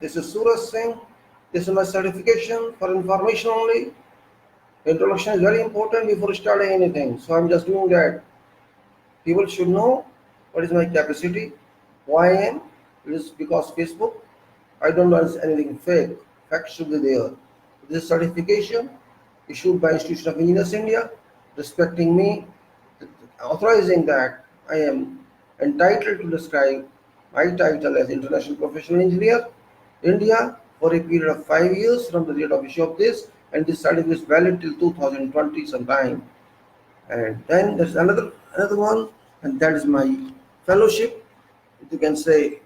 This is Suraj Singh. This is my certification for information only. Introduction is very important before starting anything. So I'm just doing that. People should know what is my capacity, why I am. It is because Facebook. I don't know anything fake. Facts should be there. This certification issued by Institution of Engineers India, respecting me, authorizing that I am entitled to describe my title as International Professional Engineer, India, for a period of 5 years from the date of issue of this, and this certificate is valid till 2020 sometime. And then there's another one, and that is my fellowship. You can say,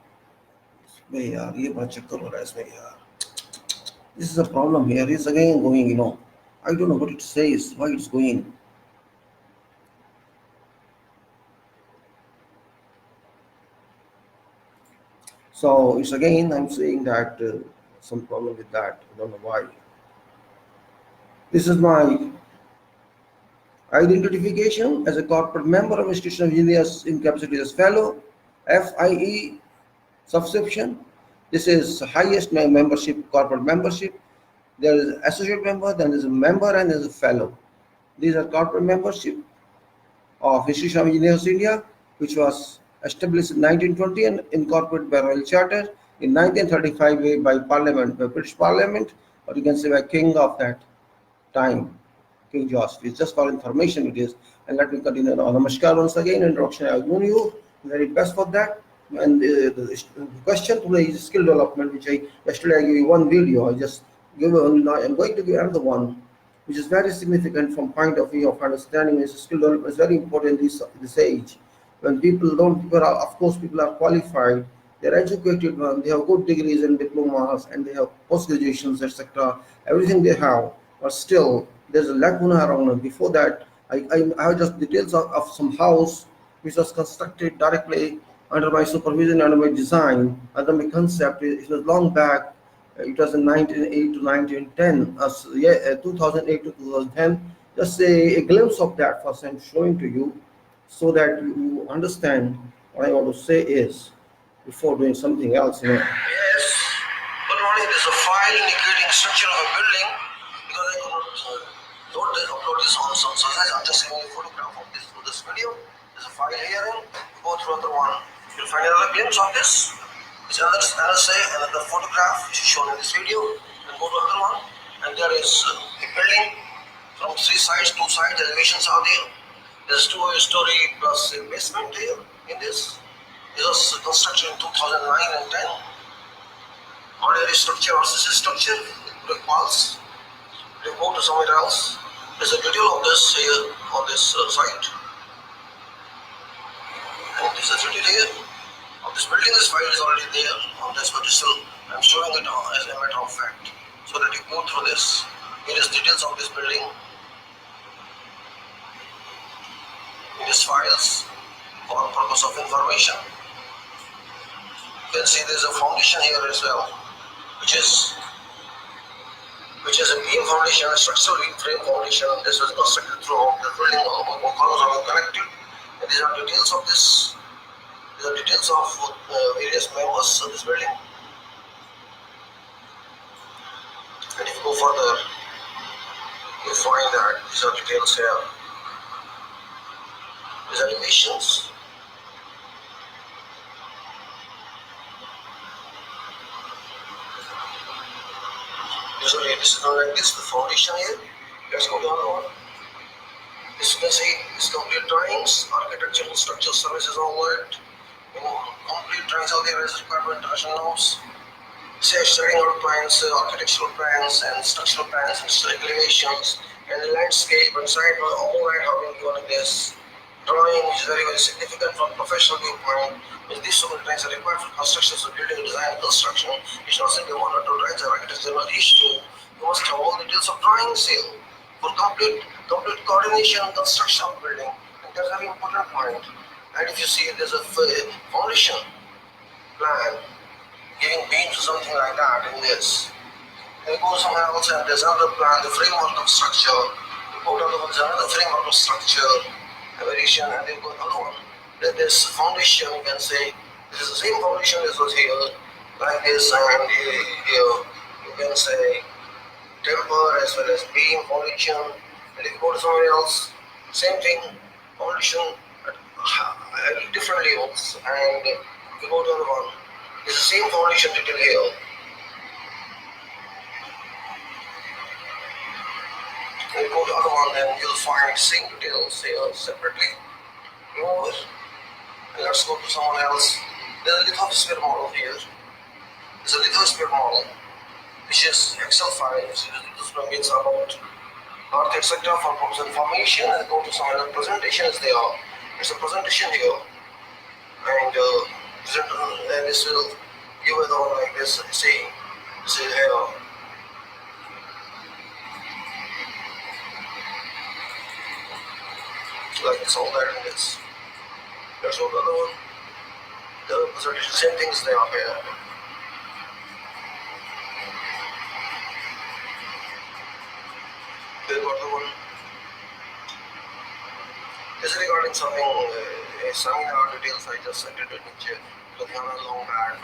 "Bhai yaar, ye bada chakkar ho raha hai isme yaar." This is a problem here. It's again going. I don't know what it says, why it's going. So it's again, I'm saying that some problem with that. I don't know why. This is my identification as a corporate member of Institution of Engineers in capacity as fellow, FIE subscription. This is highest membership, corporate membership. There is associate member, then there is a member, and there is a fellow. These are corporate membership of Institution of Engineers India, which was established in 1920 and incorporated by Royal Charter in 1935 by Parliament, by British Parliament, or you can say by King of that time, King George. It's just for information it is. And let me continue now. Namaskar once again, introduction. I've known you, very best for that. And the question today is skill development, which yesterday I gave you one video. I just give one. Now I'm going to give another one, which is very significant from point of view of understanding. Is skill development is very important this age, when people are, of course, people are qualified, they're educated, they have good degrees and diplomas, and they have post graduations, etc. Everything they have, but still there's a lacuna around them. Before that, I have just details of some house which was constructed directly under my supervision, under my design, under my concept. It was long back. It was in 1908 to 1910, 2008 to 2010. Just a glimpse of that first I'm showing to you, so that you understand what I want to say is before doing something else. Yes. Good morning. This is a file indicating structure of a building, because I could not upload this on some sources. I'm just giving you a photograph of this through this video. There's a file here, and go through other one. You'll find another glimpse of this. It's another photograph which is shown in this video. And go to other one, and there is a building from three sides, two sides, elevations are there. There's two-story plus a basement here in this. It was constructed in 2009 and 10. Ordinary structure or CC structure with brick walls. We go to somewhere else. There's a detail of this here on this site. And this is a detail here of this building. This file is already there on this, but still I'm showing it as a matter of fact, so that you go through this. Here is details of this building. These files for purpose of information. You can see there's a foundation here as well, which is a beam foundation, a structural frame foundation. This was constructed throughout the building. All columns are connected. And these are details of this. These are details of various members of this building. And if you go further, you find that these are details here. These are elevations. Usually this is not like this, the foundation here. Let's go to another one. This you can see is complete drawings, architectural structural services all that. Complete drawings out there as required by international norms. Setting out plans, architectural plans and structural plans and elevations and the landscape and side all that have been given in this drawing, which is very, very significant from professional viewpoint. These so many drawings are required for construction, so building, design, and construction. It's not simply one or two drawings or architectural issue. You must have all the details of drawings here for complete coordination and construction of building. And that's a very important point. And if you see, there's a foundation plan giving beams or something like that in this. And you go somewhere else and there's another plan, the framework of structure. You go to another framework of structure. Variation, and then go another one. Then this foundation, you can say this is the same foundation as was here, like this, and you can say temper as well as beam, foundation. And if you go to somewhere else, same thing, foundation at different levels, and if you go to another one, it's the same foundation detail here. And you go to other one, then you'll find same details here separately. Remove it. And let's go to someone else. There's a lithosphere model here. There's a lithosphere model, which is Excel file. This means about Earth, etc. for purpose information, and go to some other presentation is there. It's a presentation here, and this will give it all like this. See, this is here. Like this, all that in this. Let's go to the other one. The presentation, same things they are here. They got the one. This is regarding something, seminar details I just sent it to Nietzsche. Ludhiana long back,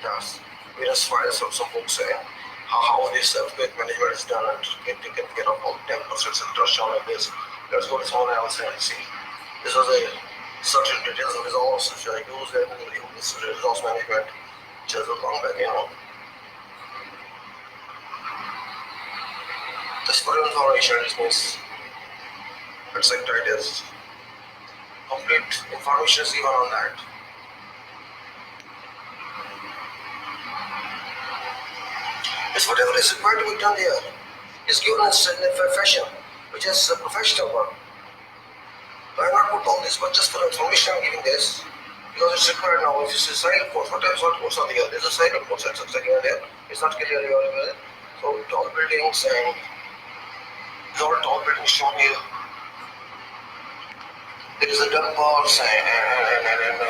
does various files of some books saying how this earthquake management is done and taken care of all temples, etc. shown like this. Let's go to someone else and see. This was a certain details of resource which I used in this resource management, which is a long back, This for information, this means it's like it is. Complete information is given on that. It's whatever is required to be done there is given in a fashion, which is a professional work. I have not put all this, but just for information I'm giving this, because it's required now. If it's a side course, what course are there? There's a side course that's given there. It's not clearly available. So tall buildings and all tall buildings shown here. There is a duck box and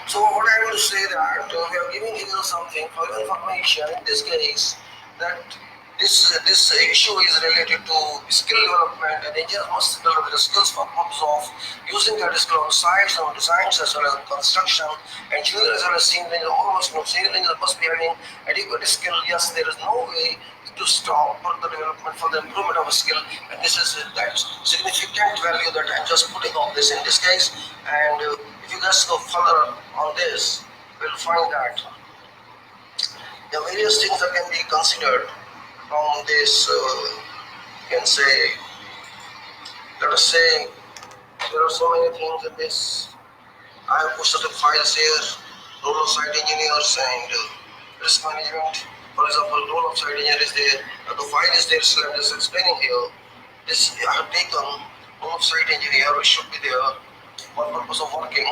so what I want to say that we are giving you something for information in this case that this issue is related to skill development, and engineers must develop the skills for purpose of using their skill on sites, on designs as well as on construction. Engineers as well as senior engineers, almost no senior engineers must be having adequate skill. Yes, there is no way to stop further development for the improvement of a skill, and this is that significant value that I'm just putting on this in this case. And if you guys go further on this, we'll find that there are various things that can be considered from this. You can say, let us say, there are so many things in this. I have put certain files here, role of site engineers and risk management. For example, role of site engineer is there, the file is there, so I'm just explaining here. This I have taken role of site engineer, which should be there for purpose of working.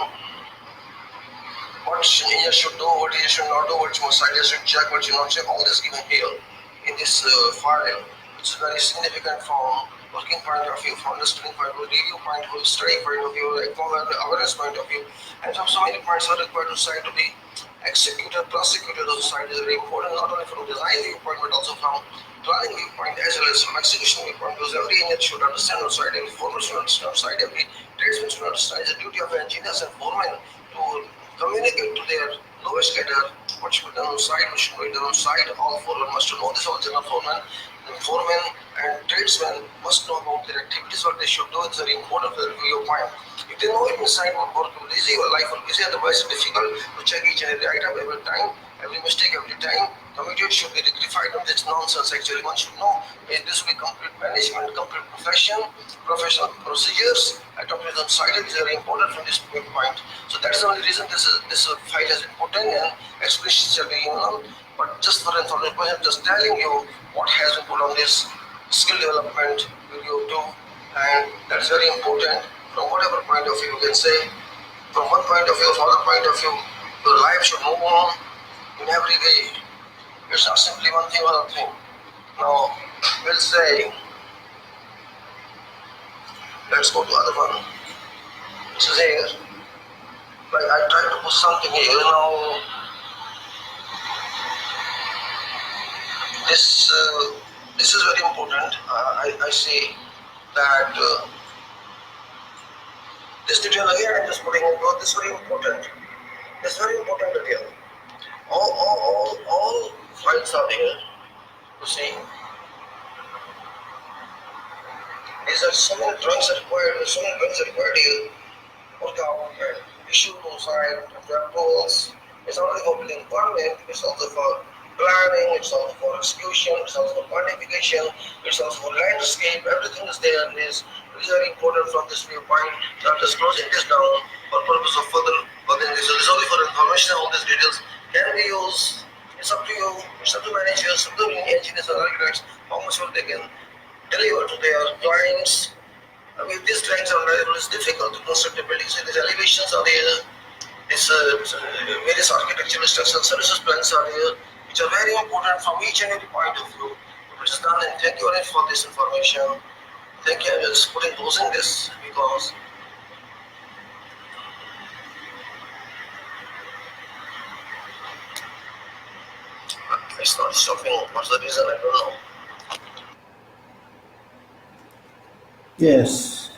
What engineer should do, what he should not do, what site should check, what should not check, all this given here in this file, which is very significant from working point of view, from understanding point of view, review point of view, study point of view, awareness point of view, and so many points are required to site to be executed, prosecuted on site is very important, not only from design viewpoint but also from planning viewpoint as well as from execution viewpoint, because every engineer should understand on site, every foreman should understand on site, every tradesman should understand. It's the duty of engineers and foremen to communicate to their lowest cadre what should be done on site, what should be done on site. All foremen must know this, all general foremen. The foremen and tradesmen must know about their activities, what they should do. It's very important for the viewpoint. If they know it inside, work will be easy, your life will be easy, otherwise it's difficult to check each and every item every time, every mistake every time. Committed should be rectified, and it's nonsense actually. One should know this will be complete management, complete professional procedures. Adopted on site is very important from this point. So that's the only reason this file is important and explanation shall be given on. But just for information, I'm just telling you what has been put on this skill development video too, and that's very important from whatever point of view you can say. From one point of view, from other point of view, your life should move on in every way. It's not simply one thing or other thing. Now, we'll say, let's go to other one. This is here. Like I tried to put something here. Now, this is very important. I see that This detail again I'm just putting in because this is very important. This is very important detail. All files are there. You see, these are so many drawings are required. So many drawings are required here. Work out and issue those sign approvals. It's not only for building permit. It's also for planning. It's also for execution. It's also for quantification. It's also for landscape. Everything is there. And is very important from this viewpoint. So I'm just closing this down for purpose of further. This is only for information. All these details can be used. It's up to you. It's up to managers, up to engineers and architects. How much will they can deliver to their clients. I mean, these drawings are available. It's difficult to construct a building. So these elevations are there. These various architectural structural services plans are there, which are very important from each and every point of view. Which is done, and thank you very much for this information. Thank you. I'm just closing this because it's not stopping. What's the reason? I don't know. Yes,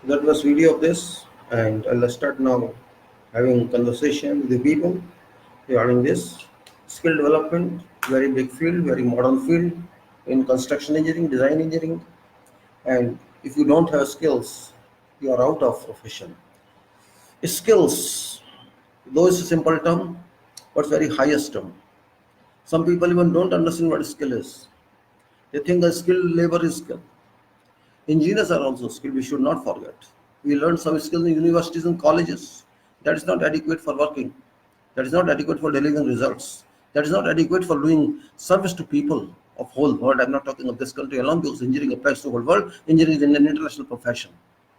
that was video of this, and I'll start now having conversation with the people regarding this skill development. Very big field, very modern field in construction engineering, design engineering, and if you don't have skills, you are out of profession. Skills, though it's a simple term, but very highest term. Some people even don't understand what skill is. They think a skilled labor is skill. Engineers are also skilled, we should not forget. We learn some skills in universities and colleges. That is not adequate for working. That is not adequate for delivering results. That is not adequate for doing service to people of whole world. I'm not talking of this country alone because engineering applies to the whole world. Engineering is an international profession.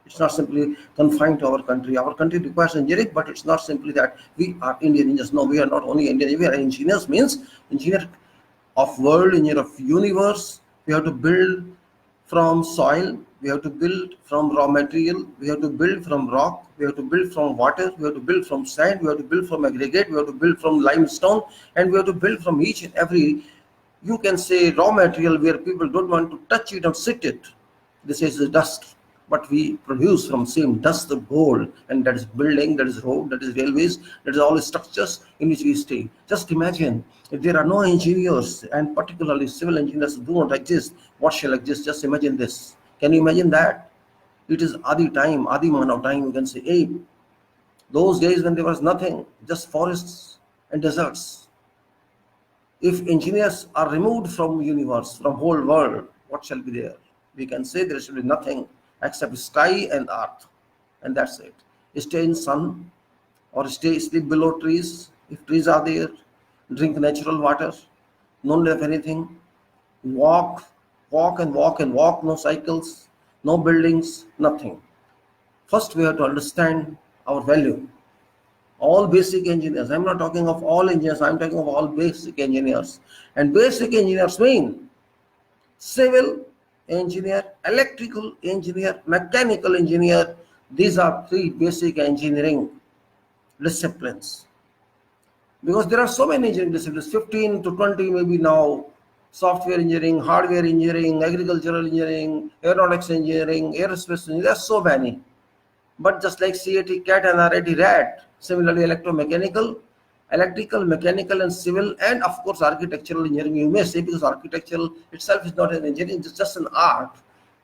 It's not simply confined to our country. Our country requires engineering, but it's not simply that we are Indian engineers. No, we are not only Indian. We are engineers, means engineer of world, engineer of universe. We have to build from soil, we have to build from raw material, we have to build from rock, we have to build from water, we have to build from sand, we have to build from aggregate, we have to build from limestone, and we have to build from each and every, you can say, raw material where people don't want to touch it or sit it. This is the dust, but we produce from same dust the gold, and that is building, that is road, that is railways, that is all the structures in which we stay. Just imagine if there are no engineers, and particularly civil engineers do not exist, what shall exist? Just imagine this. Can you imagine that? It is Adi time, Adi man of time, you can say, hey, those days when there was nothing, just forests and deserts. If engineers are removed from universe, from whole world, what shall be there? We can say there should be nothing except sky and earth, and that's it. Stay in sun or sleep below trees if trees are there. Drink natural water, don't have anything. Walk, and walk, no cycles, no buildings, nothing. First, we have to understand our value. All basic engineers, I'm not talking of all engineers, I'm talking of all basic engineers. And basic engineers mean civil engineer, electrical engineer, mechanical engineer. These are three basic engineering disciplines. Because there are so many engineering disciplines, 15 to 20 maybe now. Software engineering, hardware engineering, agricultural engineering, aeronautics engineering, aerospace engineering, there are so many. But just like CAT, CAT and RIT, RAT, similarly electromechanical, electrical, mechanical and civil, and of course architectural engineering. You may say, because architectural itself is not an engineering, it's just an art.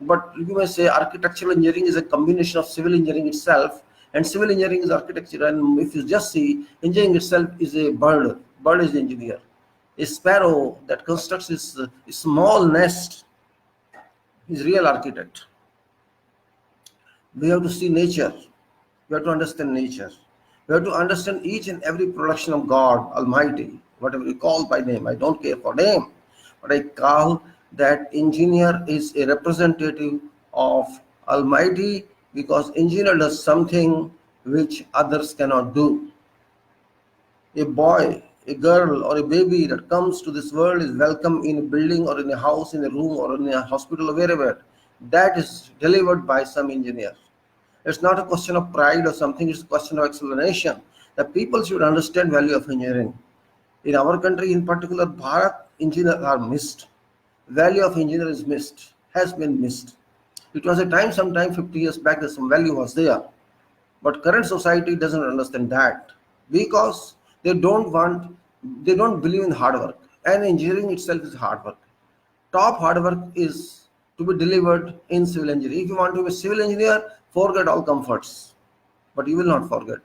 But you may say architectural engineering is a combination of civil engineering itself, and civil engineering is architecture. And if you just see, engineering itself is a bird. Bird is the engineer. A sparrow that constructs his small nest is real architect. We have to see nature. We have to understand nature. We have to understand each and every production of God Almighty, whatever you call by name. I don't care for name, but I call that engineer is a representative of Almighty, because engineer does something which others cannot do. A boy, a girl or a baby that comes to this world is welcome in a building or in a house, in a room or in a hospital or wherever. That is delivered by some engineer. It's not a question of pride or something, it's a question of explanation. The people should understand value of engineering. In our country, in particular, Bharat, engineers are missed. Value of engineer is missed, has been missed. It was a time, sometime 50 years back, that some value was there. But current society doesn't understand that, because they don't believe in hard work. And engineering itself is hard work. Top hard work is to be delivered in civil engineering. If you want to be a civil engineer, forget all comforts, but you will not forget.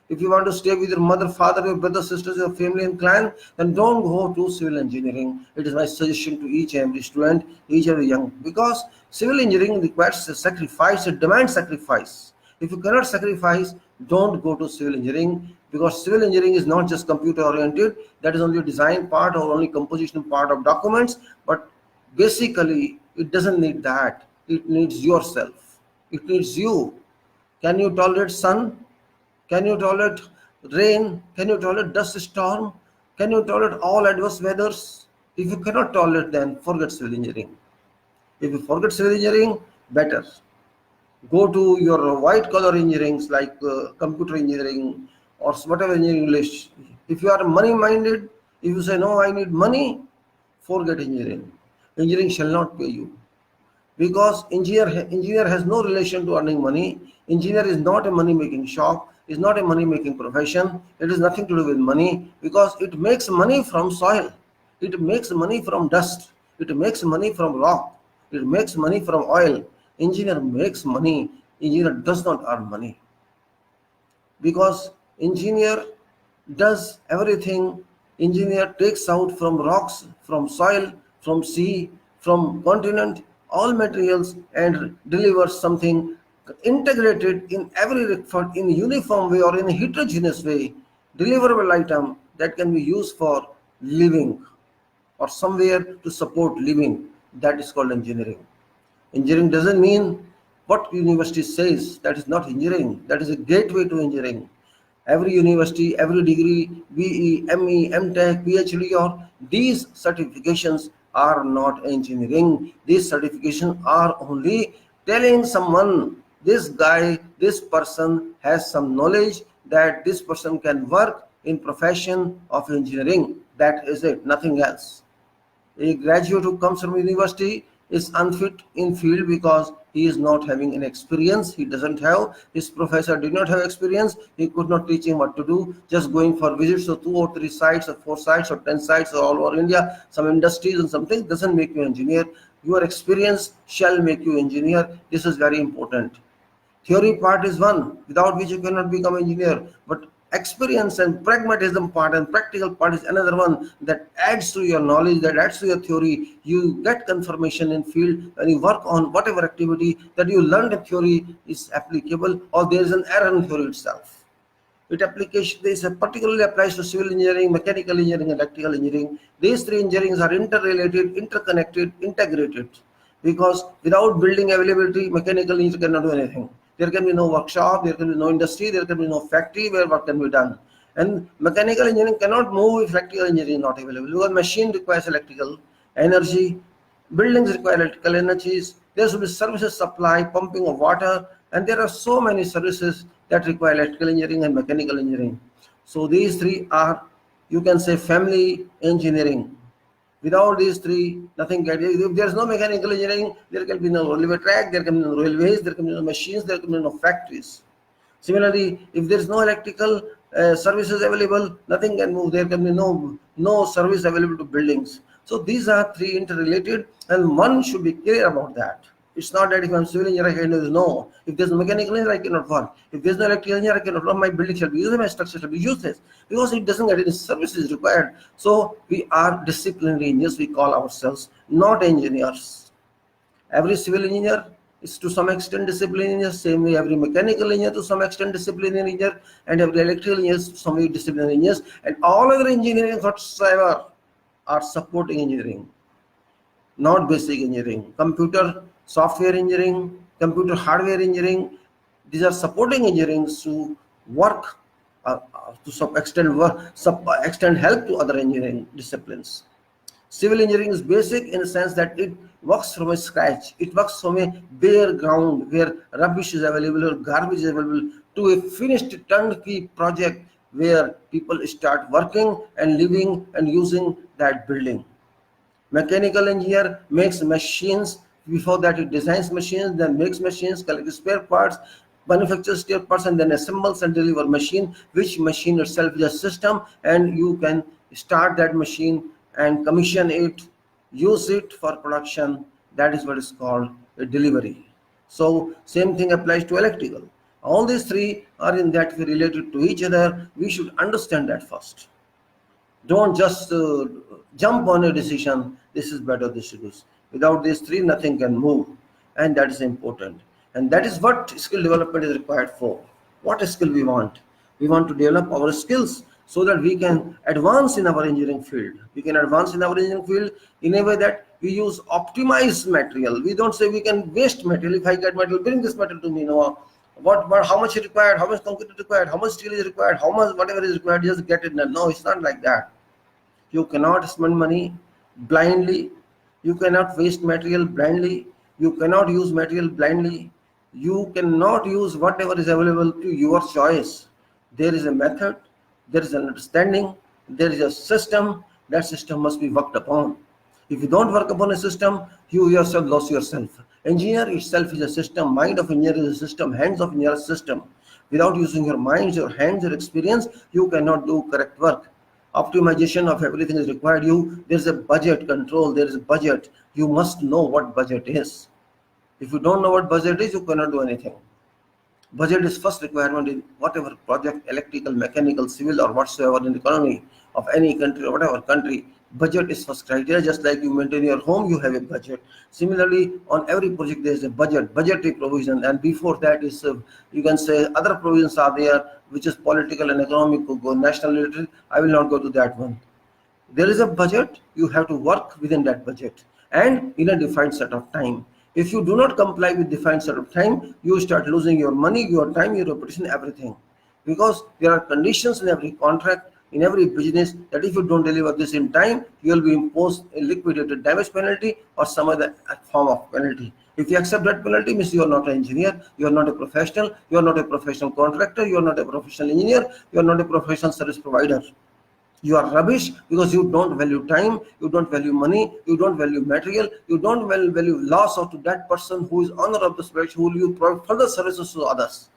If you want to stay with your mother, father, your brother, sisters, your family and clan, then don't go to civil engineering. It is my suggestion to each and every student, each and every young, because civil engineering requires a sacrifice, it demands sacrifice. If you cannot sacrifice, don't go to civil engineering, because civil engineering is not just computer oriented. That is only design part or only composition part of documents, but basically it doesn't need that. It needs yourself. It needs you. Can you tolerate sun? Can you tolerate rain? Can you tolerate dust storm? Can you tolerate all adverse weathers? If you cannot tolerate, then forget civil engineering. If you forget civil engineering, better go to your white collar engineering like computer engineering or whatever engineering English. If you are money minded, if you say no, I need money, forget engineering. Engineering shall not pay you, because engineer has no relation to earning money. Engineer is not a money making shop, is not a money making profession. It is nothing to do with money, because it makes money from soil, it makes money from dust, it makes money from rock, it makes money from oil. Engineer makes money, engineer does not earn money, because engineer does everything. Engineer takes out from rocks, from soil, from sea, from continent, all materials, and delivers something integrated in every in uniform way or in a heterogeneous way, deliverable item that can be used for living or somewhere to support living. That is called engineering. Engineering doesn't mean what university says. That is not engineering. That is a gateway to engineering. Every university, every degree, BE, ME, MTech, PhD, or these certifications are not engineering. These certifications are only telling someone, this guy, this person has some knowledge, that this person can work in profession of engineering. That is it, nothing else. A graduate who comes from university is unfit in field because he is not having an experience. He doesn't have, his professor did not have experience. He could not teach him what to do. Just going for visits to 2 or 3 sites or 4 sites or 10 sites all over India, some industries and something, doesn't make you engineer. Your experience shall make you engineer. This is very important. Theory part is one, without which you cannot become engineer, but experience and pragmatism part and practical part is another one that adds to your knowledge, that adds to your theory. You get confirmation in field when you work on whatever activity that you learned in theory is applicable, or there is an error in theory itself. It application this particularly applies to civil engineering, mechanical engineering, and electrical engineering. These three engineerings are interrelated, interconnected, integrated, because without building availability, mechanical engineer cannot do anything. There can be no workshop, there can be no industry, there can be no factory where work can be done. And mechanical engineering cannot move if electrical engineering is not available, because machine requires electrical energy, buildings require electrical energies, there should be services supply, pumping of water, and there are so many services that require electrical engineering and mechanical engineering. So these three are, you can say, family engineering. Without these three, nothing can. If there is no mechanical engineering, there can be no railway track, there can be no railways, there can be no machines, there can be no factories. Similarly, if there is no electrical services available, nothing can move. There can be no service available to buildings. So these are three interrelated, and one should be clear about that. It's not that if I'm civil engineer, I can do this. No. If there's no mechanical engineer, I cannot work. If there's no electrical engineer, I cannot work. My building shall be useless, my structure shall be useless, because it doesn't get any services required. So we are disciplinary engineers, we call ourselves, not engineers. Every civil engineer is to some extent disciplinary engineer, same way every mechanical engineer to some extent disciplinary engineer, and every electrical engineer to some way disciplinary engineers, and all other engineering whatsoever are supporting engineering, not basic engineering. Computer software engineering, computer hardware engineering, these are supporting engineering to work to some extent extend help to other engineering disciplines. Civil engineering is basic in the sense that it works from a scratch. It works from a bare ground where rubbish is available or garbage is available, to a finished turnkey project where people start working and living and using that building. Mechanical engineer makes machines. Before that, it designs machines, then makes machines, collects spare parts, manufactures spare parts and then assembles and deliver machine, which machine itself is a system, and you can start that machine and commission it, use it for production. That is what is called a delivery. So same thing applies to electrical. All these three are in that way related to each other. We should understand that first. Don't just jump on a decision, this is better, this is this. Without these three, nothing can move, and that is important. And that is what skill development is required for. What skill we want? We want to develop our skills so that we can advance in our engineering field. We can advance in our engineering field in a way that we use optimized material. We don't say we can waste material. If I get material, bring this material to me. No, how much is required, how much concrete is required, how much steel is required, how much whatever is required, just get it done. No, it's not like that. You cannot spend money blindly, you cannot waste material blindly, you cannot use material blindly, you cannot use whatever is available to your choice. There is a method, there is an understanding, there is a system. That system must be worked upon. If you don't work upon a system, you yourself lost yourself. Engineer itself is a system, mind of engineer is a system, hands of engineer is a system. Without using your minds, your hands, your experience, you cannot do correct work. Optimization of everything is required. There is a budget control, there is a budget. You must know what budget is. If you don't know what budget is, you cannot do anything. Budget is first requirement in whatever project, electrical, mechanical, civil, or whatsoever in the economy of any country or whatever country. Budget is first criteria. Just like you maintain your home, you have a budget. Similarly, on every project there is a budget, budgetary provision, and before that is you can say other provisions are there, which is political and economic, national related. I will not go to that one. There is a budget. You have to work within that budget and in a defined set of time. If you do not comply with defined set of time, you start losing your money, your time, your reputation, everything, because there are conditions in every contract, in every business, that if you don't deliver this in time, you will be imposed a liquidated damage penalty or some other form of penalty. If you accept that penalty, means you are not an engineer, you are not a professional, you are not a professional contractor, you are not a professional engineer, you are not a professional service provider. You are rubbish because you don't value time, you don't value money, you don't value material, you don't value loss of to that person who is owner of the project, who will you provide further services to others.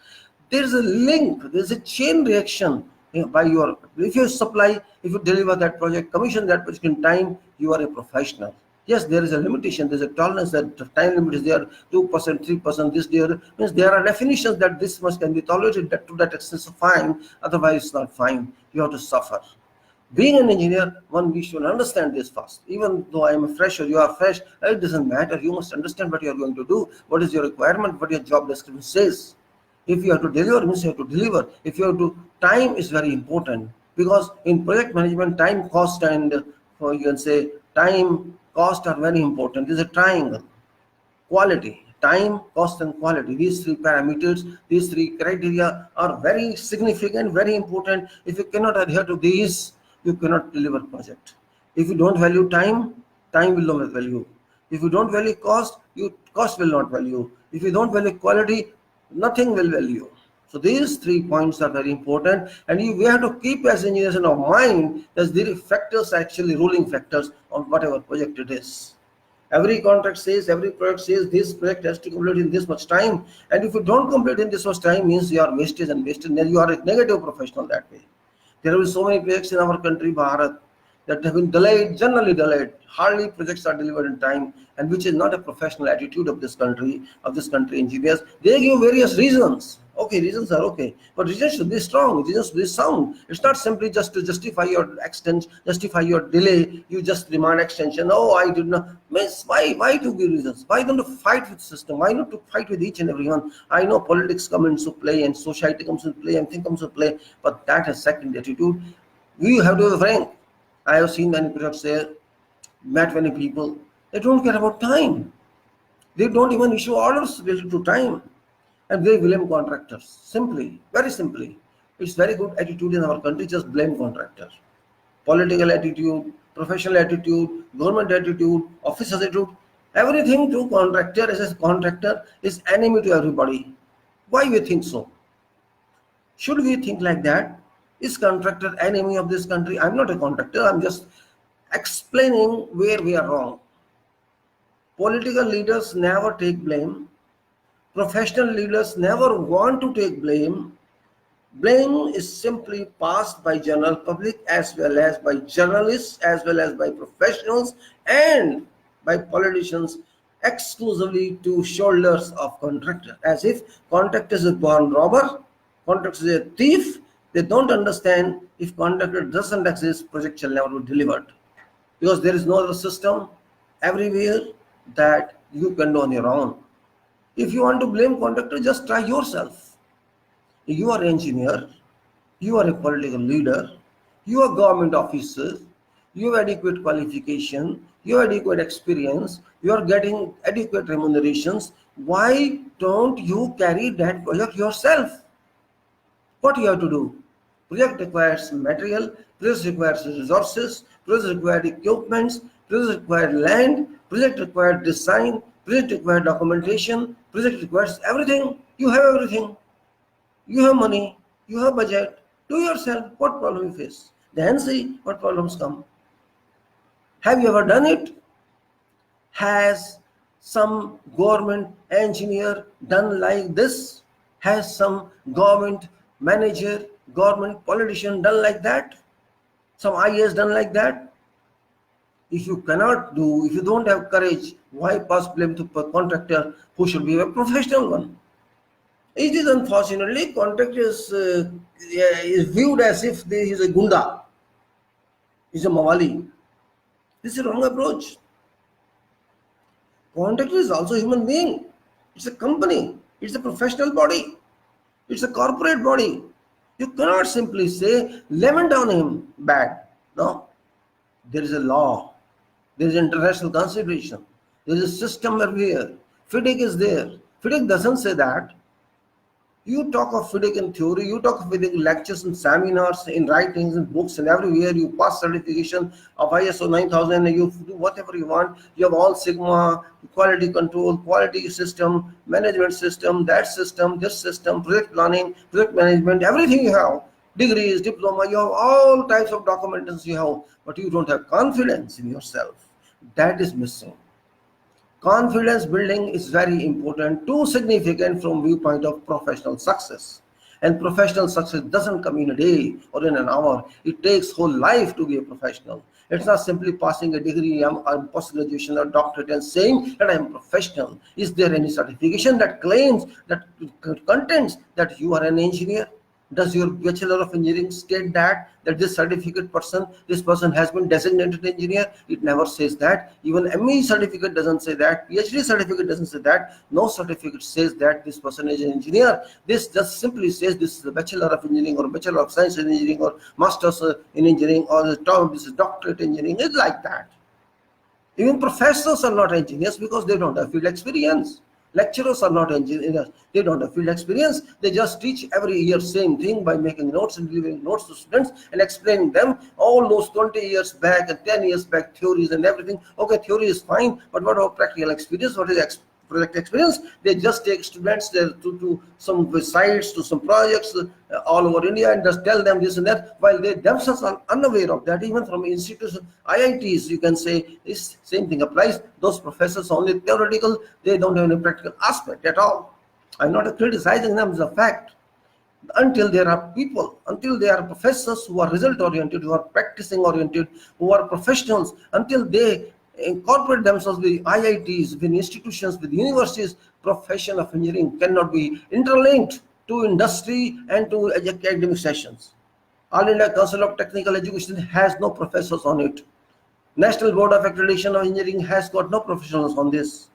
There is a link, there is a chain reaction by your, if you supply, if you deliver that project, commission that project in time, you are a professional. Yes, there is a limitation, there is a tolerance, that the time limit is there, 2%, 3%, this there, means there are definitions that this much can be tolerated, that to that extent is fine, otherwise it's not fine, you have to suffer. Being an engineer, we should understand this first. Even though I am a fresher, you are fresh, it doesn't matter. You must understand what you are going to do, what is your requirement, what your job description says. If you have to deliver, means you have to deliver. If you have to, time is very important, because in project management, time, cost, and you can say time, cost are very important. This is a triangle. Quality, time, cost, and quality. These three parameters, these three criteria are very significant, very important. If you cannot adhere to these, you cannot deliver project. If you don't value time, time will not value. If you don't value cost, cost will not value. If you don't value quality, nothing will value. So these 3 points are very important, and we have to keep as engineers in our mind that there are factors, actually ruling factors on whatever project it is. Every contract says, every project says this project has to complete in this much time, and if you don't complete in this much time, means you are wasted and wasted, then you are a negative professional that way. There will be so many projects in our country, Bharat, that have been delayed, generally delayed. Hardly projects are delivered in time, and which is not a professional attitude of this country, engineers. They give various reasons. Okay, reasons are okay, but reasons should be strong, reasons should be sound. It's not simply just to justify your extension, justify your delay. You just demand extension. Oh, I did not. Means why to give reasons? Why don't you fight with the system? Why not to fight with each and everyone? I know politics come into play and society comes into play and things comes into play, but that is second attitude. We have to be frank. I have seen many projects there, met many people. They don't care about time. They don't even issue orders related to time. And they blame contractors. Simply, very simply. It's very good attitude in our country, just blame contractor. Political attitude, professional attitude, government attitude, office attitude, everything to contractor as a contractor is enemy to everybody. Why we think so? Should we think like that? Is contractor enemy of this country? I'm not a contractor, I'm just explaining where we are wrong. Political leaders never take blame. Professional leaders never want to take blame. Blame is simply passed by general public as well as by journalists as well as by professionals and by politicians exclusively to shoulders of contractor, as if contractor is a born robber, contractor is a thief. They don't understand if contractor doesn't exist, project shall never be delivered, because there is no other system everywhere that you can do on your own. If you want to blame contractor, just try yourself. You are an engineer, you are a political leader, you are government officer, you have adequate qualification, you have adequate experience, you are getting adequate remunerations. Why don't you carry that project yourself? What you have to do? Project requires material, project requires resources, project requires equipments, project requires land, project requires design, project requires documentation, project requires everything. You have everything. You have money, you have budget. Do yourself. What problem you face? Then see what problems come. Have you ever done it? Has some government engineer done like this? Has some government manager, government politician done like that? Some IAS done like that? If you cannot do, if you don't have courage, why pass blame to a contractor who should be a professional one? It is unfortunately contractor is viewed as if he is a gunda, is a mawali. This is a wrong approach. Contractor is also a human being. It's a company. It's a professional body. It's a corporate body. You cannot simply say, lemon down him, bad. No. There is a law. There is international consideration. There is a system everywhere. FIDIC is there. FIDIC doesn't say that. You talk of FIDIC in theory, you talk of FIDIC in lectures and seminars, in writings and books, and everywhere you pass certification of ISO 9000, and you do whatever you want. You have all Sigma, quality control, quality system, management system, that system, this system, project planning, project management, everything you have. Degrees, diploma, you have all types of documents you have, but you don't have confidence in yourself. That is missing. Confidence building is very important, too significant from viewpoint of professional success. And professional success doesn't come in a day or in an hour. It takes whole life to be a professional. It's not simply passing a degree or post-graduation or doctorate and saying that I am professional. Is there any certification that claims, that contends that you are an engineer? Does your Bachelor of Engineering state that this certificate person, this person has been designated engineer? It never says that. Even ME certificate doesn't say that. PhD certificate doesn't say that. No certificate says that this person is an engineer. This just simply says this is a Bachelor of Engineering or Bachelor of Science in Engineering or Masters in Engineering or this is Doctorate Engineering. It's like that. Even professors are not engineers because they don't have field experience. Lecturers are not engineers. They don't have field experience. They just teach every year same thing by making notes and delivering notes to students and explaining them all those 20 years back and 10 years back theories and everything. Okay, theory is fine, but what about practical experience? What is project experience? They just take students there to some sites, to some projects all over India and just tell them this and that, while they themselves are unaware of that. Even from institutions, IITs, you can say this same thing applies. Those professors are only theoretical, they don't have any practical aspect at all. I'm not criticizing them, it's a fact. Until there are people, until there are professors who are result oriented, who are practicing oriented, who are professionals, until they incorporate themselves with IITs, with institutions, with universities, profession of engineering cannot be interlinked to industry and to academic sessions. All India Council of Technical Education has no professors on it. National Board of Accreditation of Engineering has got no professionals on this.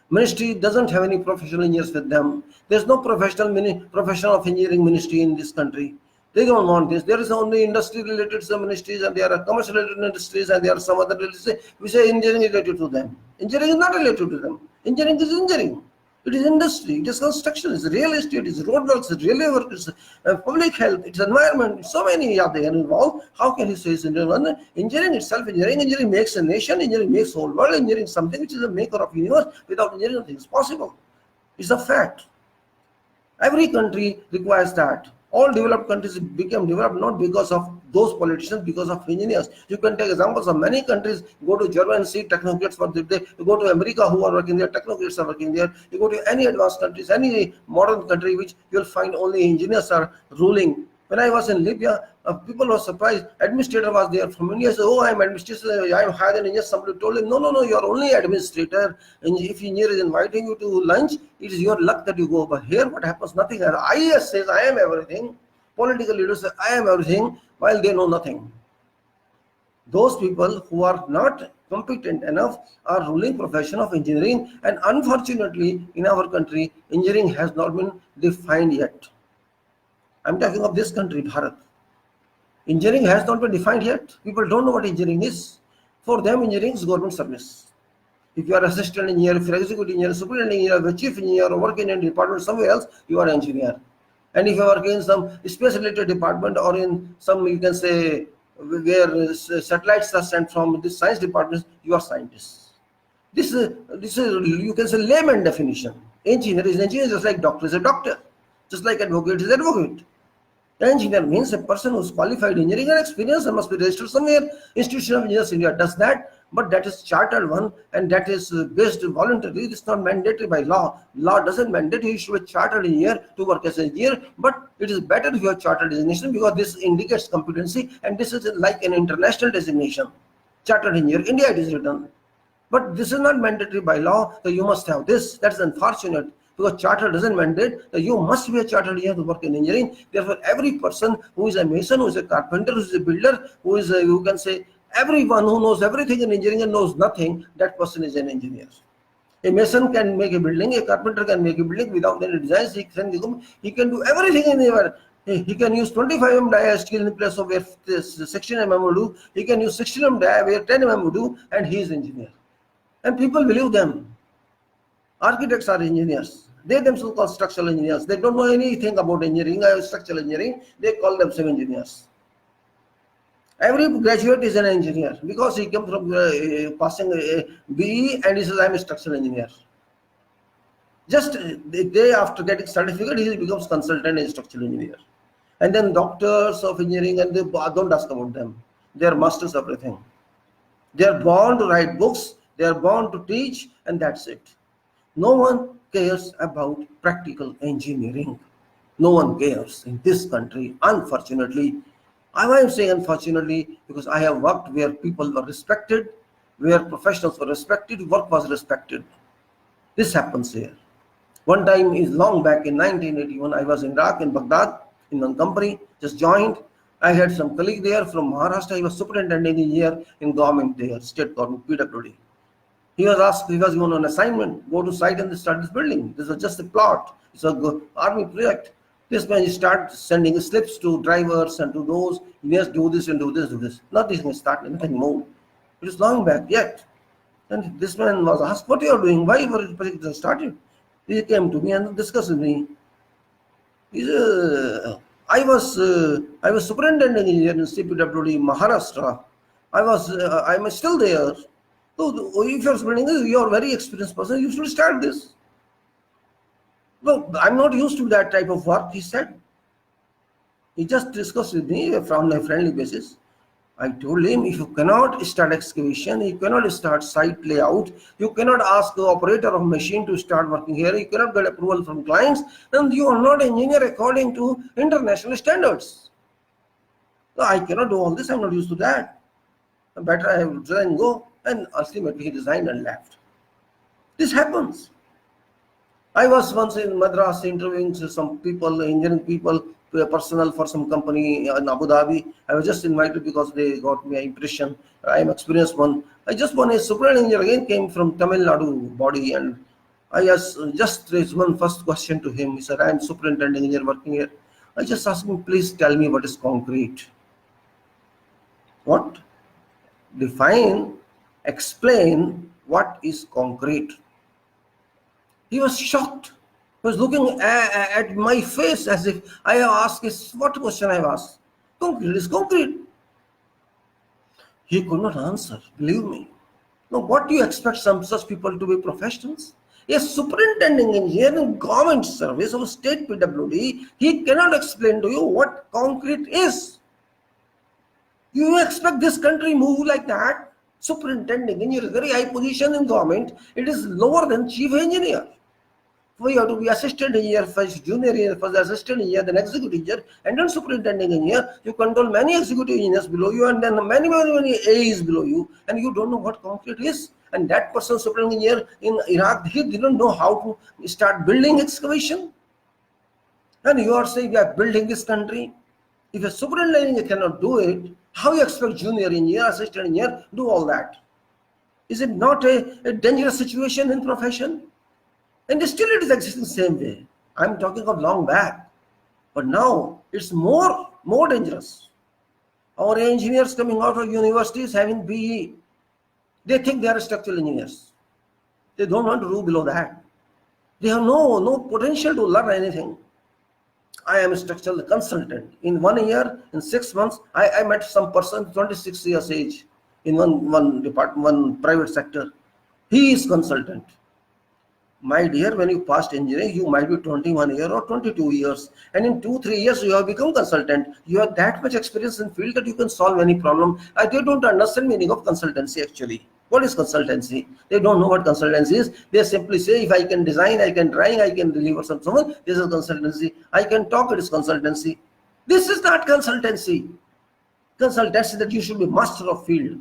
Ministry doesn't have any professional engineers with them. There's no professional of engineering ministry in this country. They don't want this. There is only industry related ministries, and there are commercial related industries, and there are some other related. We say engineering is related to them. Engineering is not related to them. Engineering is engineering. It is industry, it is construction, it's real estate, it's roadworks, it's railway work, it's public health, it's environment. So many are there involved. How can you say it's engineering? Engineering itself, engineering makes a nation, engineering makes whole world, engineering something which is a maker of universe. Without engineering, nothing is possible. It's a fact. Every country requires that. All developed countries became developed not because of those politicians because of engineers. You can take examples of many countries. Go to Germany and see technocrats for the day. You go to America who are working there, technocrats are working there. You go to any advanced countries, any modern country, which you'll find only engineers are ruling. When I was in Libya, people were surprised. Administrator was there from India. Said, "Oh, I'm administrator. I'm higher than engineer." Somebody told him, "No, you're only administrator. And if engineer is inviting you to lunch, it is your luck that you go. But here, what happens? Nothing. IAS says I am everything. Political leaders say I am everything, while they know nothing." Those people who are not competent enough are ruling profession of engineering, and unfortunately, in our country, engineering has not been defined yet. I'm talking of this country, Bharat. Engineering has not been defined yet. People don't know what engineering is. For them, engineering is government service. If you are assistant engineer, if you are executive engineer, superintendent engineer, if you are chief engineer, or work in a department somewhere else, you are an engineer. And if you are working in some space-related department, or in some, you can say, where satellites are sent from the science department, you are scientists. This is you can say layman definition. Engineer is engineer, just like doctor is a doctor, just like advocate is advocate. Engineer means a person who is qualified engineering and experience and must be registered somewhere. Institution of Engineers India does that, but that is chartered one, and that is based voluntarily. This is not mandatory by law. Law doesn't mandate you should be chartered engineer to work as an engineer, but it is better if you are chartered designation, because this indicates competency, and this is like an international designation. Chartered engineer, India it is written. But this is not mandatory by law, so you must have this. That's unfortunate, because charter doesn't mandate that you must be a chartered engineer to work in engineering. Therefore, every person who is a mason, who is a carpenter, who is a builder, who is a, you can say, everyone who knows everything in engineering and knows nothing, that person is an engineer. A mason can make a building, a carpenter can make a building without any designs. He can do everything in the world. He can use 25 mm dia steel in place of where 16 mm will do. He can use 16 mm dia where 10 mm will do, and he is engineer. And people believe them. Architects are engineers. They themselves call structural engineers. They don't know anything about engineering, structural engineering. They call themselves engineers. Every graduate is an engineer because he comes from passing a BE and he says, "I'm a structural engineer." Just the day after getting certificate, he becomes consultant and structural engineer. And then doctors of engineering, and they don't ask about them. They are masters of everything. They are born to write books. They are born to teach, and that's it. No one cares about practical engineering. No one cares in this country, unfortunately. I am saying unfortunately because I have worked where people were respected, where professionals were respected, work was respected. This happens here. One time is long back in 1981, I was in Iraq, in Baghdad, in one company, just joined. I had some colleague there from Maharashtra. He was superintendent engineer in government there, state government, PWD. He was asked, he was given an assignment, go to site and start this building. This was just a plot. It's an army project. This man started sending slips to drivers and to those, yes, do this and do this, do this. Nothing is started, nothing more. It is long back yet. And this man was asked, what you are doing? Why were the project started? He came to me and discussed with me. He said, I was superintendent engineer in CPWD, Maharashtra. I'm still there. So if you're building this, you're a very experienced person, you should start this. No, I'm not used to that type of work, he said. He just discussed with me from a friendly basis. I told him, if you cannot start excavation, you cannot start site layout, you cannot ask the operator of machine to start working here, you cannot get approval from clients, then you are not engineer according to international standards. So I cannot do all this, I'm not used to that. Better I have resign and go. And ultimately he resigned and left. This happens. I was once in Madras interviewing some people, engineering people, personnel for some company in Abu Dhabi. I was just invited because they got me an impression. I am experienced one. I just one a superintendent engineer again came from Tamil Nadu body, and I just raised one first question to him. He said, "I am superintendent engineer working here." I just asked him, "Please tell me what is concrete." What? Define, explain what is concrete. He was shocked. He was looking at my face as if I have asked, what question I have asked? Concrete is concrete. He could not answer, believe me. Now, what do you expect such people to be professionals? A superintendent engineer in government service of state PWD, he cannot explain to you what concrete is. You expect this country move like that? Superintendent engineer is very high position in government. It is lower than chief engineer. We have to be assistant engineer first, junior engineer first, assistant engineer, then executive engineer, and then superintendent engineer. You control many executive engineers below you, and then many AEs below you, and you don't know what concrete is. And that person, superintendent engineer in Iraq, he didn't know how to start building excavation. And you are saying we are building this country. If a superintendent engineer cannot do it, how you expect junior engineer, assistant engineer do all that? Is it not a dangerous situation in profession? And still it is existing the same way. I'm talking of long back. But now it's more dangerous. Our engineers coming out of universities having BE, they think they are structural engineers. They don't want to do below that. They have no potential to learn anything. I am a structural consultant. In 1 year, in 6 months, I met some person 26 years age in one department, one private sector. He is consultant. My dear, when you passed engineering, you might be 21 years or 22 years. And in 2-3 years, you have become consultant. You have that much experience in field that you can solve any problem. They don't understand meaning of consultancy actually. What is consultancy? They don't know what consultancy is. They simply say, if I can design, I can drawing, I can deliver someone, this is consultancy. I can talk, it is consultancy. This is not consultancy. Consultancy that you should be master of field.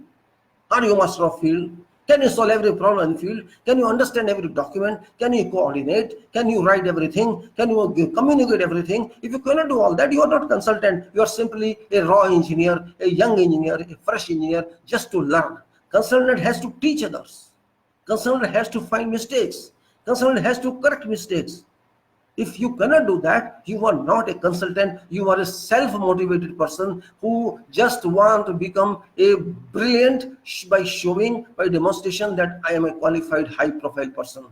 Are you master of field? Can you solve every problem in field? Can you understand every document? Can you coordinate? Can you write everything? Can you communicate everything? If you cannot do all that, you are not consultant. You are simply a raw engineer, a young engineer, a fresh engineer, just to learn. Consultant has to teach others. Consultant has to find mistakes. Consultant has to correct mistakes. If you cannot do that, you are not a consultant. You are a self-motivated person who just want to become a brilliant by showing, by demonstration that I am a qualified, high-profile person.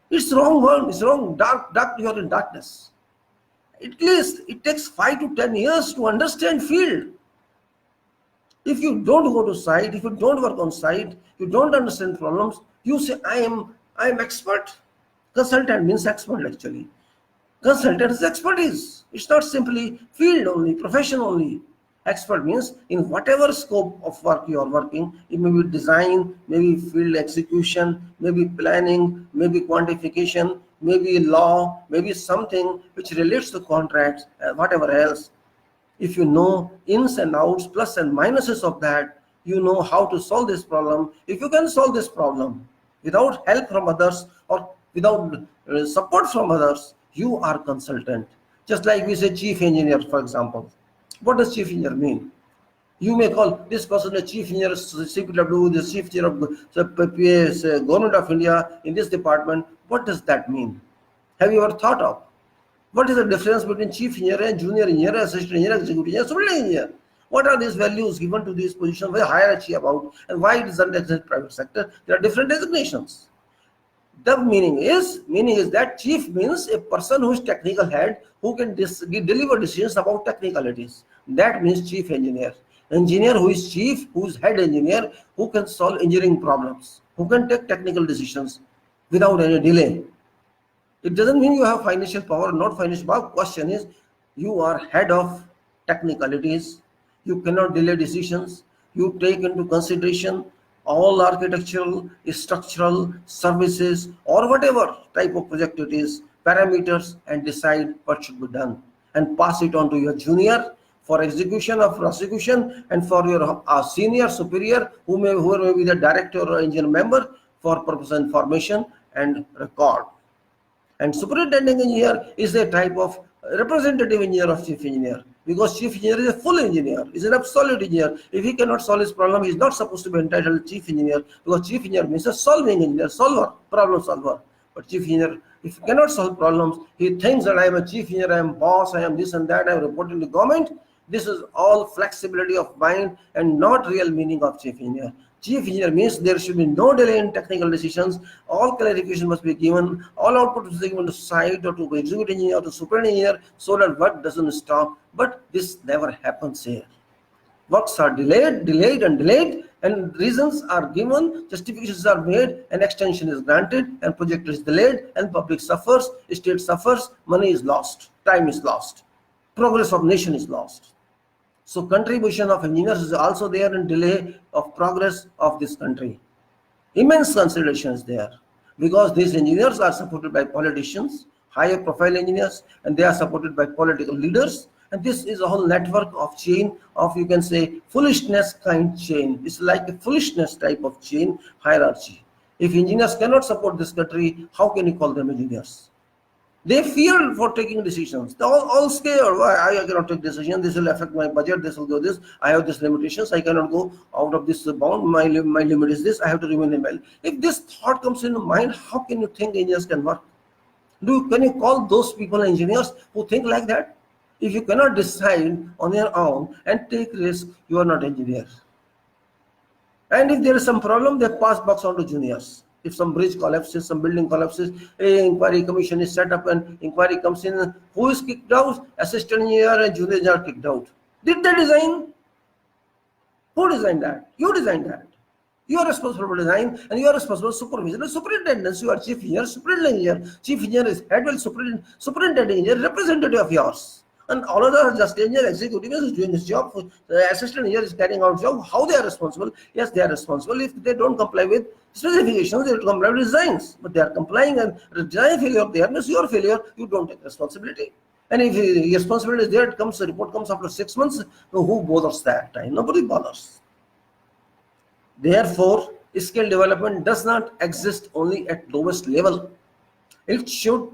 It's wrong one. It's wrong. Dark. You are in darkness. At least it takes 5 to 10 years to understand field. If you don't go to site, if you don't work on site, you don't understand problems, you say I am expert. Consultant means expert actually. Consultant is expertise. It's not simply field only, profession only. Expert means in whatever scope of work you are working, it may be design, maybe field execution, maybe planning, maybe quantification, maybe law, maybe something which relates to contracts, whatever else. If you know ins and outs, plus and minuses of that, you know how to solve this problem. If you can solve this problem without help from others or without support from others, you are consultant. Just like we say chief engineer, for example. What does chief engineer mean? You may call this person a chief engineer, CPW, the chief engineer of the government of India in this department. What does that mean? Have you ever thought of? What is the difference between chief engineer and junior engineer, assistant engineer, executive engineer, superintendent engineer? What are these values given to these positions? Why hierarchy about, and why it is not exist private sector? There are different designations. The meaning is that chief means a person who is technical head, who can deliver decisions about technicalities. That means chief engineer. Engineer who is chief, who is head engineer, who can solve engineering problems, who can take technical decisions without any delay. It doesn't mean you have financial power or not financial power. Question is, you are head of technicalities. You cannot delay decisions. You take into consideration all architectural, structural, services, or whatever type of project it is, parameters, and decide what should be done and pass it on to your junior for execution or prosecution, and for your senior, superior, who may be the director or engineer member for purpose of information and record. And superintendent engineer is a type of representative engineer of chief engineer, because chief engineer is a full engineer, is an absolute engineer. If he cannot solve his problem, he is not supposed to be entitled chief engineer, because chief engineer means a solving engineer, solver, problem solver. But chief engineer, if he cannot solve problems, he thinks that I am a chief engineer, I am boss, I am this and that, I am reporting to government. This is all flexibility of mind and not real meaning of chief engineer. Chief engineer means there should be no delay in technical decisions. All clarification must be given. All output must be given to site or to executive engineer or to superintendent engineer, so that work doesn't stop. But this never happens here. Works are delayed, and reasons are given, justifications are made, and extension is granted, and project is delayed, and public suffers, state suffers, money is lost, time is lost, progress of nation is lost. So contribution of engineers is also there in delay of progress of this country. Immense considerations there, because these engineers are supported by politicians, higher profile engineers, and they are supported by political leaders. And this is a whole network of chain of, you can say, foolishness kind chain. It's like a foolishness type of chain hierarchy. If engineers cannot support this country, how can you call them engineers? They fear for taking decisions. They're all scared. Why? I cannot take decision. This will affect my budget. This will go this. I have these limitations. I cannot go out of this bound. My limit is this. I have to remain in well. If this thought comes in mind, how can you think engineers can work? Can you call those people engineers who think like that? If you cannot decide on your own and take risk, you are not engineers. And if there is some problem, they pass bucks on to juniors. If some bridge collapses, some building collapses, a inquiry commission is set up and inquiry comes in. Who is kicked out? Assistant engineer and junior engineer are kicked out. Did they design? Who designed that? You designed that. You are responsible for design and you are responsible for supervision and superintendence. You are chief engineer, superintendent engineer. Chief engineer is head well, superintendent engineer, representative of yours. And all others are just engineer, executive is doing his job. The assistant engineer is carrying out job. How they are responsible? Yes, they are responsible. If they don't comply with specifications, they will comply with designs. But they are complying, and design failure there means your failure. You don't take responsibility. And if responsibility is there, the report comes after 6 months. Who bothers that time? Nobody bothers. Therefore, skill development does not exist only at lowest level. It should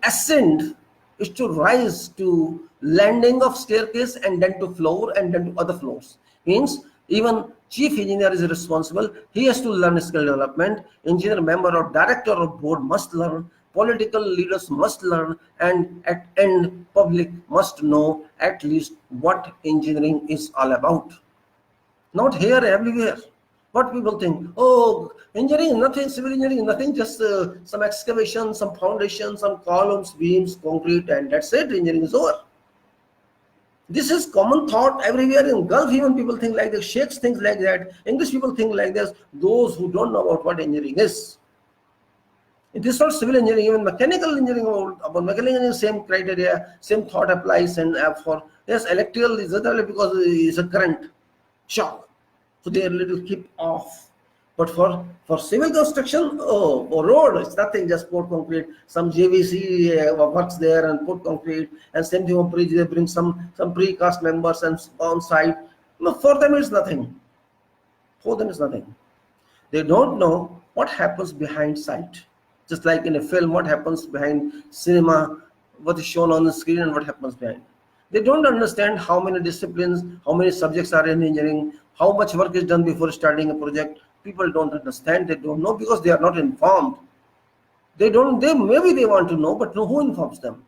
ascend. It should rise to landing of staircase and then to floor and then to other floors. Means even chief engineer is responsible. He has to learn skill development. Engineer member or director or board must learn. Political leaders must learn, and at end public must know at least what engineering is all about. Not here, everywhere. What people think, oh, engineering, nothing, civil engineering, nothing, just some excavation, some foundation, some columns, beams, concrete, and that's it, engineering is over. This is common thought everywhere. In Gulf, even people think like that, Sheikhs think like that, English people think like this, those who don't know about what engineering is. It is not civil engineering, even mechanical engineering, about mechanical engineering, same criteria, same thought applies, and for, yes, electrical is other because it's a current shock. So they are a little keep off. But for civil construction, or road, it's nothing, just pour concrete. Some JVC works there and put concrete, and same thing on bridge, they bring some precast members and on site. No, for them it's nothing. For them it's nothing. They don't know what happens behind sight. Just like in a film, what happens behind cinema, what is shown on the screen and what happens behind. They don't understand how many disciplines, how many subjects are in engineering, how much work is done before starting a project. People don't understand, they don't know because they are not informed. Maybe they want to know, but who informs them?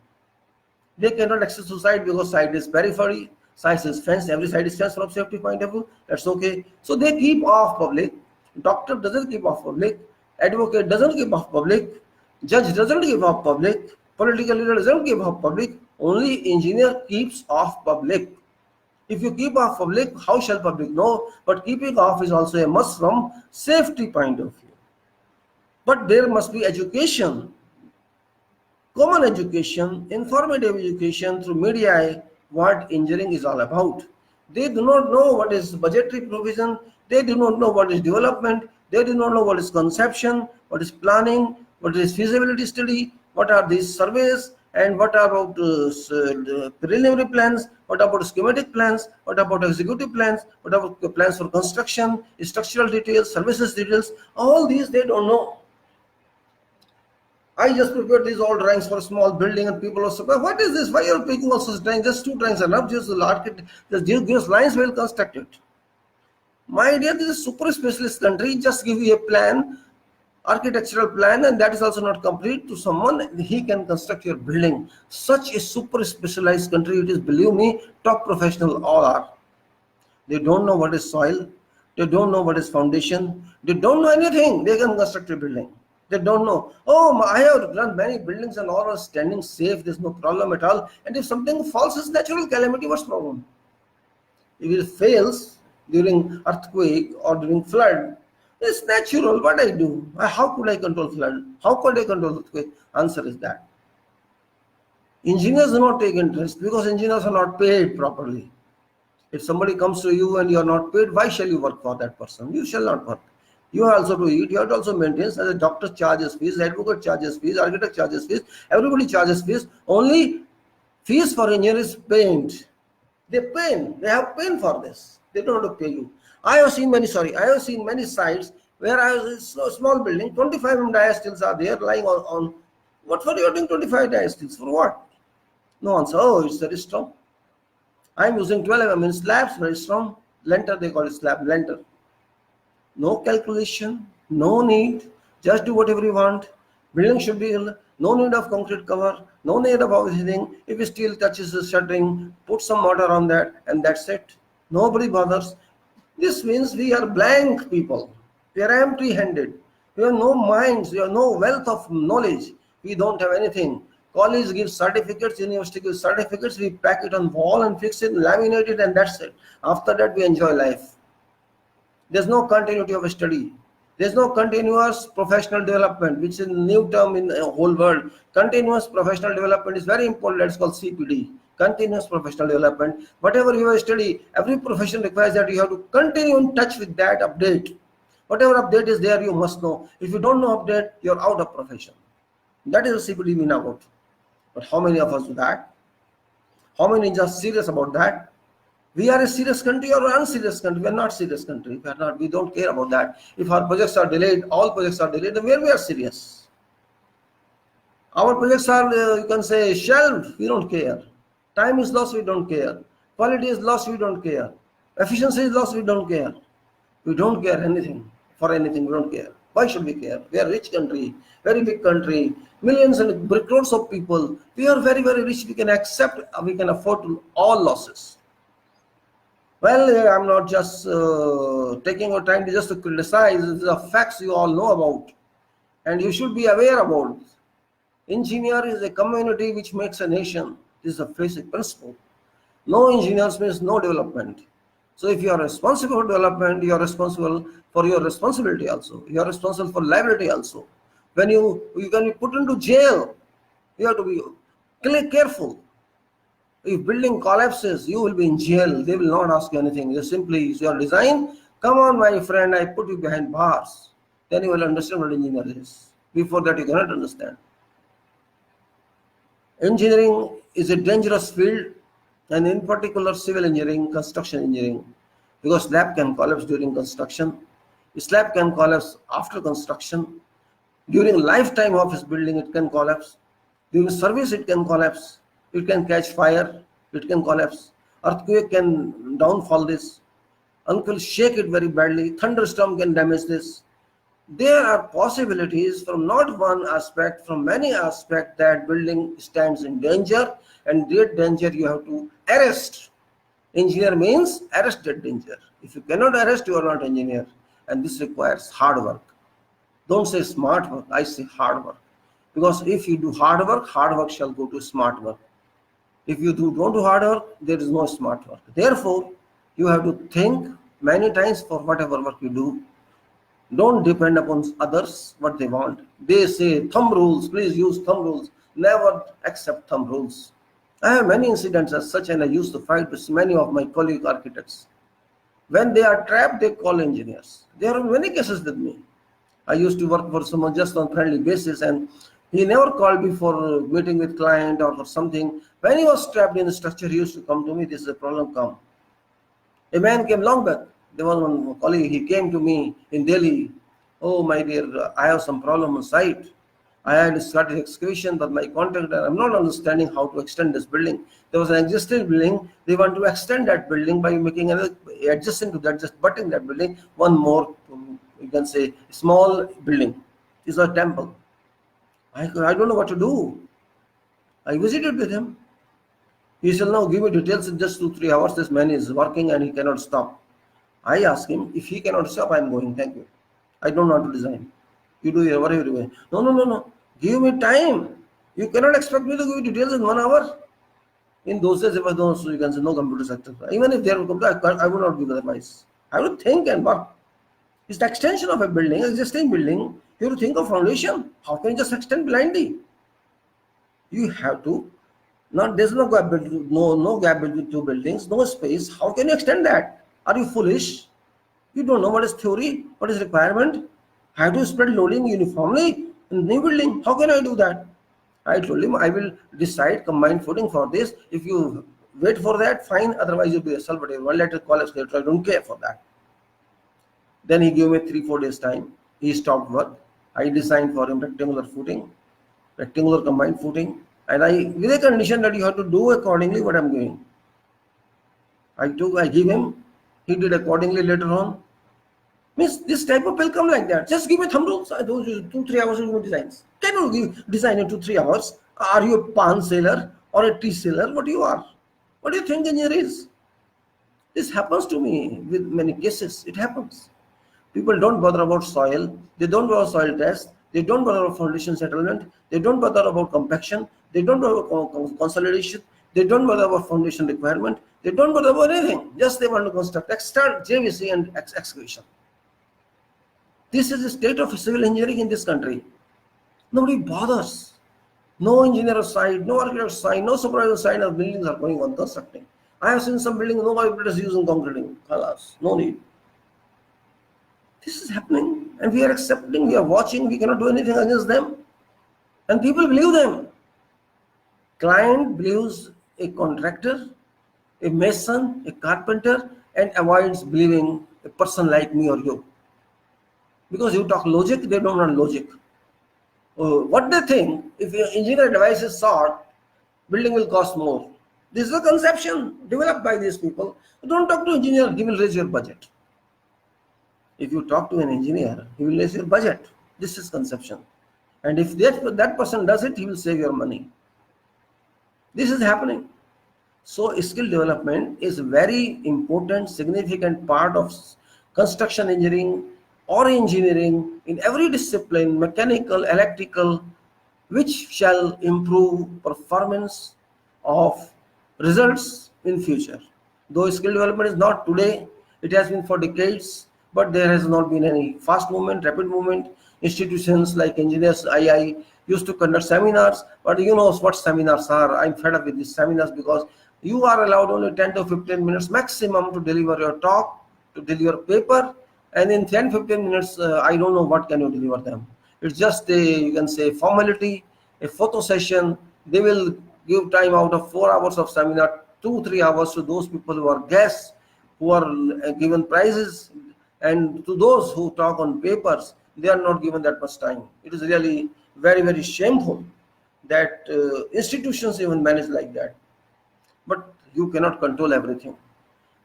They cannot access to site because site is periphery, site is fenced, every site is fenced from safety point of view, that's okay. So they keep off public, doctor doesn't keep off public, advocate doesn't keep off public, judge doesn't keep off public, political leader doesn't keep off public, only engineer keeps off public. If you keep off public, how shall public know? But keeping off is also a must from safety point of view. But there must be education, common education, informative education through media, what engineering is all about. They do not know what is budgetary provision, they do not know what is development, they do not know what is conception, what is planning, what is feasibility study, what are these surveys, and what about preliminary plans, what about schematic plans, what about executive plans, what about plans for construction, structural details, services details, all these they don't know. I just prepared these all drawings for a small building and people are surprised, what is this, why are you picking also drawings, just 2 drawings enough, just the architect, just give lines, will construct it. My dear, this is a super specialist country, just give you a plan, architectural plan, and that is also not complete to someone, he can construct your building. Such a super specialized country it is, believe me, top professional all are. They don't know what is soil, they don't know what is foundation, they don't know anything, they can construct a building. They don't know, oh, I have run many buildings and all are standing safe, there's no problem at all, and if something falls, it's natural calamity, what's the problem? If it fails during earthquake or during flood, it's natural. What I do? How could I control flood? How could I control earthquake? Answer is that. Engineers do not take interest because engineers are not paid properly. If somebody comes to you and you are not paid, why shall you work for that person? You shall not work. You have also to eat, you have to also maintain. As a doctor charges fees, advocate charges fees, architect charges fees, everybody charges fees. Only fees for engineer is paint. They have pain for this. They don't have to pay you. I have seen many sites where I was a small building, 25 diasteels are there lying on what for you are doing 25 diasteels? For what? No answer. Oh, it's very strong. I'm using 12 mm slabs, very strong. Lenter, they call it slab, lenter. No calculation, no need, just do whatever you want. Building should be, no need of concrete cover, no need of everything. If steel touches the shuttering, put some mortar on that, and that's it. Nobody bothers. This means we are blank people. We are empty-handed. We have no minds, we have no wealth of knowledge. We don't have anything. College gives certificates, university gives certificates, we pack it on wall and fix it, laminate it, and that's it. After that, we enjoy life. There's no continuity of study. There's no continuous professional development, which is a new term in the whole world. Continuous professional development is very important. That's called CPD, continuous professional development. Whatever you have studied, every profession requires that you have to continue in touch with that update. Whatever update is there, you must know. If you don't know update, you're out of profession. That is the CPD we know about. But how many of us do that? How many are just serious about that? We are a serious country or an unserious country? We are not serious country. We are not. We don't care about that. If our projects are delayed, all projects are delayed, then where we are serious? Our projects are, you can say, shelved. We don't care. Time is lost. We don't care. Quality is lost. We don't care. Efficiency is lost. We don't care. We don't care anything. For anything, we don't care. Why should we care? We are a rich country, very big country, millions and crores of people. We are very, very rich. We can accept, we can afford all losses. Well, I'm not just taking your time just to criticize. These are facts you all know about, and you should be aware about. Engineer is a community which makes a nation. This is a basic principle. No engineers means no development. So if you are responsible for development, you are responsible for your responsibility also. You are responsible for liability also. When you can be put into jail, you have to be careful. If building collapses, you will be in jail. They will not ask you anything. They simply, your design, come on my friend, I put you behind bars. Then you will understand what engineer is. Before that, you cannot understand. Engineering is a dangerous field, and in particular civil engineering, construction engineering, because slab can collapse during construction. Slab can collapse after construction. During lifetime of his building, it can collapse. During service, it can collapse. It can catch fire. It can collapse. Earthquake can downfall this. Uncle shake it very badly. Thunderstorm can damage this. There are possibilities from not one aspect, from many aspects that building stands in danger, and that danger you have to arrest. Engineer means arrest that danger. If you cannot arrest, you are not engineer, and this requires hard work. Don't say smart work, I say hard work. Because if you do hard work shall go to smart work. If you don't do hard work, there is no smart work. Therefore, you have to think many times for whatever work you do. Don't depend upon others, what they want. They say thumb rules, please use thumb rules. Never accept thumb rules. I have many incidents as such, and I used to fight with many of my colleague architects. When they are trapped, they call engineers. There are many cases with me. I used to work for someone just on friendly basis, and he never called me for meeting with client or for something. When he was trapped in the structure, he used to come to me, this is a problem, come. A man came long back. There was one colleague, he came to me in Delhi. Oh, my dear, I have some problem on site. I had started excavation, but my contractor, I'm not understanding how to extend this building. There was an existing building. They want to extend that building by making another, adjacent to that, just butting that building, one more, you can say, small building. It's a temple. I don't know what to do. I visited with him. He said, no, give me details in just 2-3 hours. This man is working and he cannot stop. I asked him, if he cannot stop, I'm going. Thank you. I don't want to design. You do your whatever you do. No. Give me time. You cannot expect me to give you details in 1 hour. In those days, if I don't, so you can say no computer sector. Even if there were computers, I would not give advice. I would think and work. It's the extension of a building, existing building. You have to think of foundation. How can you just extend blindly? You have to Not there's no gap between no gap between two buildings, no space. How can you extend that? Are you foolish? You don't know what is theory, what is requirement. How to spread loading uniformly in new building? How can I do that? I told him I will decide combined footing for this. If you wait for that, fine. Otherwise, you'll be yourself. But one letter collapse later. I don't care for that. Then he gave me 3-4 days time. He stopped work. I designed for him rectangular footing, rectangular combined footing, and I with a condition that you have to do accordingly what I'm doing. I give him. He did accordingly later on. Means this type of will come like that. Just give me thumb rules. I told you 2-3 hours to do designs. Can you design in 2-3 hours? Are you a pan seller or a tea seller? What you are? What do you think engineer is? This happens to me with many cases. It happens. People don't bother about soil. They don't bother soil test. They don't bother about foundation settlement. They don't bother about compaction. They don't bother about consolidation. They don't bother about foundation requirement. They don't bother about anything. Just they want to construct, start JVC and excavation. This is the state of civil engineering in this country. Nobody bothers. No engineer side, no architect side, no supervisor side of buildings are going on constructing. I have seen some buildings nobody is using concreting. Alas, no need. This is happening and we are accepting, we are watching, we cannot do anything against them. And people believe them. Client believes a contractor, a mason, a carpenter, and avoids believing a person like me or you. Because you talk logic, they don't want logic. What they think, if your engineer device is short, building will cost more. This is a conception developed by these people. Don't talk to engineer, he will raise your budget. If you talk to an engineer, he will raise your budget. This is conception. And if that person does it, he will save your money. This is happening. So skill development is a very important, significant part of construction engineering or engineering in every discipline, mechanical, electrical, which shall improve performance of results in future. Though skill development is not today, it has been for decades, but there has not been any fast movement, rapid movement. Institutions like Engineers II used to conduct seminars, but you know what seminars are. I'm fed up with these seminars because you are allowed only 10 to 15 minutes maximum to deliver your talk, to deliver paper, and in 10-15 minutes, I don't know what can you deliver them. It's just a, you can say, formality, a photo session. They will give time out of 4 hours of seminar, 2-3 hours to those people who are guests, who are given prizes, and to those who talk on papers, they are not given that much time. It is really very, very shameful that institutions even manage like that. But you cannot control everything.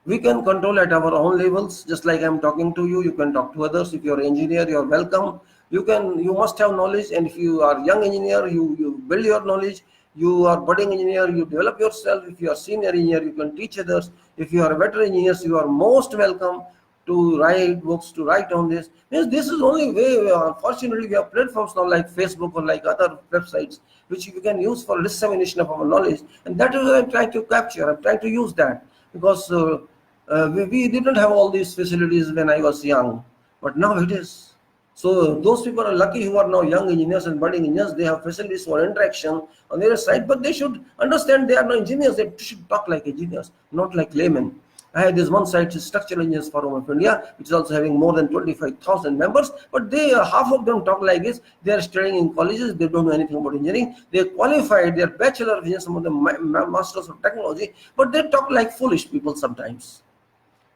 We can control at our own levels, just like I'm talking to you. You can talk to others. If you're an engineer, you're welcome. You must have knowledge, and if you are young engineer, you build your knowledge. You are budding engineer, you develop yourself. If you are senior engineer, you can teach others. If you are veteran engineers, you are most welcome to write books, to write on this. Means this is the only way. Unfortunately, we have platforms now like Facebook or like other websites, which you can use for dissemination of our knowledge. And that is what I'm trying to capture. I'm trying to use that because we didn't have all these facilities when I was young, but now it is. So those people are lucky who are now young engineers and budding engineers. They have facilities for interaction on their side, but they should understand they are not engineers. They should talk like engineers, not like laymen. I had this one site, Structural Engineers Forum of India, which is also having more than 25,000 members, but they half of them talk like this. They are studying in colleges. They don't know anything about engineering. They are qualified. They are bachelor of engineering, some of them masters of technology, but they talk like foolish people sometimes.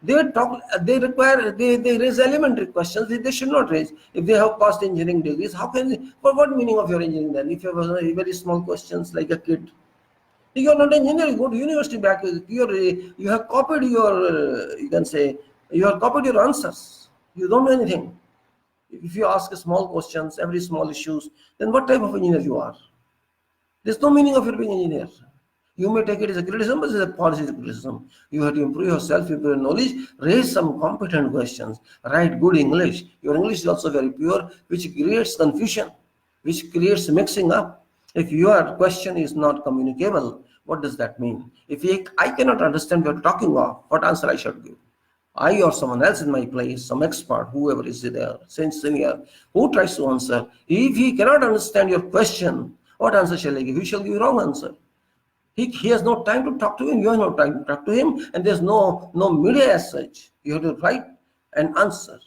They raise elementary questions they should not raise. If they have passed engineering degrees, how can they, for what meaning of your engineering then? If you have very small questions like a kid, you are not an engineer, you go to university back, you have copied your, you can say, you have copied your answers. You don't know anything. If you ask small questions, every small issues, then what type of engineer you are? There's no meaning of your being an engineer. You may take it as a criticism, but it's a policy criticism. You have to improve yourself, improve your knowledge, raise some competent questions, write good English. Your English is also very pure, which creates confusion, which creates mixing up. If your question is not communicable, what does that mean? If I cannot understand what you're talking about, what answer I should give? I or someone else in my place, some expert, whoever is there, senior, who tries to answer. If he cannot understand your question, what answer shall I give? He shall give wrong answer. He has no time to talk to him, you have no time to talk to him, and there's no media as such. You have to write an answer.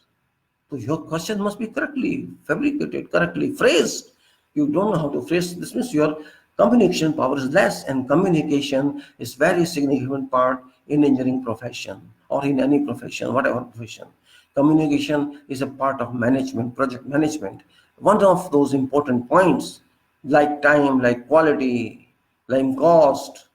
So your question must be correctly fabricated, correctly phrased. You don't know how to phrase this means your communication power is less, and communication is very significant part in engineering profession or in any profession, whatever profession. Communication is a part of management, project management. One of those important points, like time, like quality, like cost,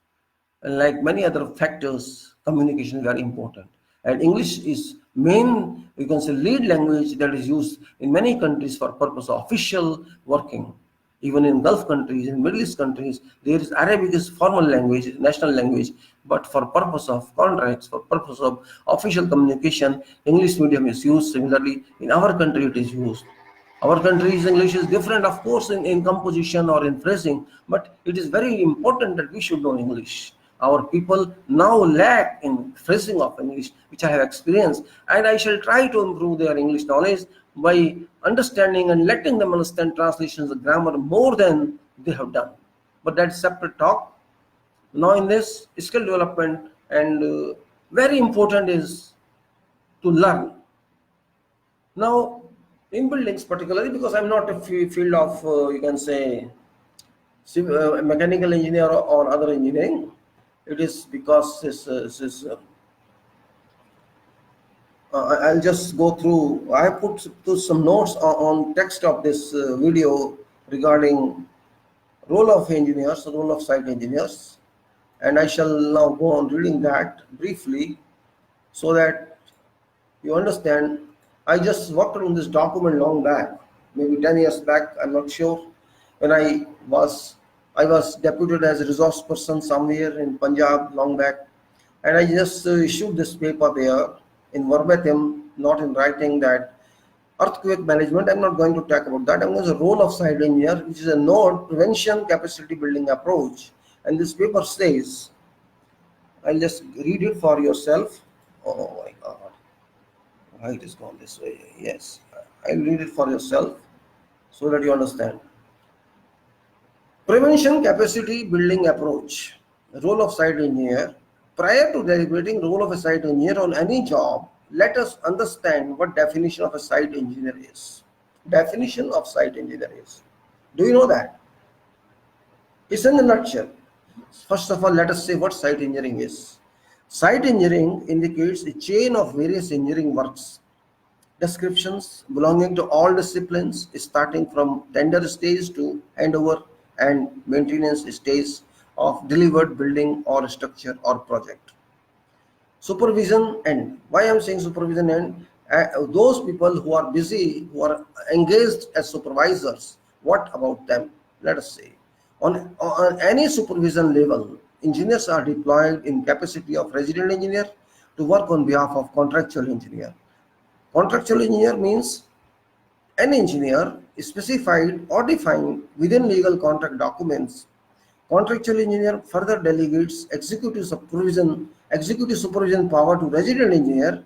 and like many other factors, communication is very important. And English is main, you can say, lead language that is used in many countries for purpose of official working. Even in Gulf countries, in Middle East countries, there is Arabic is formal language, national language, but for purpose of contracts, for purpose of official communication, English medium is used. Similarly, in our country, it is used. Our country's English is different, of course, in composition or in phrasing, but it is very important that we should know English. Our people now lack in phrasing of English, which I have experienced, and I shall try to improve their English knowledge by understanding and letting them understand translations of grammar more than they have done. But that's separate talk. Now, in this skill development, and very important is to learn. Now, in buildings particularly, because I'm not a field of, you can say, mechanical engineer or other engineering, it is because I'll just go through. I have put some notes on text of this video regarding role of engineers, role of site engineers, and I shall now go on reading that briefly so that you understand. I just worked on this document long back, maybe 10 years back, I'm not sure, when I was deputed as a resource person somewhere in Punjab long back, and I just issued this paper there in verbatim, not in writing, that earthquake management. I'm not going to talk about that. I'm going to the role of site engineer, which is a node prevention capacity building approach. And this paper says, I'll just read it for yourself. Oh my God. Why it is gone this way? Yes, I'll read it for yourself so that you understand. Prevention capacity building approach. Role of site engineer. Prior to deliberating role of a site engineer on any job, let us understand what definition of a site engineer is. Definition of site engineer is. Do you know that? It's in a nutshell. First of all, let us say what site engineering is. Site engineering indicates a chain of various engineering works, descriptions belonging to all disciplines, starting from tender stage to handover and maintenance stage of delivered building or structure or project. Supervision and why I'm saying supervision and those people who are busy, who are engaged as supervisors, what about them? Let us say on any supervision level, engineers are deployed in capacity of resident engineer to work on behalf of contractual engineer. Contractual engineer means an engineer is specified or defined within legal contract documents. Contractual engineer further delegates executive supervision power to resident engineer.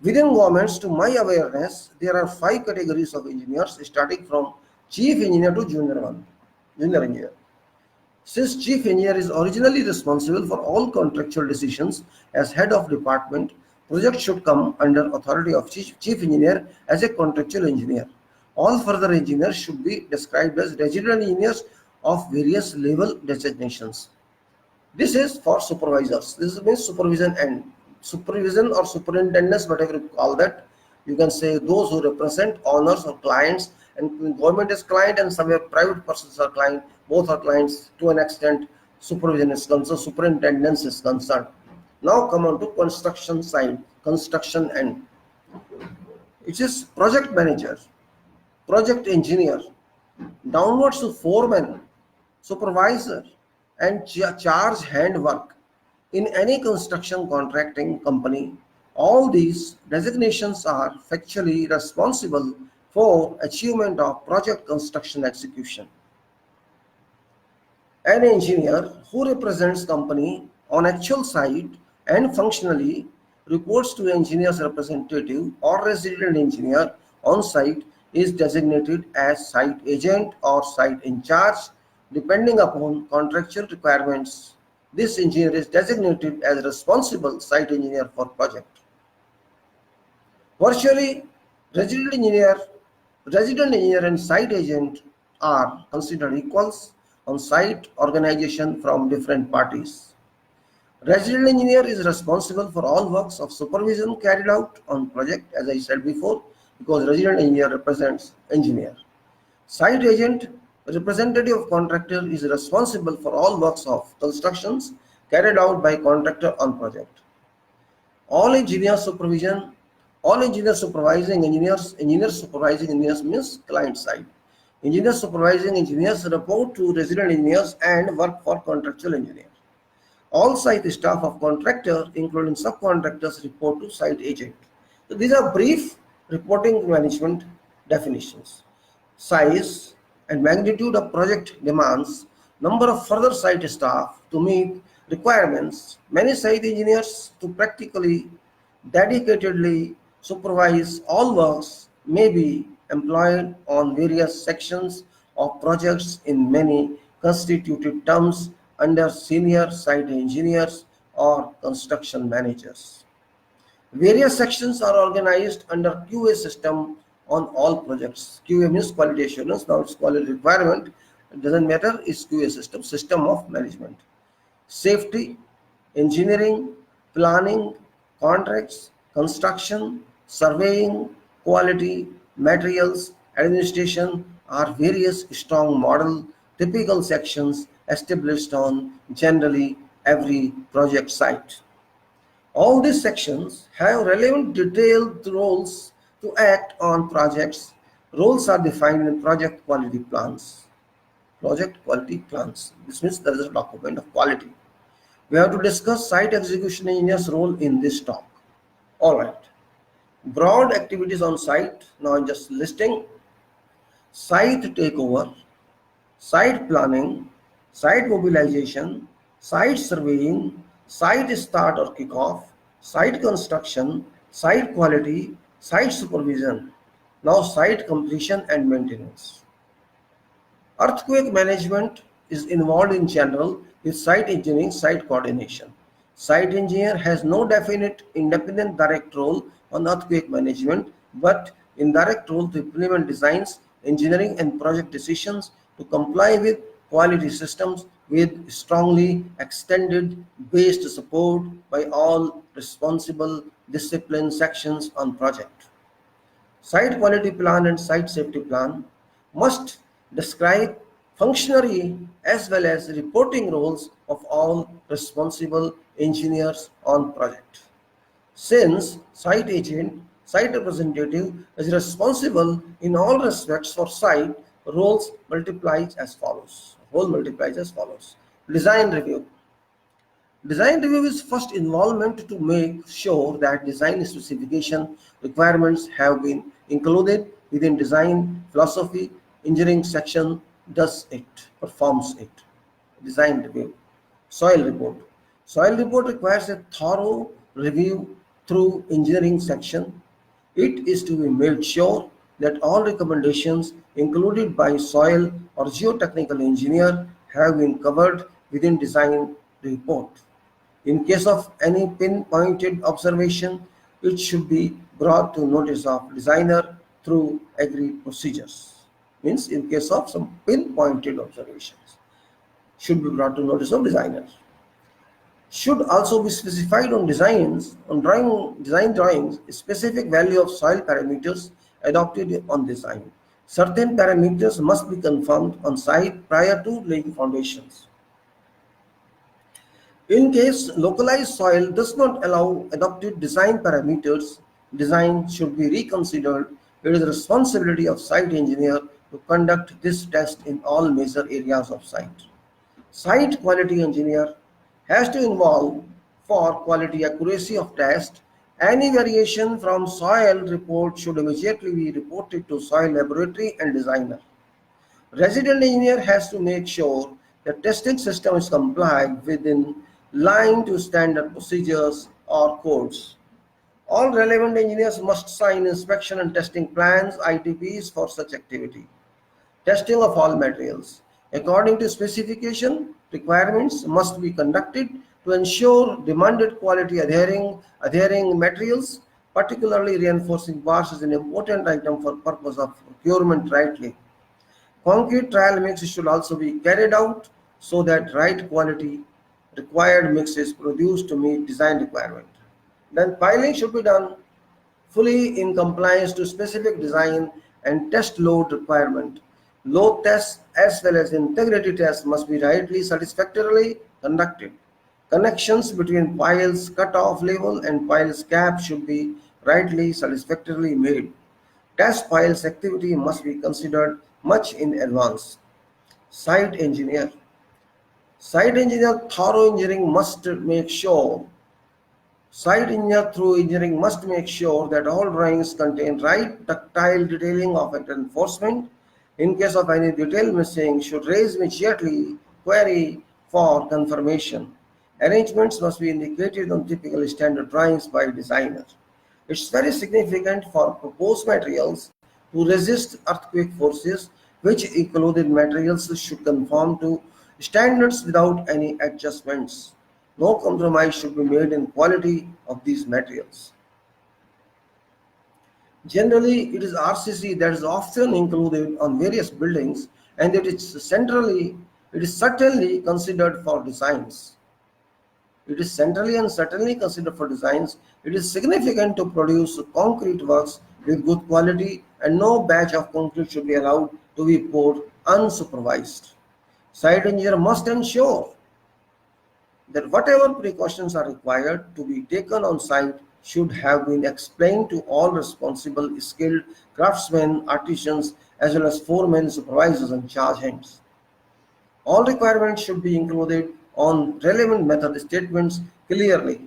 Within governments, to my awareness, there are 5 categories of engineers, starting from chief engineer to junior engineer. Since chief engineer is originally responsible for all contractual decisions as head of department, project should come under authority of chief engineer as a contractual engineer. All further engineers should be described as resident engineers of various level designations. This is for supervisors. This means supervision or superintendents, whatever you call that. You can say those who represent owners or clients, and government is client and somewhere private persons are client. Both are clients to an extent. Supervision is concerned, superintendence is concerned. Now come on to construction side, construction end. It is project manager, project engineer, downwards to foreman, supervisor, and charge hand work in any construction contracting company. All these designations are factually responsible for achievement of project construction execution. An engineer who represents company on actual site and functionally reports to engineer's representative or resident engineer on site is designated as site agent or site in charge, depending upon contractual requirements. This engineer is designated as responsible site engineer for project. Virtually, resident engineer, resident engineer and site agent are considered equals on site organization from different parties. Resident engineer is responsible for all works of supervision carried out on project, as I said before, because resident engineer represents engineer. Site agent, representative of contractor, is responsible for all works of constructions carried out by contractor on project. All engineer supervision, all engineer supervising engineers, engineer supervising engineers means client side. Engineer supervising engineers report to resident engineers and work for contractual engineer. All site staff of contractor, including subcontractors, report to site agent. So these are brief reporting management definitions. Size and magnitude of project demands number of further site staff to meet requirements. Many site engineers to practically dedicatedly supervise all works may be employed on various sections of projects in many constituted terms under senior site engineers or construction managers. Various sections are organized under QA system on all projects. QA means quality assurance, now it's quality requirement. It doesn't matter, it's QA system, system of management. Safety, engineering, planning, contracts, construction, surveying, quality, materials, administration are various strong model typical sections established on generally every project site. All these sections have relevant detailed roles to act on projects. Roles are defined in project quality plans. Project quality plans. This means there is a document of quality. We have to discuss site execution engineer's role in this talk. All right. Broad activities on site. Now I'm just listing. Site takeover, site planning, site mobilization, site surveying, site start or kickoff, site construction, site quality, site supervision. Now site completion and maintenance. Earthquake management is involved in general with site engineering, site coordination. Site engineer has no definite independent direct role on earthquake management, but indirect role to implement designs, engineering and project decisions to comply with quality systems with strongly extended based support by all responsible discipline sections on project. Site quality plan and site safety plan must describe functionary as well as reporting roles of all responsible engineers on project. Since site agent, site representative is responsible in all respects for site, roles multiplies as follows. Role multiplies as follows. Design review. Design review is first involvement to make sure that design specification requirements have been included within design philosophy. Engineering section does it, performs it. Design review. Soil report. Soil report requires a thorough review through engineering section. It is to be made sure that all recommendations included by soil or geotechnical engineer have been covered within design report. In case of any pinpointed observation, it should be brought to notice of designer through agreed procedures. Means in case of some pinpointed observations, should be brought to notice of designer. Should also be specified on designs, on design drawings, specific value of soil parameters adopted on design. Certain parameters must be confirmed on site prior to laying foundations. In case localized soil does not allow adopted design parameters, design should be reconsidered. It is the responsibility of site engineer to conduct this test in all major areas of site. Site quality engineer has to involve for quality accuracy of test. Any variation from soil report should immediately be reported to soil laboratory and designer. Resident engineer has to make sure the testing system is complied within line to standard procedures or codes. All relevant engineers must sign inspection and testing plans, ITPs for such activity. Testing of all materials. According to specification, requirements must be conducted to ensure demanded quality adhering materials. Particularly reinforcing bars is an important item for purpose of procurement rightly. Concrete trial mix should also be carried out so that right quality required mix is produced to meet design requirement. Then piling should be done fully in compliance to specific design and test load requirement. Load tests as well as integrity tests must be rightly satisfactorily conducted. Connections between piles cut-off level and piles cap should be rightly satisfactorily made. Test piles activity must be considered much in advance. Site engineer. Site engineer thorough engineering must make sure Site engineer through engineering must make sure that all drawings contain right tactile detailing of enforcement. In case of any detail missing, should raise immediately query for confirmation. Arrangements must be indicated on typical standard drawings by designer. It's very significant for proposed materials to resist earthquake forces, which included materials should conform to standards without any adjustments. No compromise should be made in quality of these materials. Generally, it is RCC that is often included on various buildings, and it is certainly considered for designs. It is centrally and certainly considered for designs. It is significant to produce concrete works with good quality, and no batch of concrete should be allowed to be poured unsupervised. Site engineer must ensure that whatever precautions are required to be taken on site should have been explained to all responsible skilled craftsmen, artisans, as well as foremen, supervisors, and charge hands. All requirements should be included on relevant method statements clearly.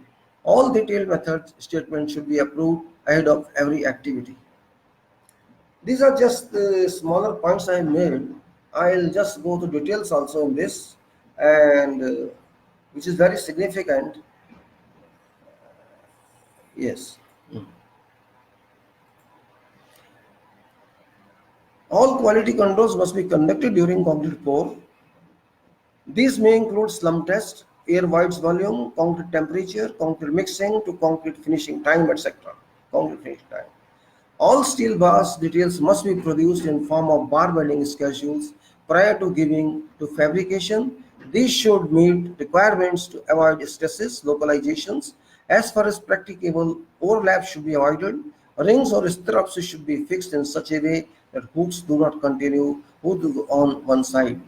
All detailed method statements should be approved ahead of every activity. These are just the smaller points I made. I'll just go to details also in this, and which is very significant. Yes. All quality controls must be conducted during concrete pour. These may include slump test, air voids volume, concrete temperature, concrete mixing to concrete finishing time, etc. Concrete finishing time. All steel bars details must be produced in form of bar bending schedules prior to giving to fabrication. These should meet requirements to avoid stresses, localizations. As far as practicable, overlap should be avoided. Rings or stirrups should be fixed in such a way that hooks do not continue on one side.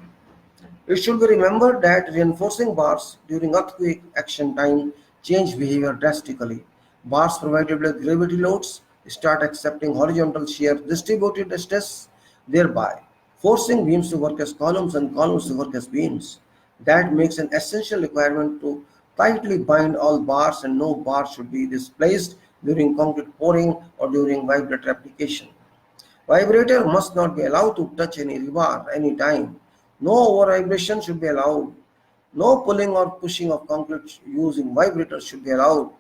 It should be remembered that reinforcing bars during earthquake action time change behavior drastically. Bars provided with gravity loads start accepting horizontal shear distributed stress, thereby forcing beams to work as columns and columns to work as beams. That makes an essential requirement to tightly bind all bars, and no bar should be displaced during concrete pouring or during vibrator application. Vibrator must not be allowed to touch any rebar any time. No over vibration should be allowed. No pulling or pushing of concrete using vibrators should be allowed.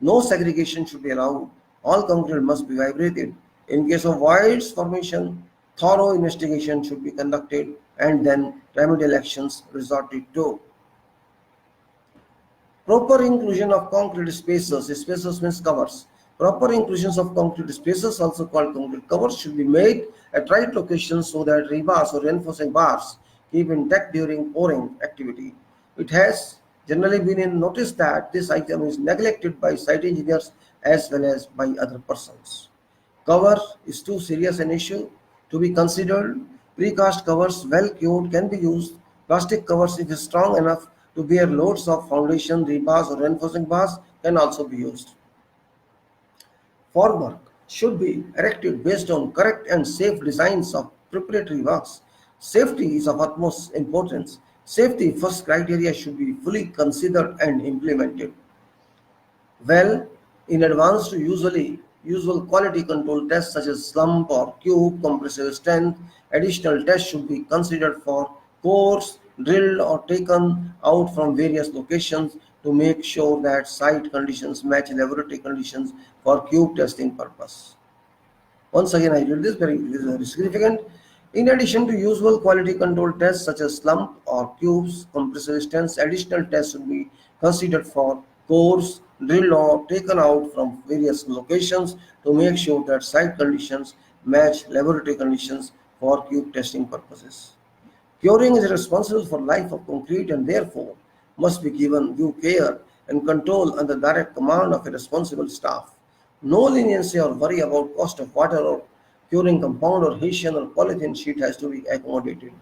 No segregation should be allowed. All concrete must be vibrated. In case of voids formation, thorough investigation should be conducted and then remedial actions resorted to. Proper inclusion of concrete spacers. Spacers means covers. Proper inclusions of concrete spacers, also called concrete covers, should be made at right locations so that rebars or reinforcing bars keep intact during pouring activity. It has generally been noticed that this item is neglected by site engineers as well as by other persons. Cover is too serious an issue to be considered. Precast covers, well cured, can be used. Plastic covers, if strong enough to bear loads of foundation, rebars, or reinforcing bars, can also be used. Formwork should be erected based on correct and safe designs of preparatory works. Safety is of utmost importance. Safety first criteria should be fully considered and implemented well in advance to usual quality control tests such as slump or cube, compressive strength. Additional tests should be considered for cores drilled or taken out from various locations to make sure that site conditions match laboratory conditions for cube testing purpose. Once again, I did this very significant. In addition to usual quality control tests such as slump or cubes, compressor resistance, additional tests should be considered for cores drilled or taken out from various locations to make sure that site conditions match laboratory conditions for cube testing purposes. Curing is responsible for life of concrete and therefore must be given due care and control under direct command of a responsible staff. No leniency or worry about cost of water or curing compound or Hessian or polythene sheet has to be accommodated.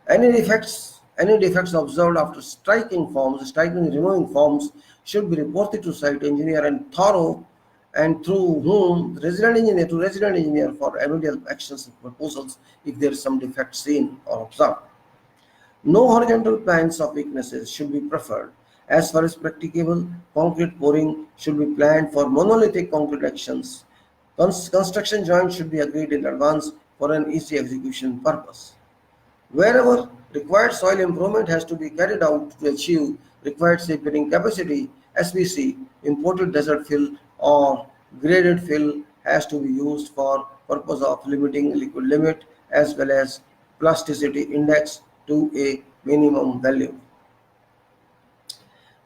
Any defects observed after striking and removing forms should be reported to site engineer and thorough and through whom resident engineer for remedial actions and proposals if there is some defect seen or observed. No horizontal plans of weaknesses should be preferred. As far as practicable, concrete pouring should be planned for monolithic concrete actions. Construction joints should be agreed in advance for an easy execution purpose. Wherever required soil improvement has to be carried out to achieve required safe bearing capacity, SBC, imported desert fill or graded fill has to be used for purpose of limiting liquid limit as well as plasticity index to a minimum value.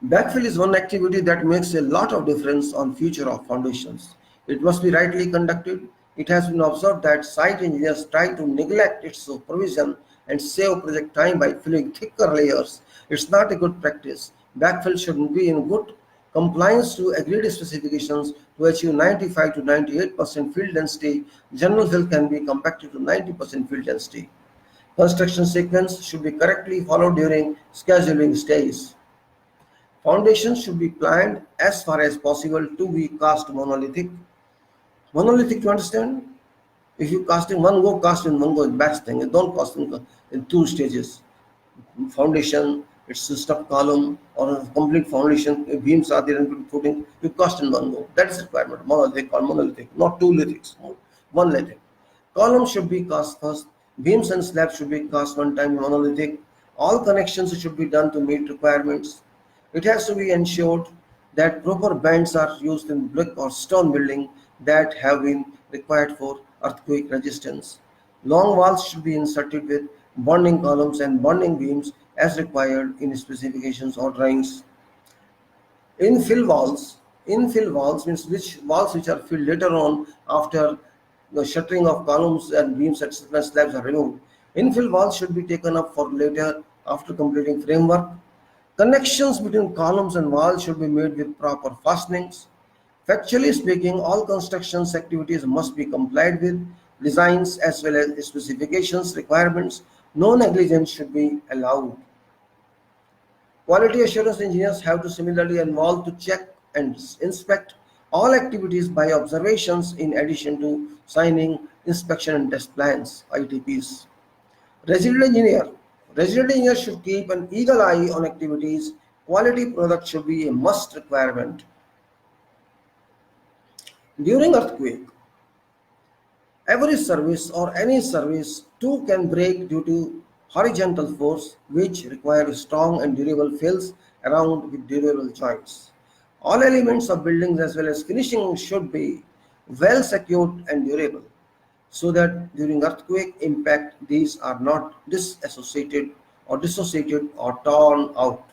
Backfill is one activity that makes a lot of difference on future of foundations. It must be rightly conducted. It has been observed that site engineers try to neglect its supervision and save project time by filling thicker layers. It's not a good practice. Backfill should be in good compliance to agreed specifications to achieve 95 to 98% field density. General fill can be compacted to 90% field density. Construction sequence should be correctly followed during scheduling stage. Foundations should be planned as far as possible to be cast monolithic. Monolithic, to understand? If you cast in one go, cast in one go is best thing. You don't cast in two stages. Foundation, it's a stub column or a complete foundation, beams are there and footing, you cast in one go. That is requirement. Monolithic or monolithic, not two lithics, one lithic. Columns should be cast first. Beams and slabs should be cast one time monolithic. All connections should be done to meet requirements. It has to be ensured that proper bands are used in brick or stone building that have been required for earthquake resistance. Long walls should be inserted with bonding columns and bonding beams as required in specifications or drawings. Infill walls means which walls which are filled later on after the shuttering of columns and beams etc. slabs are removed. Infill walls should be taken up for later after completing framework. Connections between columns and walls should be made with proper fastenings. Factually speaking, all construction activities must be complied with, designs as well as specifications, requirements. No negligence should be allowed. Quality assurance engineers have to similarly involve to check and inspect all activities by observations in addition to signing inspection and test plans, ITPs. Resident engineer. Resident engineer should keep an eagle eye on activities. Quality product should be a must requirement. During earthquake, every service or any service too can break due to horizontal force which require strong and durable fills around with durable joints. All elements of buildings as well as finishing should be well secured and durable so that during earthquake impact these are not dissociated or torn out.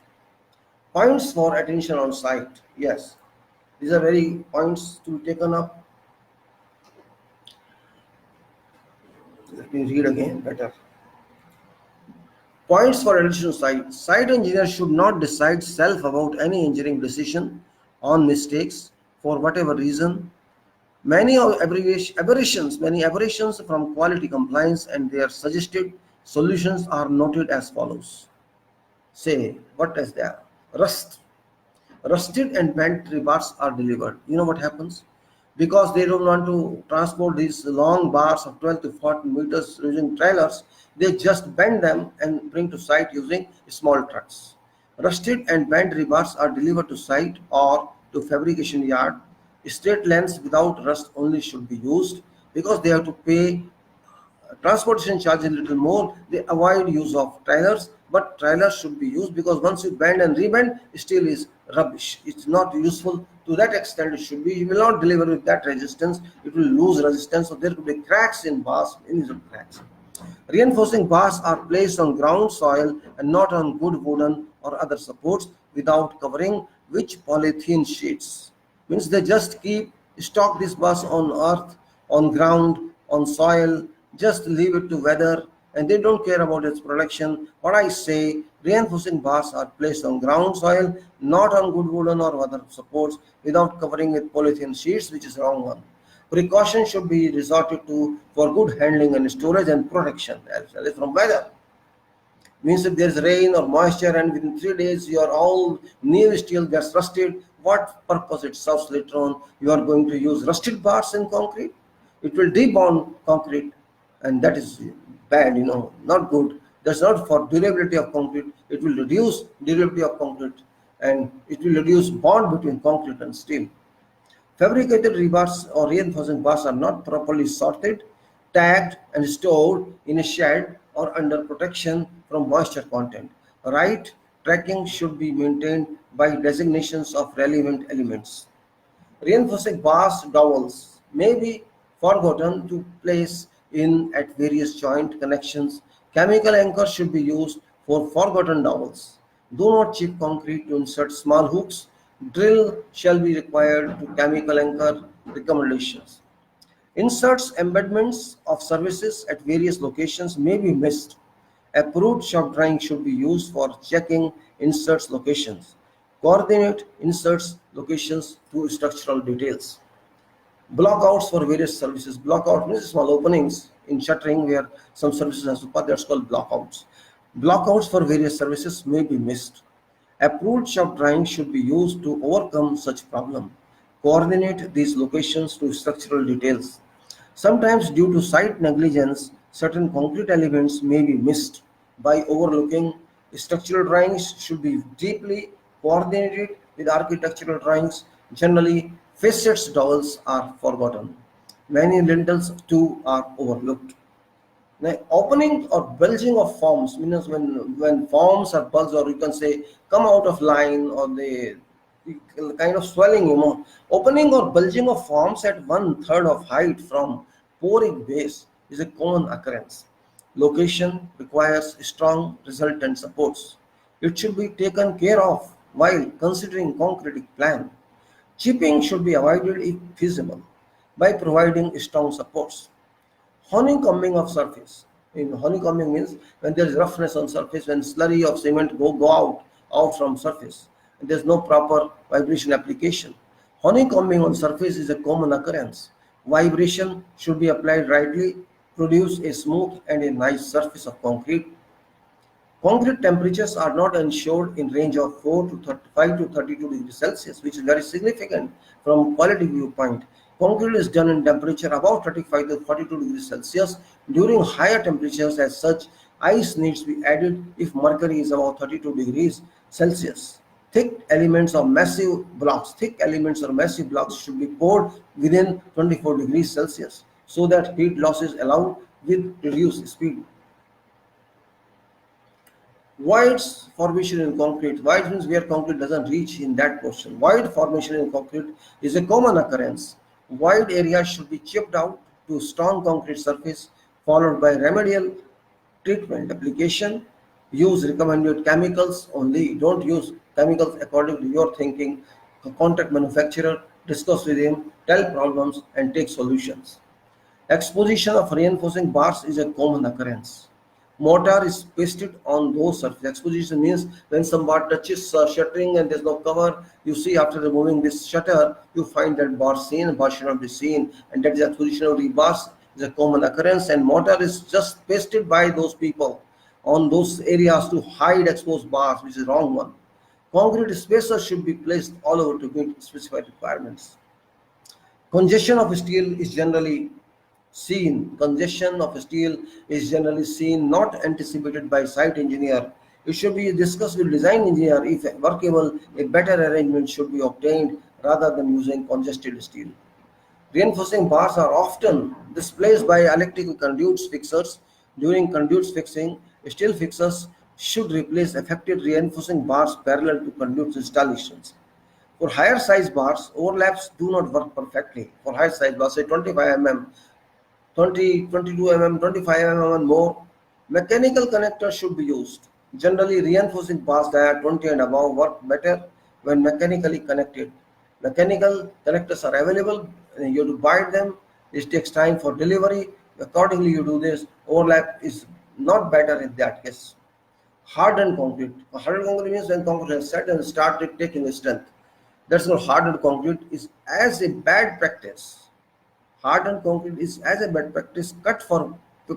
Points for attention on site. Yes, these are very points to be taken up. Let me read again better. Points for additional site. Site engineer should not decide self about any engineering decision on mistakes for whatever reason. Many aberrations from quality compliance and their suggested solutions are noted as follows. Say, what is there? Rusted and bent rebars are delivered. You know what happens? Because they don't want to transport these long bars of 12 to 14 meters using trailers, they just bend them and bring to site using small trucks. Rusted and bent rebars are delivered to site or to fabrication yard. Straight lengths without rust only should be used because they have to pay transportation charge a little more. They avoid use of trailers, but trailers should be used because once you bend and rebend, steel is rubbish. It's not useful to that extent. It should be. You will not deliver with that resistance. It will lose resistance. So there could be cracks in bars, invisible cracks. Reinforcing bars are placed on ground soil and not on good wooden or other supports without covering with polythene sheets. Means they just keep stock this bus on earth, on ground, on soil, just leave it to weather, and they don't care about its production. What I say, reinforcing bars are placed on ground soil, not on good wooden or other supports without covering with polythene sheets, which is wrong one. Precaution should be resorted to for good handling and storage and protection as well as from weather. Means if there is rain or moisture and within 3 days your all new steel gets rusted, what purpose it serves later on? You are going to use rusted bars in concrete. It will debond concrete, and that is bad, not good. That's not for durability of concrete. It will reduce durability of concrete, and it will reduce bond between concrete and steel. Fabricated rebars or reinforcing bars are not properly sorted, tagged, and stored in a shed or under protection from moisture content. Right tracking should be maintained by designations of relevant elements. Reinforcing bars dowels may be forgotten to place in at various joint connections. Chemical anchors should be used for forgotten dowels. Do not chip concrete to insert small hooks. Drill shall be required to chemical anchor recommendations. Inserts embedments of services at various locations may be missed. Approved shop drawing should be used for checking inserts locations. Coordinate inserts locations to structural details. Blockouts for various services. Blockout means small openings in shuttering where some services has to pass. That's called blockouts. Blockouts for various services may be missed. Approved shop drawings should be used to overcome such problem. Coordinate these locations to structural details. Sometimes due to site negligence, certain concrete elements may be missed. By overlooking, structural drawings should be deeply coordinated with architectural drawings. Generally, facets dowels are forgotten. Many lintels too are overlooked. Now, opening or bulging of forms means when forms are bulged, or you can say come out of line, or they kind of swelling, opening or bulging of forms at 1/3 of height from poric base is a common occurrence. Location requires strong resultant supports. It should be taken care of while considering concrete plan. Chipping should be avoided if feasible by providing strong supports. Honeycombing of surface. Honeycombing means when there is roughness on surface, when slurry of cement go out from surface, and there is no proper vibration application. Honeycombing on surface is a common occurrence. Vibration should be applied rightly, produce a smooth and a nice surface of concrete. Concrete temperatures are not ensured in range of 4 to 35 to 32 degrees Celsius, which is very significant from quality viewpoint. Concrete is done in temperature above 35 to 42 degrees Celsius. During higher temperatures as such, ice needs to be added if mercury is above 32 degrees Celsius. Thick elements or massive blocks should be poured within 24 degrees Celsius so that heat loss is allowed with reduced speed. Voids formation in concrete. Void means where concrete doesn't reach in that portion. Void formation in concrete is a common occurrence. Void area should be chipped out to strong concrete surface, followed by remedial treatment application. Use recommended chemicals only. Don't use chemicals according to your thinking. Contact manufacturer, discuss with him, tell problems, and take solutions. Exposition of reinforcing bars is a common occurrence. Mortar is pasted on those surfaces. Exposition means when some bar touches shuttering and there's no cover, you see after removing this shutter, you find that bar should not be seen, and that is exposition of rebars is a common occurrence, and mortar is just pasted by those people on those areas to hide exposed bars, which is wrong one. Concrete spacers should be placed all over to meet specified requirements. Congestion of steel is generally seen. Congestion of steel is generally seen, not anticipated by site engineer. It should be discussed with design engineer. If workable, a better arrangement should be obtained rather than using congested steel. Reinforcing bars are often displaced by electrical conduits fixers. During conduits fixing, steel fixers should replace affected reinforcing bars parallel to conduits installations. For higher size bars, overlaps do not work perfectly. For higher size bars, say 25 mm, 22 mm, 25 mm and more, Mechanical connectors should be used. Generally, reinforcing pass dia 20 and above work better when mechanically connected. Mechanical connectors are available, and you have to buy them. It takes time for delivery. Accordingly, you do this. Overlap is not better in that case. Hardened concrete. Hardened concrete means when concrete has set and started taking strength. That's what hardened concrete is as a bad practice. Hardened concrete is as a bad practice cut for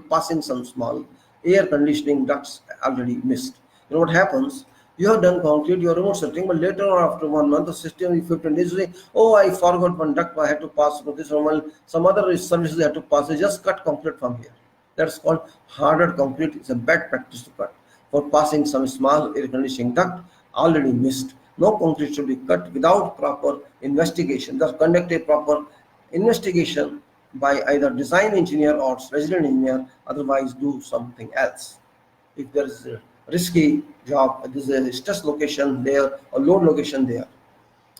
passing some small air conditioning ducts already missed. You know what happens? You have done concrete, you are remote setting, but later on after 1 month, the system, 15 days, you say, oh, I forgot one duct, I had to pass through this one, some other services I had to pass, I just cut concrete from here. That's called hardened concrete. It's a bad practice to cut for passing some small air conditioning duct already missed. No concrete should be cut without proper investigation. Thus, conduct a proper investigation by either design engineer or resident engineer, otherwise do something else. If there is a risky job, there is a stress location there or load location there.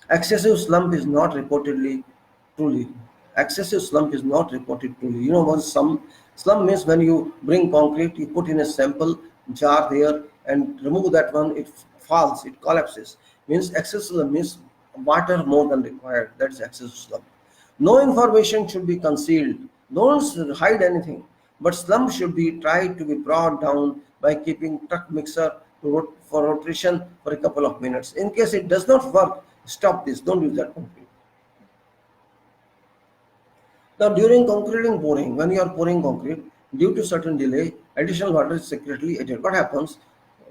Excessive slump is not reportedly truly. Excessive slump is not reported truly. You know what slump means? When you bring concrete, you put in a sample jar there and remove that one, it falls, it collapses. Means excessive slump means water more than required. That is excessive slump. No information should be concealed. Don't hide anything. But slump should be tried to be brought down by keeping truck mixer for rotation for a couple of minutes. In case it does not work, stop this. Don't use that concrete. Now, during concreting pouring, when you are pouring concrete, due to certain delay, additional water is secretly added. What happens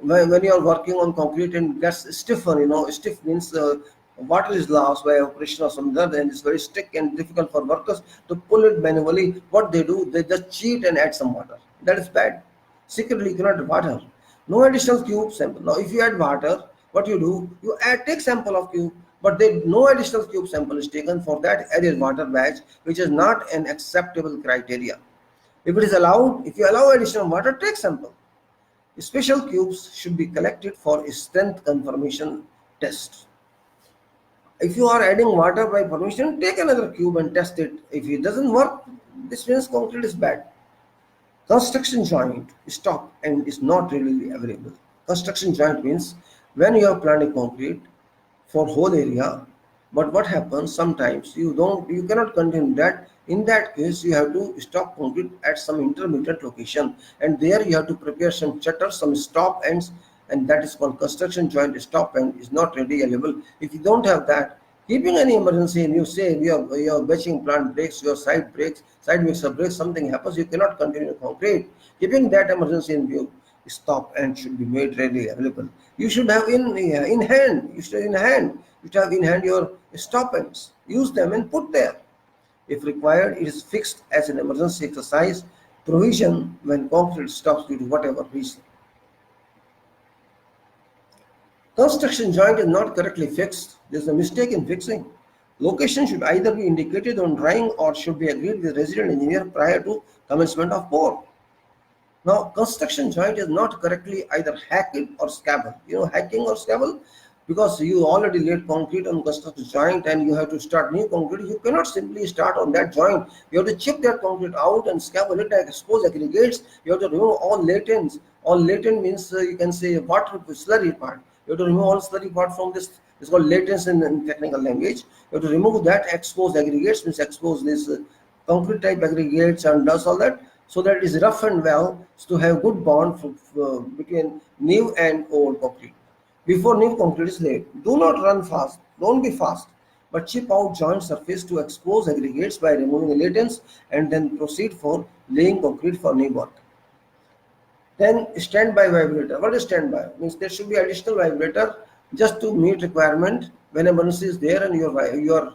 when you are working on concrete and gets stiffen? Stiff means water is lost by operation or something, and it's very stiff and difficult for workers to pull it manually. What they do, they just cheat and add some water. That is bad. Secretly, you cannot add water. No additional cube sample. Now, if you add water, what you do, you take sample of cube, but no additional cube sample is taken for that added water batch, which is not an acceptable criteria. If it is allowed, if you allow additional water, take sample. Special cubes should be collected for a strength confirmation test. If you are adding water by permission, take another cube and test it. If it doesn't work, this means concrete is bad. Construction joint stop and is not readily available. Construction joint means when you have planned a concrete for whole area, but what happens sometimes you cannot continue that. In that case, you have to stop concrete at some intermediate location, and there you have to prepare some shutters, some stop ends, and that is called construction joint stop end is not readily available. If you don't have that, keeping any emergency, and you say your batching plant breaks, your side mixer breaks, something happens, you cannot continue concrete. Keeping that emergency in view, stop end should be made readily available. You should have in hand. You should have in hand your stop ends. Use them and put there. If required, it is fixed as an emergency exercise provision when concrete stops due to whatever reason. Construction joint is not correctly fixed. There is a mistake in fixing. Location should either be indicated on drawing or should be agreed with resident engineer prior to commencement of pour. Now, construction joint is not correctly either hacked or scabbled. You know, hacking or scabble, because you already laid concrete on construction joint and you have to start new concrete. You cannot simply start on that joint. You have to chip that concrete out and scabble it and expose aggregates. You have to remove all latents. All latent means you can say water slurry part. You have to remove all slurry part from this. It's called latents in technical language. You have to remove that, expose aggregates, means expose this concrete type aggregates and dust, all that, so that it is rough and well, to have good bond between new and old concrete. Before new concrete is laid, do not run fast. Don't be fast, but chip out joint surface to expose aggregates by removing latents, and then proceed for laying concrete for new work. Then standby vibrator. What is standby? Means there should be additional vibrator just to meet requirement when emergency is there and your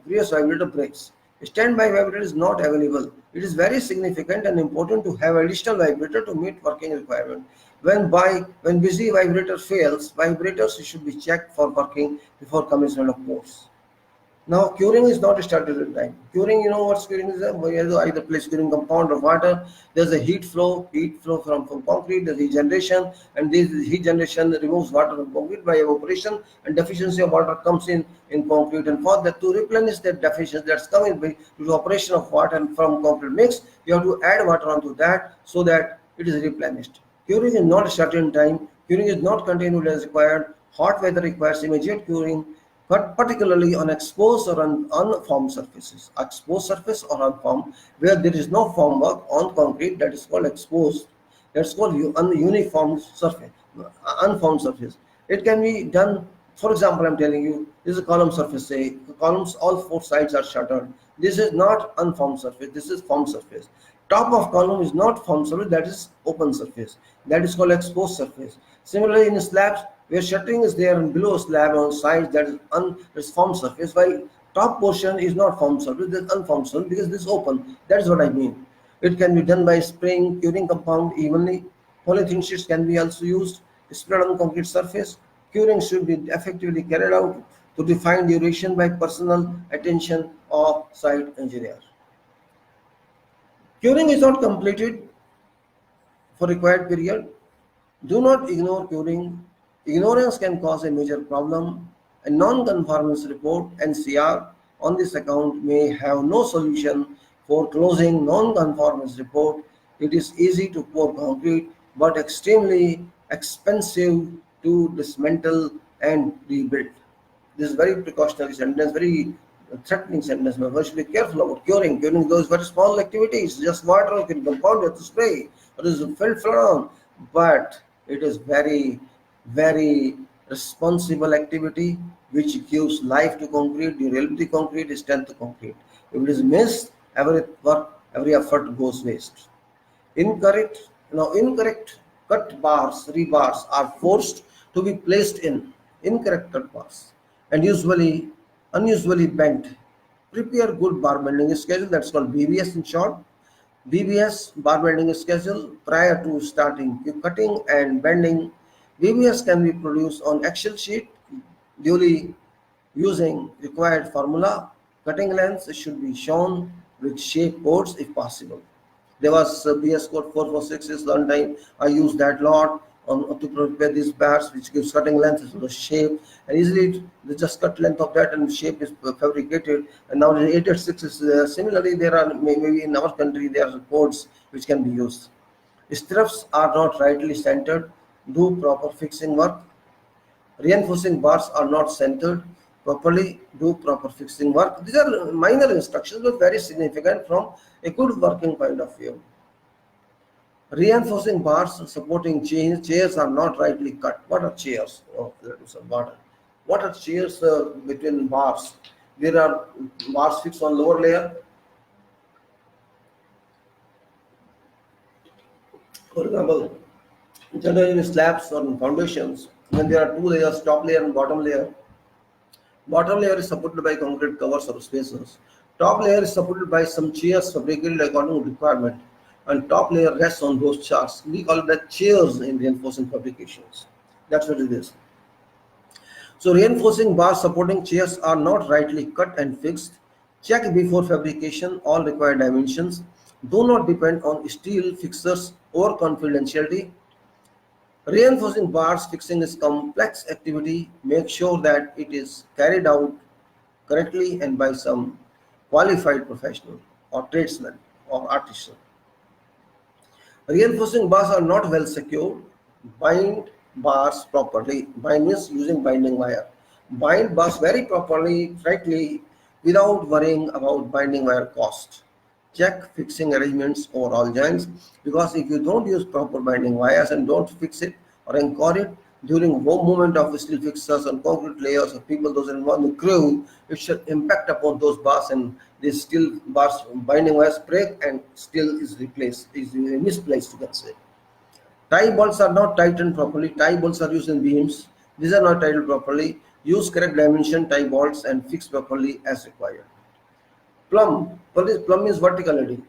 previous vibrator breaks. Standby vibrator is not available. It is very significant and important to have additional vibrator to meet working requirement. When busy vibrator fails, vibrators should be checked for working before commencement of pours. Now, curing is not started at time. Curing, you know what curing is? Either place curing compound or water. There's a heat flow from concrete. There's heat generation, and this heat generation removes water from concrete by evaporation, and deficiency of water comes in concrete. And for that, to replenish that deficiency that's coming due to operation of water from concrete mix, you have to add water onto that, so that it is replenished. Curing is not a certain time. Curing is not continued as required. Hot weather requires immediate curing, but particularly on exposed or unformed surfaces. Exposed surface or unformed, where there is no form work on concrete, that is called exposed. That's called uniform surface, unformed surface. It can be done. For example, I'm telling you, this is a column surface. Say the columns, all four sides are shuttered. This is not unformed surface. This is formed surface. Top of column is not formed surface. That is open surface. That is called exposed surface. Similarly, in slabs, where shuttering is there and below slab on sides, that is formed surface. While top portion is not formed surface, that is unformed surface because this is open. That is what I mean. It can be done by spraying curing compound evenly. Polythene sheets can be also used, spread on concrete surface. Curing should be effectively carried out to define duration by personal attention of site engineer. Curing is not completed for required period. Do not ignore curing. Ignorance can cause a major problem. A non-conformance report (NCR) on this account may have no solution for closing non-conformance report. It is easy to pour concrete, but extremely expensive to dismantle and rebuild. This is very precautionary sentence, very threatening sentence. One should be careful about curing. Curing those very small activities, just water, you can compound it to spray, or is filled flow. But it is very, very responsible activity which gives life to concrete, durability to concrete, strength to concrete. If it is missed, every work, every effort goes waste. Incorrect cut bars, rebars are forced to be placed in incorrect cut bars and unusually bent. Prepare good bar bending schedule, that's called BBS in short. BBS, bar bending schedule, prior to starting cutting and bending. BBS can be produced on Excel sheet duly using required formula. Cutting lengths should be shown with shape codes if possible. There was BS code 446 one time. I used that lot to prepare these bars, which gives cutting length, the shape, and easily they just cut length of that and shape is fabricated. And now the 886 is similarly. There are maybe in our country there are codes which can be used. Stirrups are not rightly centered. Do proper fixing work. Reinforcing bars are not centered properly. Do proper fixing work. These are minor instructions but very significant from a good working point of view. Reinforcing bars supporting chairs are not rightly cut. What are chairs? Oh, let me some water. What are chairs between bars? There are bars fixed on lower layer. For example, generally in slabs or in foundations, when there are two layers, top layer and bottom layer. Bottom layer is supported by concrete covers or spacers. Top layer is supported by some chairs fabricated according to requirement, and top layer rests on those chairs. We call it the chairs in reinforcing fabrications. That's what it is. So reinforcing bars supporting chairs are not rightly cut and fixed. Check before fabrication all required dimensions. Do not depend on steel fixers or confidentiality. Reinforcing bars fixing is complex activity. Make sure that it is carried out correctly and by some qualified professional or tradesman or artisan. Reinforcing bars are not well secured. Bind bars properly. Bind means using binding wire. Bind bars very properly, tightly, without worrying about binding wire cost. Check fixing arrangements over all joints, because if you don't use proper binding wires and don't fix it or anchor it during movement of steel fixers and concrete layers or people, those involved in the crew, it should impact upon those bars, and these steel bars binding wires break and steel is misplaced, you can say. Tie bolts are not tightened properly. Tie bolts are used in beams. These are not tightened properly. Use correct dimension tie bolts and fix properly as required. Plumb means verticality.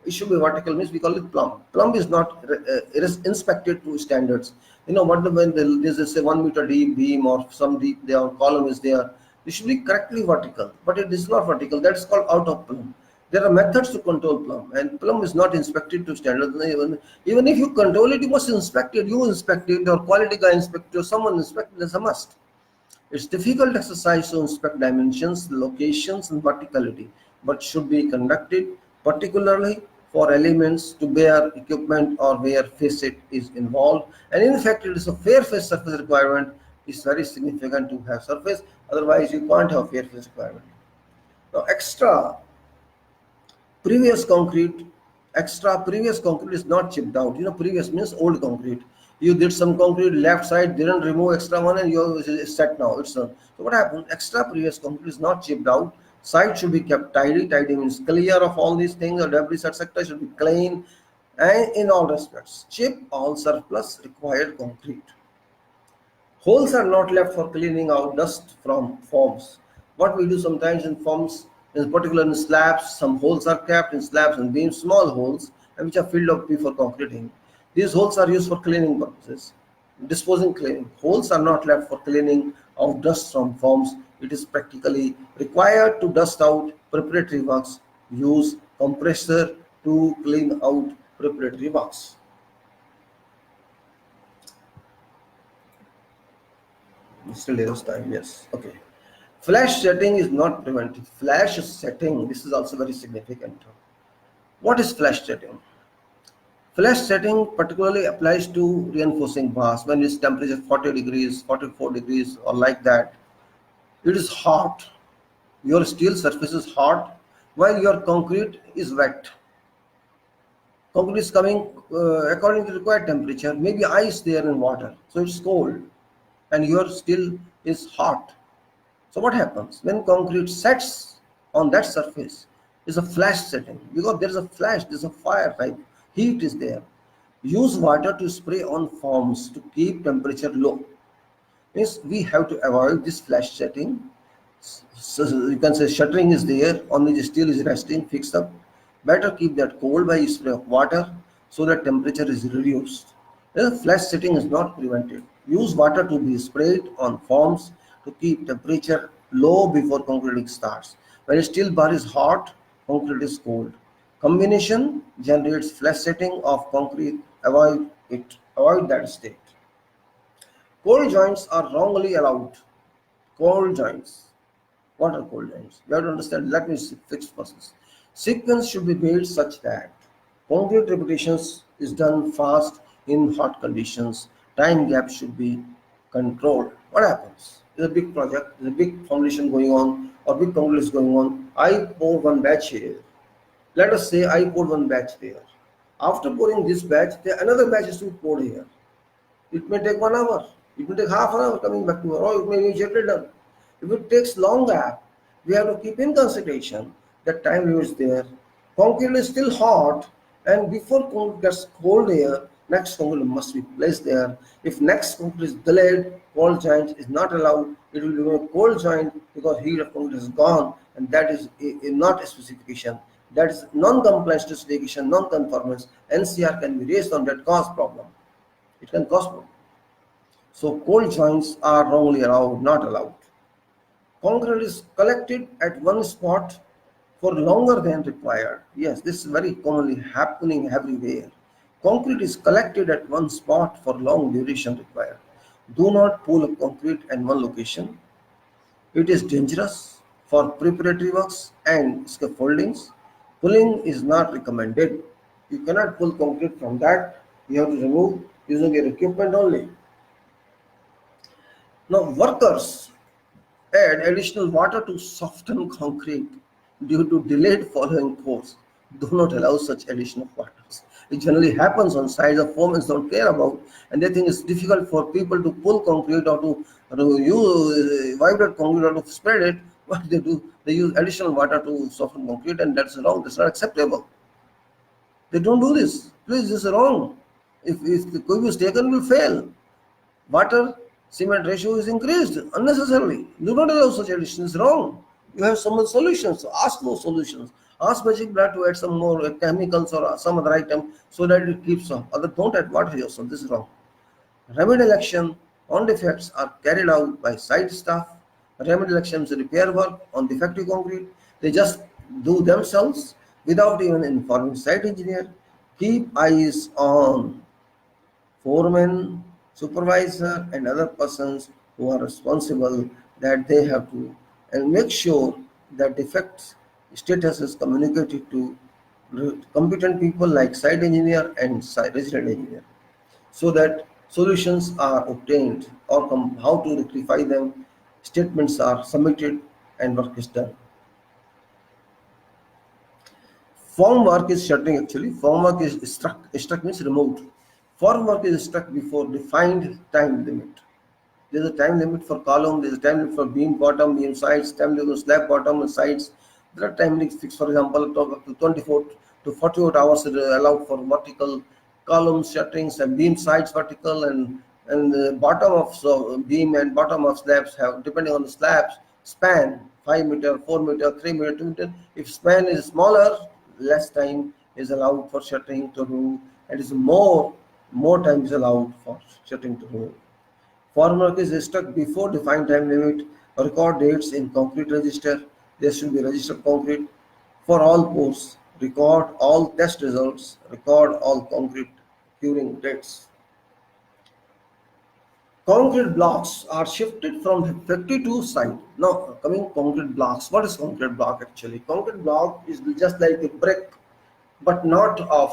It should be vertical, means we call it plumb. Plumb is not it is inspected to standards. You know what, when there is a 1 meter deep beam or some deep there column is there, it should be correctly vertical, but it is not vertical. That's called out of plumb. There are methods to control plumb, and plumb is not inspected to standards. Even if you control it, you must inspect it. You inspect it, or quality guy inspect it, or someone inspect it. It's a must. It's difficult exercise to inspect dimensions, locations, and verticality, but should be conducted particularly for elements to bear equipment or where facet is involved. And in fact, it is a fair face surface requirement. It's very significant to have surface, otherwise you can't have fair face requirement. Now, previous concrete previous concrete is not chipped out. Previous means old concrete. You did some concrete left side, didn't remove extra one, and it's set now. It's done. So what happened? Extra previous concrete is not chipped out. Site should be kept tidy. Tidy means clear of all these things, or debris, etc. should be clean, and in all respects, chip all surplus required concrete. Holes are not left for cleaning out dust from forms. What we do sometimes in forms, in particular in slabs, some holes are kept in slabs and beams, small holes, and which are filled up before concreting. These holes are used for cleaning purposes, disposing cleaning. Holes are not left for cleaning out dust from forms. It is practically required to dust out preparatory works. Use compressor to clean out preparatory works. Still there's time, yes. Okay. Flash setting is not prevented. Flash setting, this is also very significant. What is flash setting? Flash setting particularly applies to reinforcing bars when its temperature 40 degrees, 44 degrees, or like that. It is hot. Your steel surface is hot while your concrete is wet. Concrete is coming according to required temperature, maybe ice there in water, so it's cold, and your steel is hot. So what happens when concrete sets on that surface? Is a flash setting, because there is a flash, there is a fire type, heat is there. Use water to spray on forms to keep temperature low. Means we have to avoid this flash setting. So you can say shuttering is there, only the steel is resting, fixed up. Better keep that cold by spray of water so that temperature is reduced. The flash setting is not prevented. Use water to be sprayed on forms to keep temperature low before concreting starts. When steel bar is hot, concrete is cold. Combination generates flash setting of concrete. Avoid it. Avoid that state. Cold joints are wrongly allowed. Cold joints. What are cold joints? You have to understand. Let me fix process. Sequence should be made such that concrete repetitions is done fast in hot conditions. Time gap should be controlled. What happens? There's a big project, there's a big foundation going on, or big concrete is going on. I pour one batch here. Let us say I pour one batch there. After pouring this batch, another batch is to be poured here. It may take 1 hour. It may take half an hour coming back to her, or it may be immediately done. If it takes long gap, we have to keep in consideration that time limit is there. Concrete is still hot, and before concrete gets cold here, next concrete must be placed there. If next concrete is delayed, cold joint is not allowed. It will be a cold joint because heat of concrete is gone, and that is not a specification. That is non-compliance to specification, non-conformance. NCR can be raised on that cause problem. It can cause problem. So cold joints are wrongly allowed, not allowed. Concrete is collected at one spot for longer than required. Yes, this is very commonly happening everywhere. Concrete is collected at one spot for long duration required. Do not pull up concrete at one location. It is dangerous for preparatory works and scaffoldings. Pulling is not recommended. You cannot pull concrete from that. You have to remove using your equipment only. Now, workers add additional water to soften concrete due to delayed following course. Do not allow such addition of water. It generally happens on sites of foremen don't care about, and they think it's difficult for people to pull concrete or to use vibrate concrete or to spread it. What they do, they use additional water to soften concrete, and that's wrong. That's not acceptable. They don't do this. Please, this is wrong. If the cube is taken, will fail. Water cement ratio is increased unnecessarily. Do not allow such addition. It's wrong. You have some solutions. So ask those solutions. Ask Magic Blood to add some more chemicals or some other item so that it keeps on. Other don't add water yourself. This is wrong. Remedial action on defects are carried out by site staff. Remedial actions repair work on defective concrete. They just do themselves without even informing site engineer. Keep eyes on foreman, supervisor, and other persons who are responsible, that they have to, and make sure that defect status is communicated to competent people like site engineer and resident engineer, so that solutions are obtained or how to rectify them, statements are submitted, and work is done. Form work is shutting actually. Form work is struck means removed. Form work is struck before defined time limit. There's a time limit for column, there's a time limit for beam bottom, beam sides, time limit for slab bottom and sides. There are time limits fixed, for example, up to 24 to 48 hours allowed for vertical column shuttings and beam sides vertical, and the bottom of beam and bottom of slabs have, depending on the slabs, span 5 meter, 4 meter, 3 meter, 2 meter. If span is smaller, less time is allowed for shuttering to remove, and is more time is allowed for shuttering to remove. Form work is struck before defined time limit. Record dates in concrete register. There should be registered concrete for all posts. Record all test results. Record all concrete curing dates. Concrete blocks are shifted from factory to site. Now, coming concrete blocks. What is concrete block actually? Concrete block is just like a brick, but not of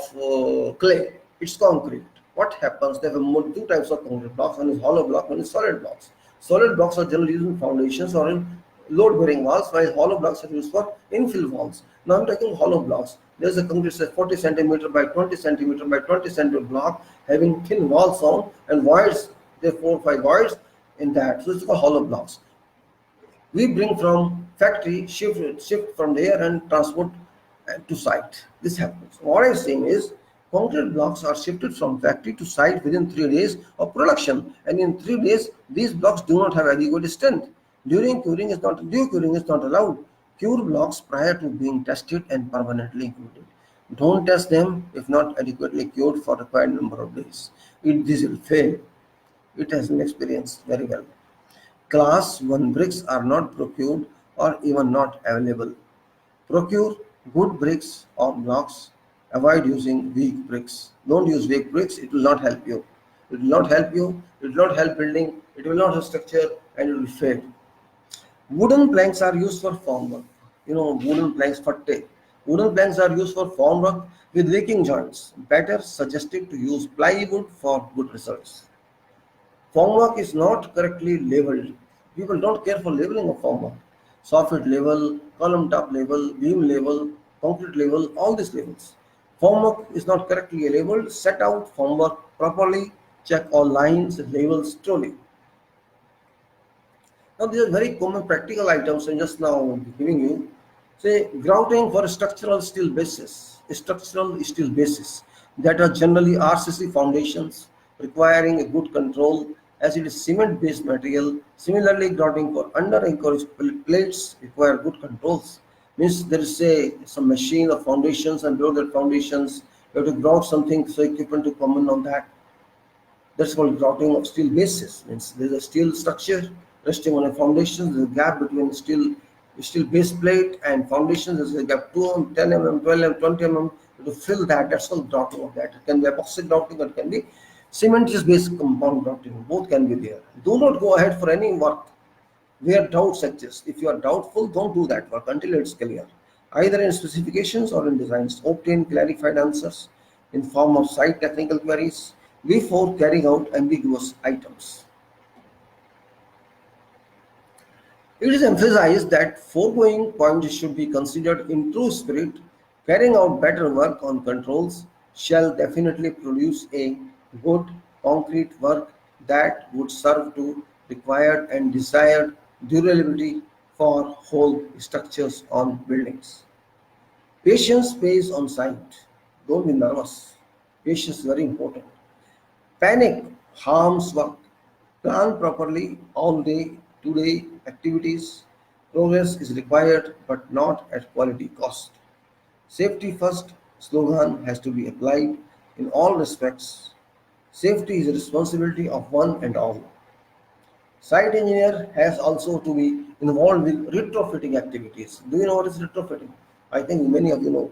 clay. It's concrete. What happens? There are two types of concrete blocks. One is hollow block, one is solid blocks. Solid blocks are generally used in foundations or in load-bearing walls, while hollow blocks are used for infill walls. Now I'm talking hollow blocks. There's a concrete 40 centimeter by 20 centimeter by 20 centimeter block having thin walls on and voids. There are 4 or 5 voids in that. So it's called hollow blocks. We bring from factory, shift from there and transport to site. This happens. What I'm saying is, concrete blocks are shifted from factory to site within 3 days of production, and in 3 days these blocks do not have adequate strength. Due curing is not allowed. Cure blocks prior to being tested and permanently included. Don't test them if not adequately cured for required number of days. This will fail. It has been experienced very well. Class 1 bricks are not procured or even not available. Procure good bricks or blocks. Avoid using weak bricks. Don't use weak bricks. It will not help you. It will not help you. It will not help building. It will not have structure, and it will fail. Wooden planks are used for formwork. Wooden planks fatte. Wooden planks are used for formwork with leaking joints. Better suggested to use plywood for good results. Formwork is not correctly labeled. People don't care for labeling of formwork. Soffit label, column top label, beam label, concrete label, all these labels. Formwork is not correctly labeled. Set out formwork properly. Check all lines and labels truly. Now these are very common practical items I'm just now giving you. Say grouting for structural steel bases that are generally RCC foundations requiring a good control as it is cement-based material. Similarly, grouting for under-anchorage plates require good controls. Means there is some machine or foundations, and below that foundations you have to grout something, so equipment to come in on that. That's called grouting of steel bases. Means there's a steel structure resting on a foundation. There's a gap between steel base plate and foundation. There's a gap 2 mm, 10 mm, 12 mm, 20 mm. To fill that, that's called grouting of that. It can be epoxy grouting, or it can be cement-based compound grouting. Both can be there. Do not go ahead for any work where doubts exist. If you are doubtful, don't do that work until it's clear. Either in specifications or in designs. Obtain clarified answers in form of site technical queries before carrying out ambiguous items. It is emphasized that foregoing points should be considered in true spirit. Carrying out better work on controls shall definitely produce a good concrete work that would serve to required and desired durability for whole structures on buildings. Patience pays on site. Don't be nervous. Patience is very important. Panic harms work. Plan properly all day, today activities. Progress is required but not at quality cost. Safety first slogan has to be applied in all respects. Safety is a responsibility of one and all. Site engineer has also to be involved with retrofitting activities. Do you know what is retrofitting? I think many of you know.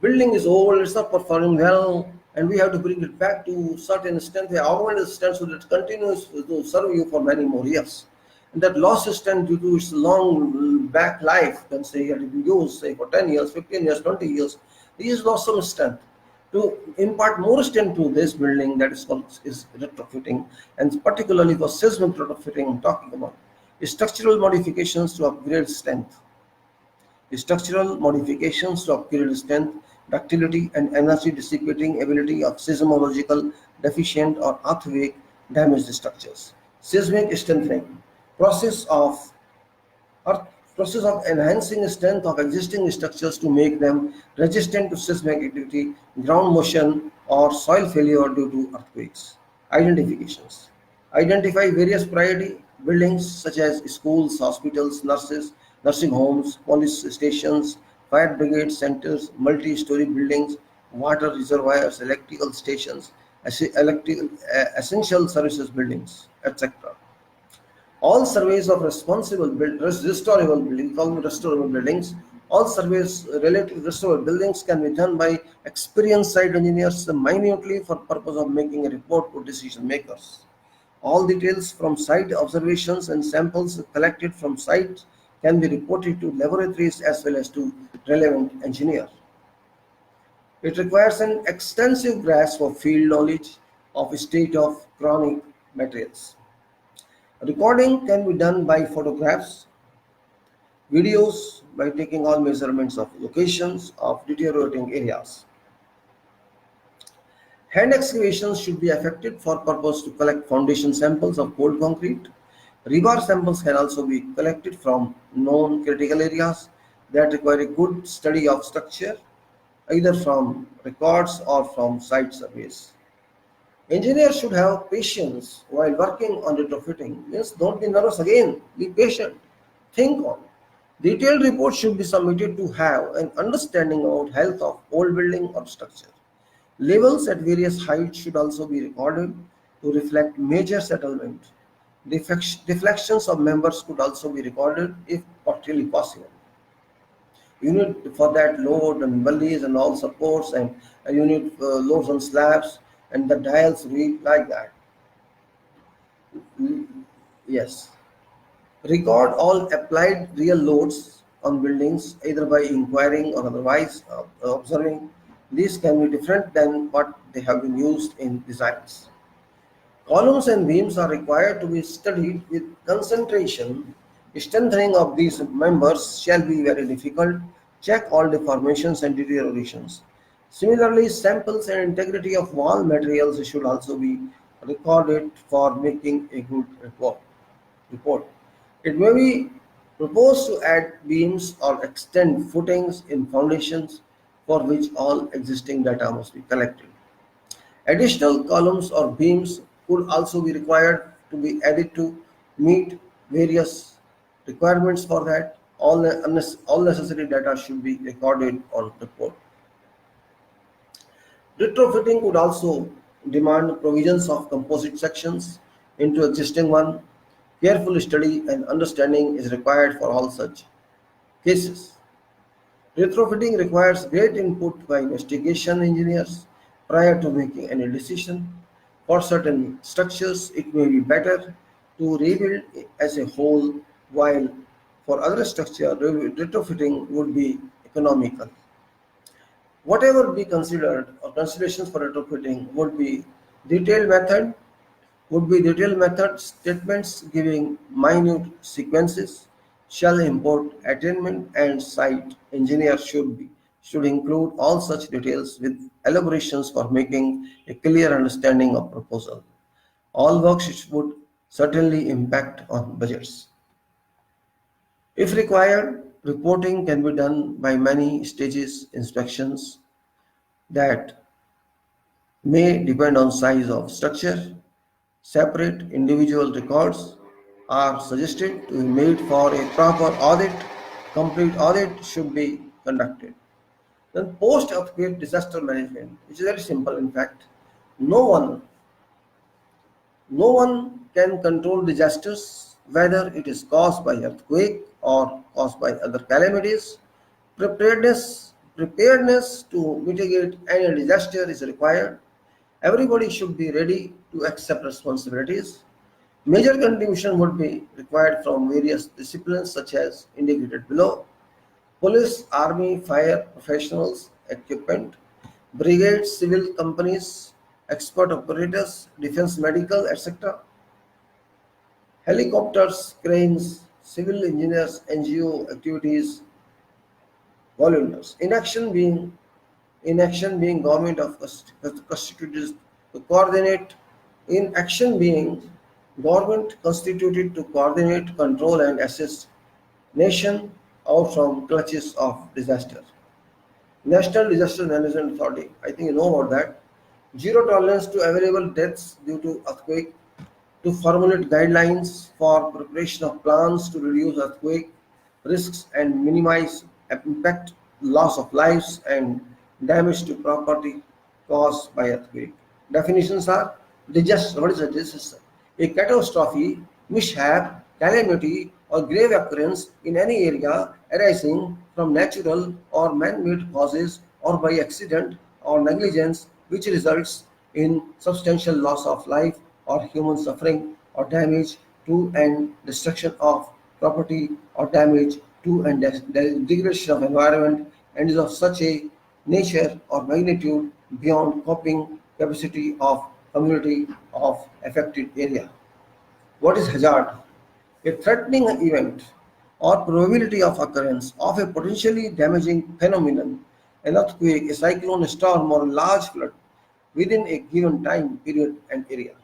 Building is old, it's not performing well, and we have to bring it back to certain strength, augmented strength, so that it continues to serve you for many more years. And that lost strength due to its long back life, can say it will be used say for 10 years, 15 years, 20 years. These lost some strength. To impart more strength to this building, that is called is retrofitting, and particularly for seismic retrofitting, I'm talking about structural modifications to upgrade strength. Structural modifications to upgrade strength, ductility, and energy dissipating ability of seismological deficient or earthquake damaged structures. Seismic strengthening process of or process of enhancing strength of existing structures to make them resistant to seismic activity, ground motion, or soil failure due to earthquakes. Identifications. Identify various priority buildings such as schools, hospitals, nursing homes, police stations, fire brigade centers, multi-story buildings, water reservoirs, electrical stations, essential services buildings, etc. All surveys of restorable buildings, call them restorable buildings, all surveys related to restorable buildings can be done by experienced site engineers minutely for purpose of making a report to decision makers. All details from site observations and samples collected from sites can be reported to laboratories as well as to relevant engineer. It requires an extensive grasp of field knowledge of state of chronic materials. Recording can be done by photographs, videos by taking all measurements of locations of deteriorating areas. Hand excavations should be effected for purpose to collect foundation samples of cold concrete. Rebar samples can also be collected from known critical areas that require a good study of structure, either from records or from site surveys. Engineers should have patience while working on retrofitting. Means don't be nervous again. Be patient. Think on. Detailed reports should be submitted to have an understanding about health of old building or structure. Levels at various heights should also be recorded to reflect major settlement. Deflections of members could also be recorded if partially possible. You need for that load and bellies and all supports, and you need loads on slabs and the dials read like that. Yes. Record all applied real loads on buildings either by inquiring or otherwise observing. These can be different than what they have been used in designs. Columns and beams are required to be studied with concentration. Strengthening of these members shall be very difficult. Check all deformations and deteriorations. Similarly, samples and integrity of wall materials should also be recorded for making a good report. It may be proposed to add beams or extend footings in foundations for which all existing data must be collected. Additional columns or beams could also be required to be added to meet various requirements for that. All necessary data should be recorded on report. Retrofitting would also demand provisions of composite sections into existing one. Careful study and understanding is required for all such cases. Retrofitting requires great input by investigation engineers prior to making any decision. For certain structures, it may be better to rebuild as a whole, while for other structure, retrofitting would be economical. Whatever be considered or considerations for retrofitting detailed method statements giving minute sequences shall import attainment and site engineer should include all such details with elaborations for making a clear understanding of proposal. All works would certainly impact on budgets. If required, reporting can be done by many stages inspections that may depend on size of structure. Separate individual records are suggested to be made for a proper audit. Complete audit should be conducted. Then post-earthquake disaster management, which is very simple in fact. No one no one can control disasters, whether it is caused by earthquake or caused by other calamities. Preparedness to mitigate any disaster is required. Everybody should be ready to accept responsibilities. Major contribution would be required from various disciplines such as indicated below. Police, army, fire professionals equipment, brigades, civil companies, expert operators, defense medical, etc., helicopters, cranes, civil engineers, NGO activities, volunteers. Inaction being government of constituted to coordinate. Inaction being government constituted to coordinate, control, and assist nation out from clutches of disaster. National Disaster Management Authority. I think you know about that. Zero tolerance to available deaths due to earthquake. To formulate guidelines for preparation of plans to reduce earthquake risks and minimize impact, loss of lives, and damage to property caused by earthquake. Definitions are disaster. What is a disaster? A catastrophe, mishap, calamity, or grave occurrence in any area arising from natural or man-made causes or by accident or negligence which results in substantial loss of life or human suffering or damage to and destruction of property or damage to and degradation of environment and is of such a nature or magnitude beyond coping capacity of community of affected area. What is hazard? A threatening event or probability of occurrence of a potentially damaging phenomenon, an earthquake, a cyclone, a storm, or a large flood within a given time period and area.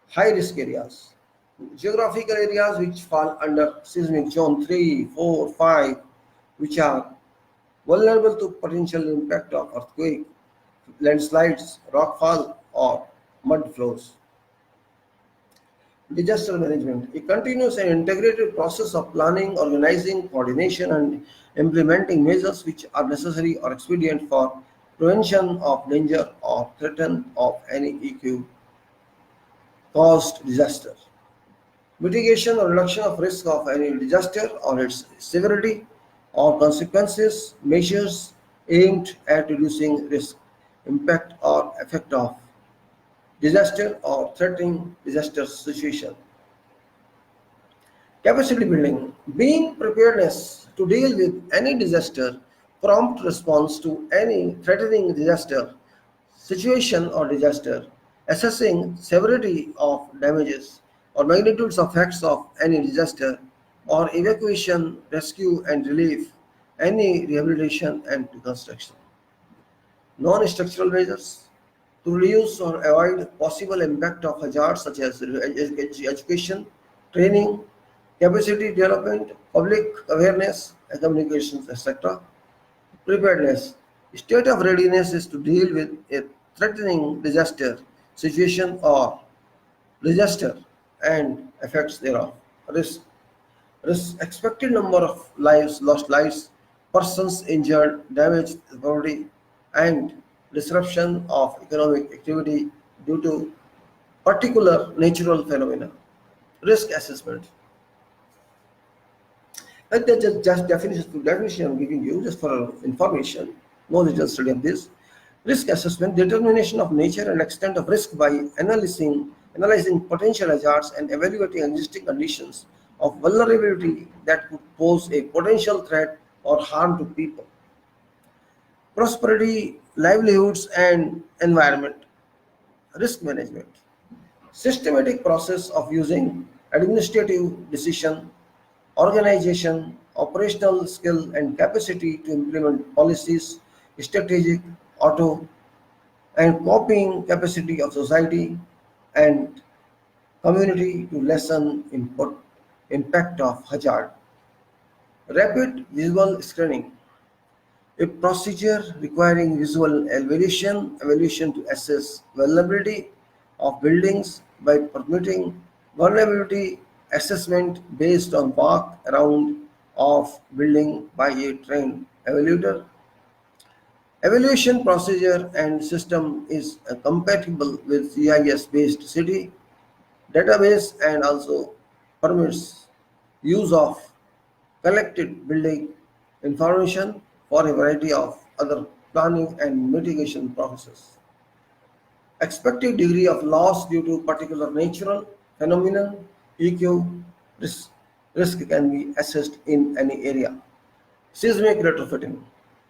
High risk areas. Geographical areas which fall under seismic zone 3, 4, 5, which are vulnerable to potential impact of earthquake, landslides, rockfall, or mud flows. Disaster management, a continuous and integrated process of planning, organizing, coordination, and implementing measures which are necessary or expedient for prevention of danger or threat of any EQ caused disaster. Mitigation or reduction of risk of any disaster or its severity or consequences, measures aimed at reducing risk, impact, or effect of disaster or threatening disaster situation. Capacity building, being preparedness to deal with any disaster, prompt response to any threatening disaster, situation or disaster, assessing severity of damages or magnitudes of effects of any disaster, or evacuation, rescue and relief, any rehabilitation and reconstruction. Non-structural measures to reduce or avoid possible impact of hazards such as education, training, capacity development, public awareness, and communications, etc. Preparedness. State of readiness is to deal with a threatening disaster situation or disaster and effects thereof. Risk. Expected number of lives, lost lives, persons injured, damaged property, and disruption of economic activity due to particular natural phenomena. Risk assessment. And that's just definition I'm giving you just for information, no detailed study of this. Risk assessment, determination of nature and extent of risk by analyzing potential hazards and evaluating existing conditions of vulnerability that could pose a potential threat or harm to people. Prosperity, livelihoods, and environment. Risk management, systematic process of using administrative decision, organization, operational skill, and capacity to implement policies, strategic, auto, and copying capacity of society and community to lessen impact of hazard. Rapid visual screening, a procedure requiring visual evaluation to assess vulnerability of buildings by permitting vulnerability assessment based on walk around of building by a trained evaluator. Evaluation procedure and system is compatible with GIS-based city database and also permits use of collected building information for a variety of other planning and mitigation processes. Expected degree of loss due to particular natural phenomenon, EQ, risk can be assessed in any area. Seismic retrofitting.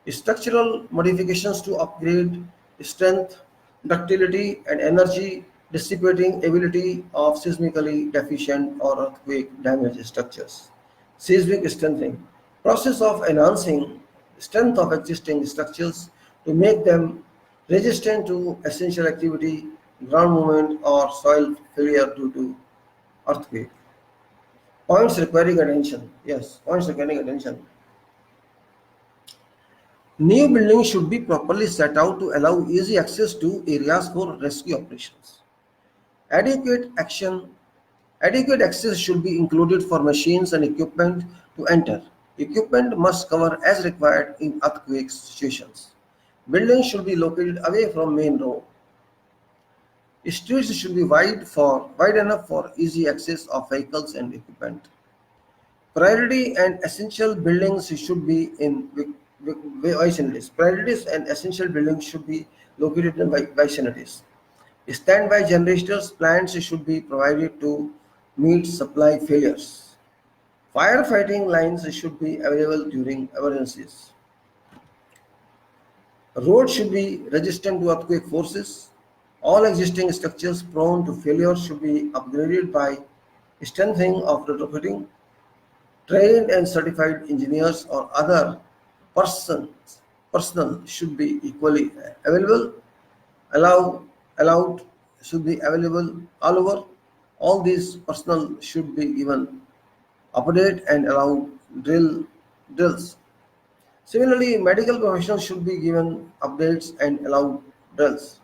Structural modifications to upgrade strength, ductility, and energy dissipating ability of seismically deficient or earthquake damaged structures. Seismic strengthening process of enhancing strength of existing structures to make them resistant to essential activity, ground movement, or soil failure due to earthquake. Points requiring attention. Yes, points requiring attention. New buildings should be properly set out to allow easy access to areas for rescue operations. Adequate action, Adequate access should be included for machines and equipment to enter. Equipment must cover as required in earthquake situations. Buildings should be located away from main road. Streets should be wide enough for easy access of vehicles and equipment. Priority and essential buildings should be in vicinities. Priorities and essential buildings should be located in vicinities. Standby generators plants should be provided to meet supply failures. Firefighting lines should be available during emergencies. Roads should be resistant to earthquake forces. All existing structures prone to failure should be upgraded by strengthening of retrofitting. Trained and certified engineers or other persons personnel should be equally available. Allow Allowed should be available all over. All these personnel should be given update and allow drills. Similarly, medical professionals should be given updates and allowed drills.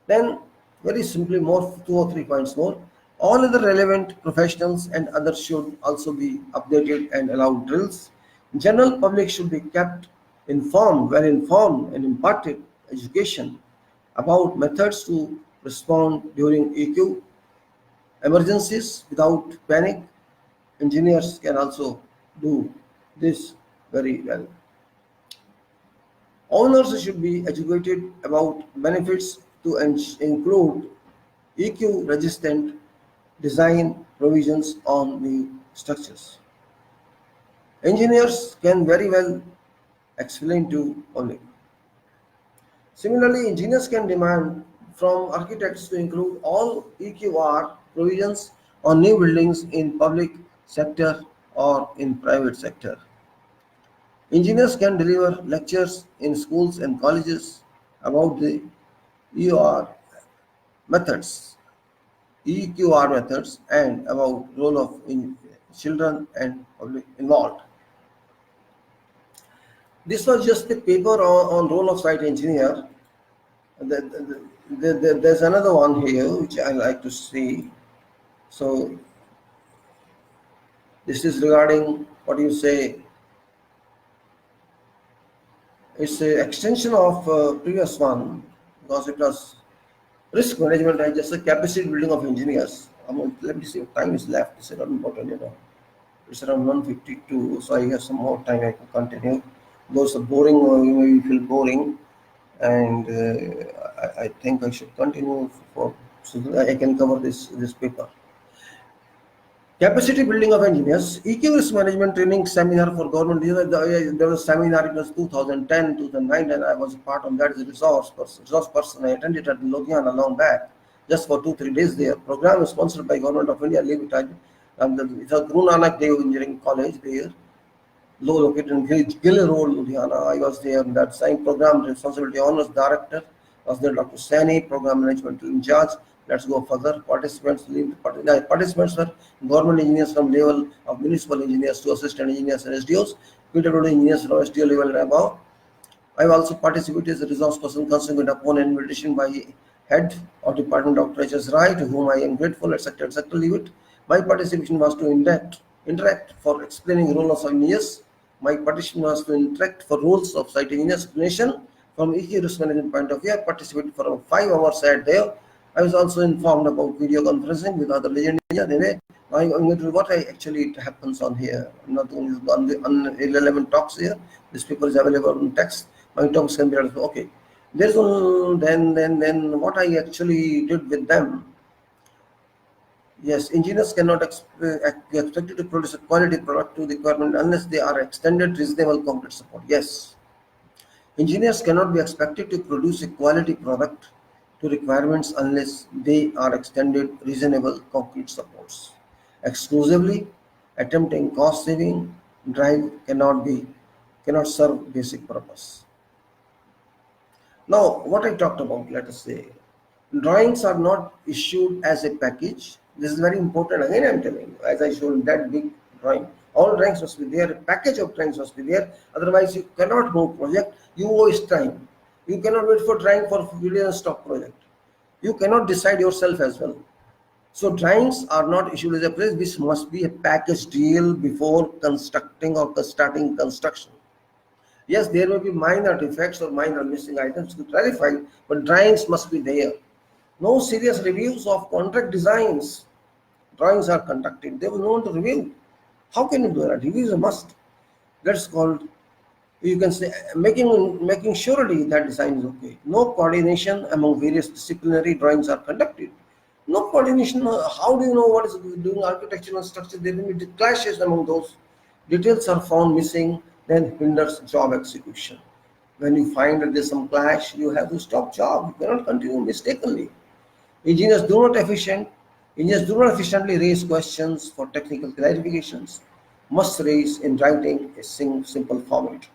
Then, very simply, more 2 or 3 points more. All other relevant professionals and others should also be updated and allowed drills. General public should be kept well informed, and imparted education about methods to respond during EQ emergencies without panic. Engineers can also do this very well. Owners should be educated about benefits to include EQ resistant design provisions on new structures. Engineers can very well explain to public. Similarly, engineers can demand from architects to include all EQR provisions on new buildings in public sector or in private sector. Engineers can deliver lectures in schools and colleges about the EOR methods, EQR methods, and about role of children and public involved. This was just the paper on role of site engineer. There's another one here which I like to see. So this is regarding what you say. It's an extension of previous one because it was risk management. I just said capacity building of engineers. Let me see what time is left. It's around important, It's around 1:52, so I have some more time. I can continue. Those are boring, or you may feel boring, and I think I should continue so that I can cover this paper. Capacity building of engineers, EQ risk management training seminar for government. There was a seminar, it was 2010, 2009, and I was a part of that as a resource person. I attended at Ludhiana long back, just for 2-3 days there. Program is sponsored by Government of India, Limited, and it's a Guru Nanak Dev Engineering College there, located in Gill Road, Ludhiana. I was there in that same program. Responsibility honors director was there, Dr. Sani, program management in charge. Let's go further. Participants were government engineers from level of municipal engineers to assistant engineers and SDOs, PWD engineers from SDO level and above. I have also participated as a resource person consequent upon an invitation by head of department, Dr. H.S. Rai, to whom I am grateful, etc. etc. Leave it. My participation was to interact for explaining role of engineers. My participation was to interact for roles of site engineers explanation from EQ risk management point of view. I participated for 5 hours at there. I was also informed about video conferencing with other legend engineers. I'm going to what actually happens on here. I'm not going to on the irrelevant talks here. This paper is available in text. My talks can be okay. There's then what I actually did with them. Yes, engineers cannot be expected to produce a quality product to the requirement unless they are extended reasonable concrete support. Yes, Engineers cannot be expected to produce a quality product to requirements unless they are extended reasonable concrete supports. Exclusively attempting cost saving drive cannot serve basic purpose. Now, what I talked about, let us say, drawings are not issued as a package. This is very important. Again, I'm telling you, as I showed that big drawing, all drawings must be there. A package of drawings must be there. Otherwise, you cannot move project. You waste time. You cannot wait for drawing for video and stock project. You cannot decide yourself as well. So drawings are not issued as a place. This must be a package deal before constructing or starting construction. Yes, there may be minor defects or minor missing items to clarify, but drawings must be there. No serious reviews of contract designs. Drawings are conducted. There was no one to review. How can you do that? Review is a must. That's called, you can say, making surety that design is okay. No coordination among various disciplinary drawings are conducted. No coordination. How do you know what is doing architectural structure? There will be clashes among those. Details are found missing, then hinders job execution. When you find that there's some clash, you have to stop job. You cannot continue mistakenly. Engineers do not efficient. Engineers do not efficiently raise questions for technical clarifications. Must raise in writing a simple format.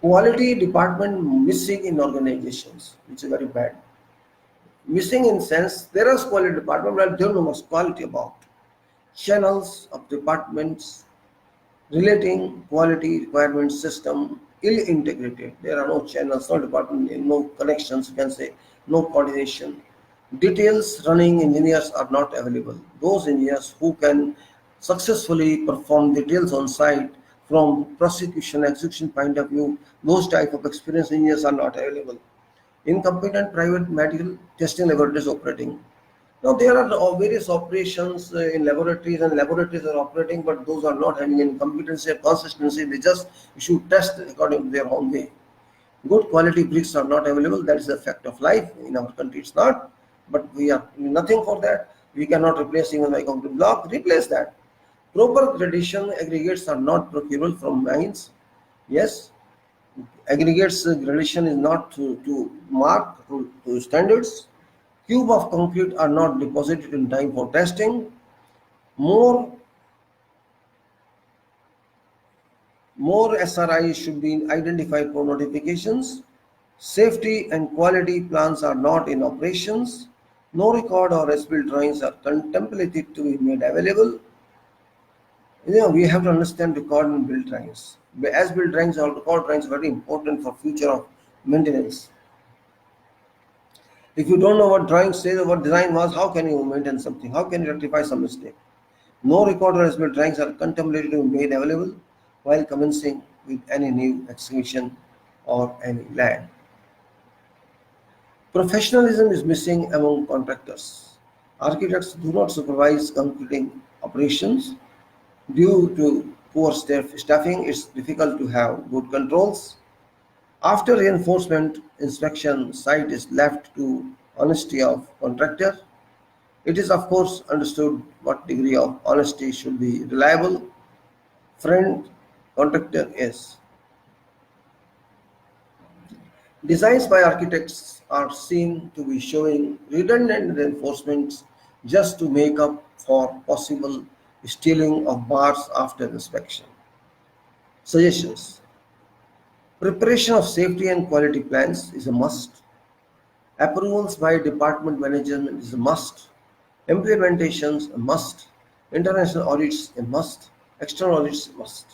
Quality department missing in organizations, which is very bad. Missing in sense, there is quality department, but I don't know what's quality about. Channels of departments relating quality requirement system ill integrated. There are no channels, no department, no connections, you can say, no coordination. Details running engineers are not available. Those engineers who can successfully perform details on site from prosecution execution point of view, those type of experienced engineers are not available. Incompetent private medical testing laboratories operating. Now there are various operations in laboratories, and laboratories are operating, but those are not having any competency or consistency. They just issue tests according to their own way. Good quality bricks are not available. That is the fact of life. In our country, it's not. But we are nothing for that. We cannot replace even by concrete block. Replace that. Proper gradation aggregates are not procurable from mines. Yes, aggregates gradation is not to mark to standards. Cube of concrete are not deposited in time for testing. More SRIs should be identified for notifications. Safety and quality plans are not in operations. No record or as-built drawings are contemplated to be made available. We have to understand record and build drawings. As-built drawings or record drawings are very important for future of maintenance. If you don't know what drawing says or what design was, how can you maintain something? How can you rectify some mistake? No record or as-built drawings are contemplated to be made available while commencing with any new excavation or any land. Professionalism is missing among contractors. Architects do not supervise concreting operations. Due to poor staffing, it's difficult to have good controls. After reinforcement inspection, site is left to honesty of contractor. It is of course understood what degree of honesty should be reliable. Friend contractor is. Designs by architects are seen to be showing redundant reinforcements just to make up for possible stealing of bars after inspection. Suggestions. Preparation of safety and quality plans is a must. Approvals by department management is a must. Implementations a must. International audits a must. External audits a must.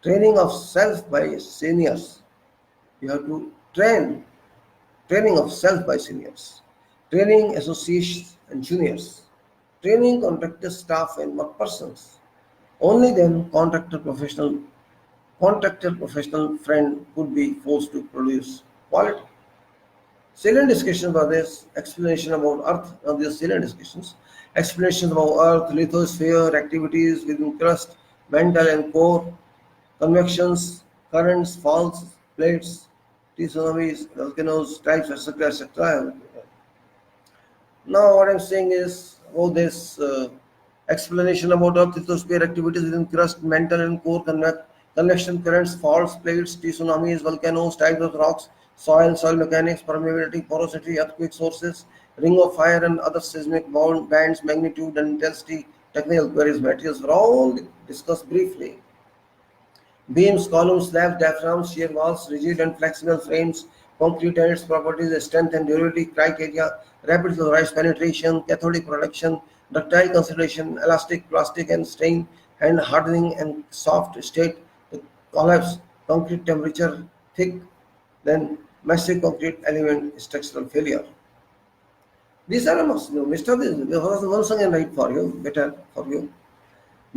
Training of self by seniors. You have to training of self by seniors, training associates and juniors, training contractor staff and work persons. Only then contractor professional friend could be forced to produce quality. Salient discussions about this, explanation about earth, now these salient discussions, explanations about earth, lithosphere, activities within crust, mantle and core, convections, currents, faults, plates, tsunamis, volcanoes, types, etc., etc. Now, what I'm saying is about this explanation about earth lithosphere activities within crust, mantle, and core connection currents, faults, plates, tsunamis, volcanoes, types of rocks, soil mechanics, permeability, porosity, earthquake sources, ring of fire and other seismic bands, magnitude and intensity, technical queries, materials were all discussed briefly. Beams, columns, slabs, diaphragms, shear walls, rigid and flexible frames, concrete and its properties, strength and durability criteria, rapid chloride penetration, cathodic protection, ductile consideration, elastic, plastic and strain, and hardening and soft state, the collapse, concrete temperature, thick, then massive concrete element structural failure. These are almost, Mr. This was one song and write for you, better for you.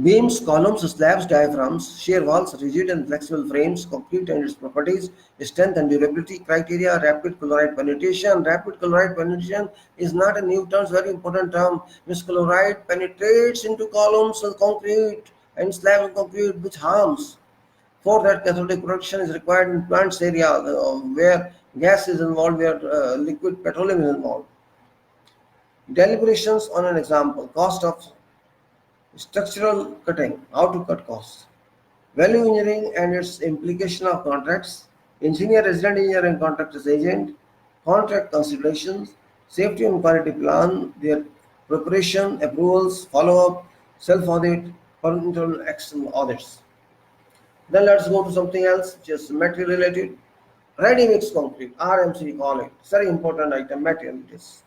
Beams, columns, slabs, diaphragms, shear walls, rigid and flexible frames, concrete and its properties, strength and durability criteria, rapid chloride penetration. Rapid chloride penetration is not a new term, it's a very important term. Means chloride penetrates into columns of concrete and slabs of concrete, which harms. For that, cathodic protection is required in plants area where gas is involved, where liquid petroleum is involved. Deliberations on an example, cost of structural cutting, how to cut costs. Value engineering and its implication of contracts, engineer, resident engineer and contractor's agent, contract considerations, safety and quality plan, their preparation, approvals, follow-up, self-audit, internal external audits. Then let's go to something else, which is material related. Ready-mix concrete, RMC we call it. It's a very important item, material it is.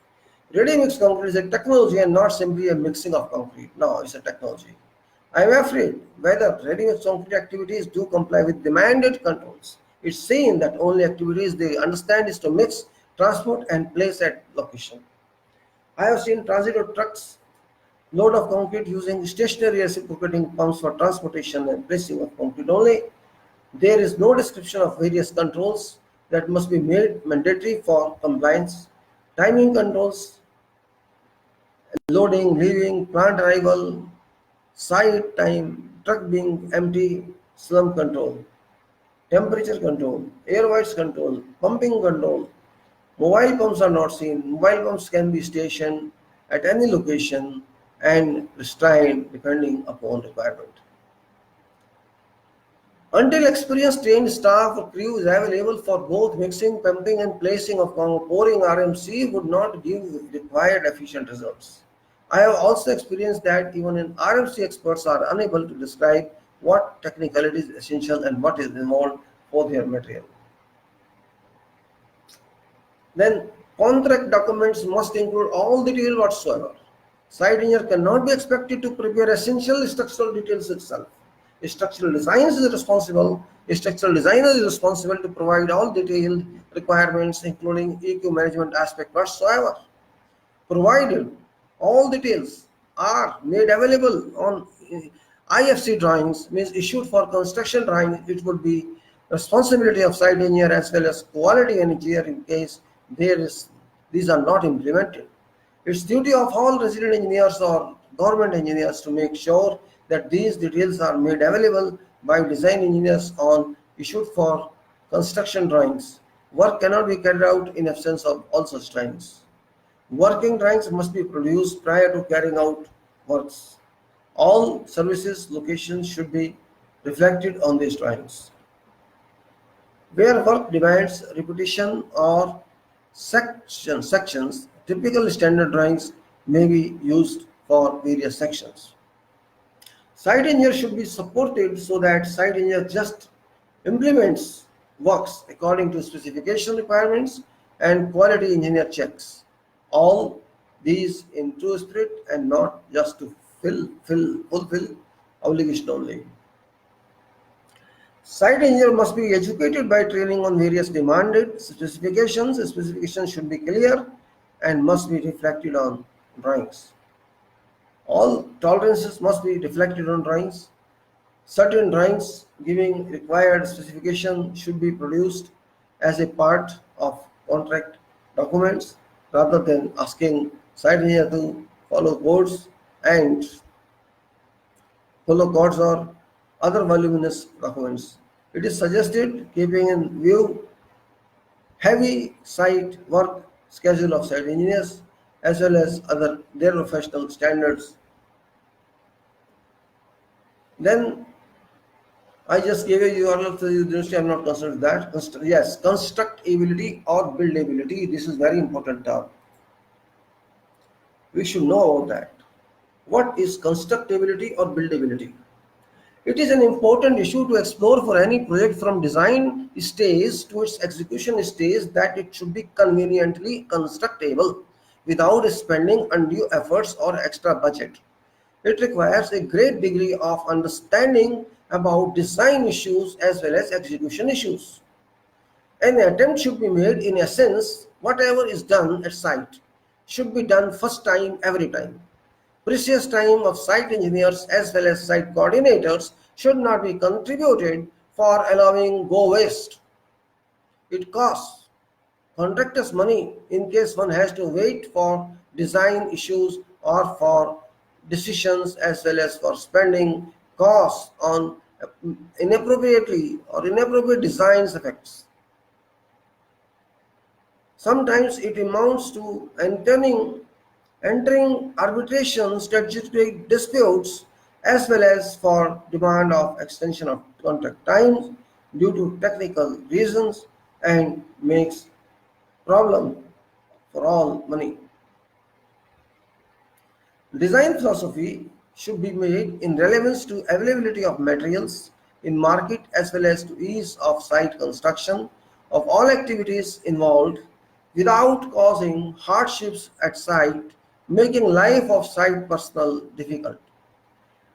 Ready-mix concrete is a technology and not simply a mixing of concrete. No, it's a technology. I am afraid whether ready-mix concrete activities do comply with demanded controls. It's seen that only activities they understand is to mix, transport and place at location. I have seen transit of trucks load of concrete using stationary reciprocating pumps for transportation and placing of concrete only. There is no description of various controls that must be made mandatory for compliance. Timing controls, loading, leaving, plant arrival, site time, truck being empty, slump control, temperature control, air voids control, pumping control. Mobile pumps are not seen. Mobile pumps can be stationed at any location and restrained depending upon requirement. Until experienced trained staff or crew is available for both mixing, pumping and placing of pouring RMC would not give required efficient results. I have also experienced that even in RMC experts are unable to describe what technicality is essential and what is involved for their material. Then contract documents must include all detail whatsoever. Site engineer cannot be expected to prepare essential structural details itself. A structural designer is responsible to provide all detailed requirements including EQ management aspect whatsoever. Provided all details are made available on IFC drawings, means issued for construction drawing, it would be responsibility of site engineer as well as quality engineer in case these are not implemented. It's duty of all resident engineers or government engineers to make sure that these details are made available by design engineers on issued for construction drawings. Work cannot be carried out in absence of all such drawings. Working drawings must be produced prior to carrying out works. All services locations should be reflected on these drawings. Where work demands repetition or sections, typical standard drawings may be used for various sections. Site engineer should be supported so that site engineer just implements works according to specification requirements and quality engineer checks. All these in true spirit and not just to fulfill obligation only. Site engineer must be educated by training on various demanded specifications. The specifications should be clear and must be reflected on drawings. All tolerances must be reflected on drawings. Certain drawings giving required specification should be produced as a part of contract documents rather than asking site engineer to follow codes or other voluminous documents. It is suggested keeping in view heavy site work schedule of site engineers as well as their professional standards. Then I just gave you URL to the university. I'm not concerned with that. Yes, constructability or buildability. This is very important term. We should know about that. What is constructability or buildability? It is an important issue to explore for any project from design stage to its execution stage, that it should be conveniently constructable without spending undue efforts or extra budget. It requires a great degree of understanding about design issues as well as execution issues. An attempt should be made in essence, whatever is done at site should be done first time every time. Precious time of site engineers as well as site coordinators should not be contributed for allowing go waste. It costs contractors money in case one has to wait for design issues or for decisions, as well as for spending costs on inappropriately or inappropriate designs effects. Sometimes it amounts to entering arbitration statutory disputes, as well as for demand of extension of contract times due to technical reasons, and makes problem for all money. Design philosophy should be made in relevance to availability of materials in market, as well as to ease of site construction of all activities involved without causing hardships at site, making life of site personnel difficult.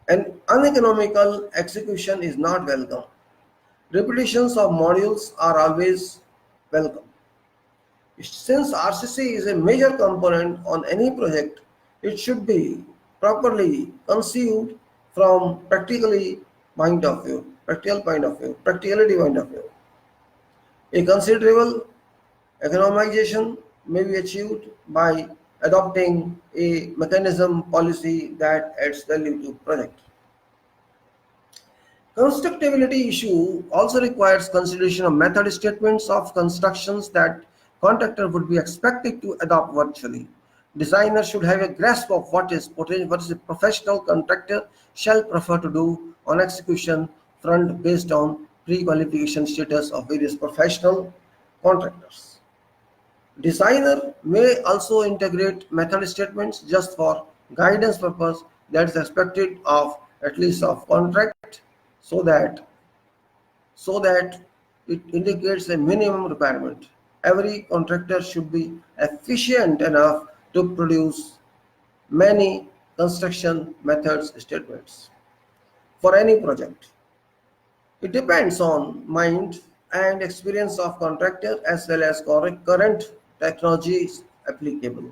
An uneconomical execution is not welcome. Repetitions of modules are always welcome. Since RCC is a major component on any project, it should be properly conceived from practicality point of view. A considerable economization may be achieved by adopting a mechanism policy that adds value to project. Constructability issue also requires consideration of method statements of constructions that contractor would be expected to adopt virtually. Designer should have a grasp of what is a professional contractor shall prefer to do on execution front based on pre-qualification status of various professional contractors. Designer may also integrate method statements just for guidance purpose, that is expected of at least of contract, so that it indicates a minimum requirement. Every contractor should be efficient enough to produce many construction methods statements for any project. It depends on mind and experience of contractor, as well as current technologies applicable.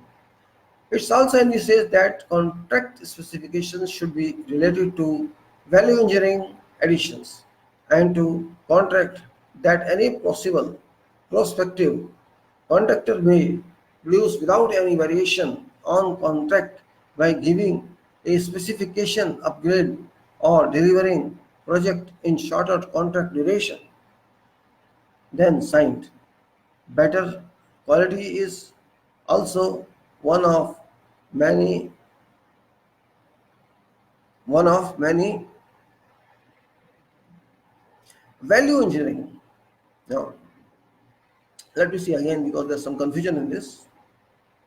It's also envisaged that contract specifications should be related to value engineering additions and to contract that any possible prospective contractor may produce without any variation on contract by giving a specification upgrade or delivering project in shorter contract duration than signed. Better quality is also one of many many value engineering. Now, let me see again, because there's some confusion in this.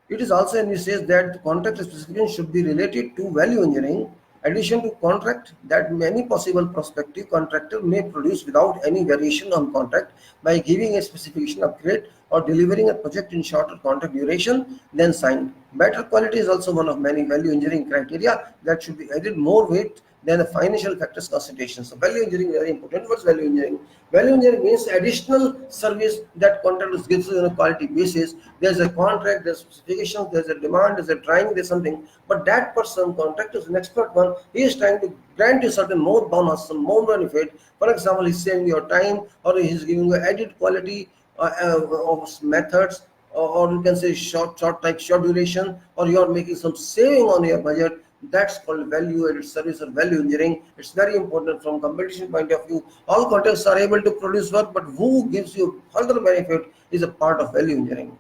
It is also envisaged that contract specification should be related to value engineering addition to contract that any possible prospective contractor may produce without any variation on contract by giving a specification upgrade or delivering a project in shorter contract duration than signed. Better quality is also one of many value engineering criteria that should be added more weight than the financial factors consideration. So value engineering is very important. What's value engineering? Value engineering means additional service that contractors gives on a quality basis. There's a contract, there's specifications, there's a demand, there's a drawing, there's something. But that person, contractor is an expert one, he is trying to grant you certain more bonus, some more benefit. For example, he's saving your time, or he's giving you added quality of methods, or you can say short duration, or you are making some saving on your budget. That's called value added service or value engineering. It's very important from competition point of view. All contractors are able to produce work, but who gives you further benefit is a part of value engineering.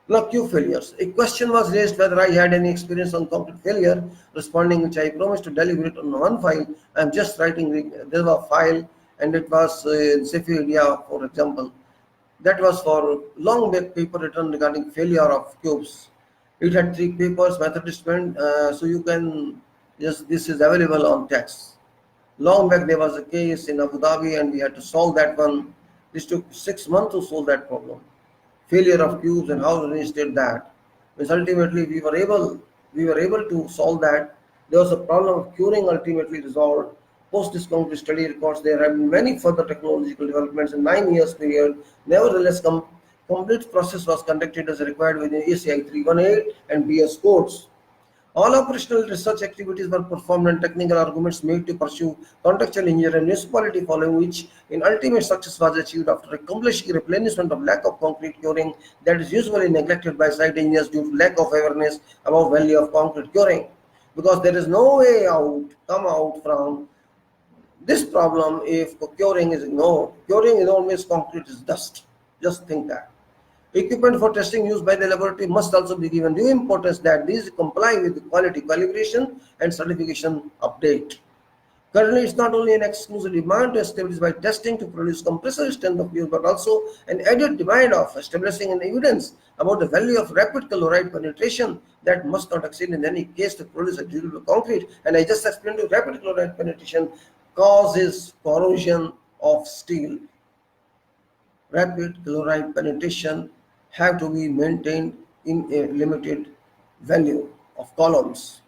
Now, Q failures. A question was raised whether I had any experience on concrete failure, responding which I promised to deliver it on one file. I'm just writing, there was a file and it was in Cephii India, for example. That was for long back paper written regarding failure of cubes. It had three papers, method statement, so you can, yes, this is available on text. Long back there was a case in Abu Dhabi and we had to solve that one. This took 6 months to solve that problem. Failure of cubes and how to reinstate that. Because ultimately we were able to solve that. There was a problem of curing ultimately resolved. Post this concrete study records there have been many further technological developments in 9 years period. Nevertheless, complete process was conducted as required within ACI 318 and BS codes. All operational research activities were performed and technical arguments made to pursue contextual engineering and municipality, following which in ultimate success was achieved after accomplishing replenishment of lack of concrete curing that is usually neglected by site engineers due to lack of awareness about value of concrete curing. Because there is no way out, come out from this problem if curing is ignored. Curing is always concrete is dust. Just think that. Equipment for testing used by the laboratory must also be given due importance that these comply with the quality calibration and certification update. Currently, it's not only an exclusive demand to establish by testing to produce compressive strength of use, but also an added demand of establishing an evidence about the value of rapid chloride penetration that must not exceed in any case to produce a durable concrete. And I just explained to you, rapid chloride penetration causes corrosion of steel. Rapid chloride penetration have to be maintained in a limited value of columns.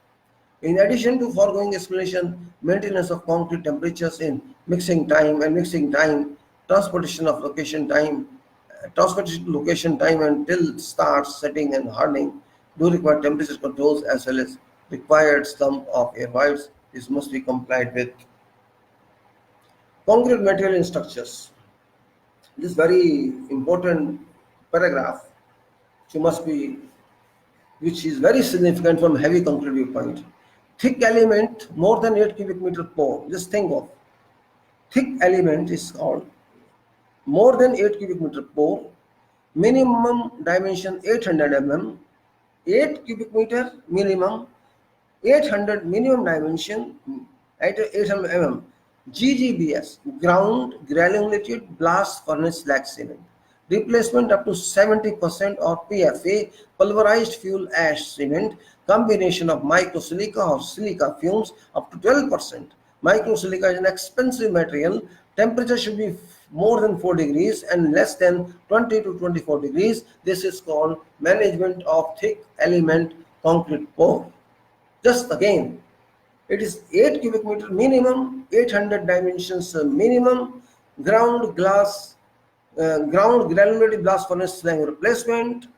In addition to foregoing explanation, maintenance of concrete temperatures in mixing time, transportation of location time, transportation to location time until starts setting and hardening do require temperature controls as well as required sum of air voids. This must be complied with. Concrete material and structures. This very important paragraph which must be which is very significant from heavy concrete viewpoint. Thick element more than 8 cubic meter pore. Just think of thick element is called more than 8 cubic meter pore. Minimum dimension 800 mm. 8 cubic meter minimum. 800 minimum dimension at 800 mm. GGBS, ground granulated blast furnace slag cement. Replacement up to 70% or PFA, pulverized fuel ash cement, combination of microsilica or silica fumes up to 12%. Microsilica is an expensive material. Temperature should be more than 4 degrees and less than 20 to 24 degrees. This is called management of thick element concrete pour. Just again, it is 8 cubic meter minimum, 800 dimensions minimum, ground granulated blast furnace slag replacement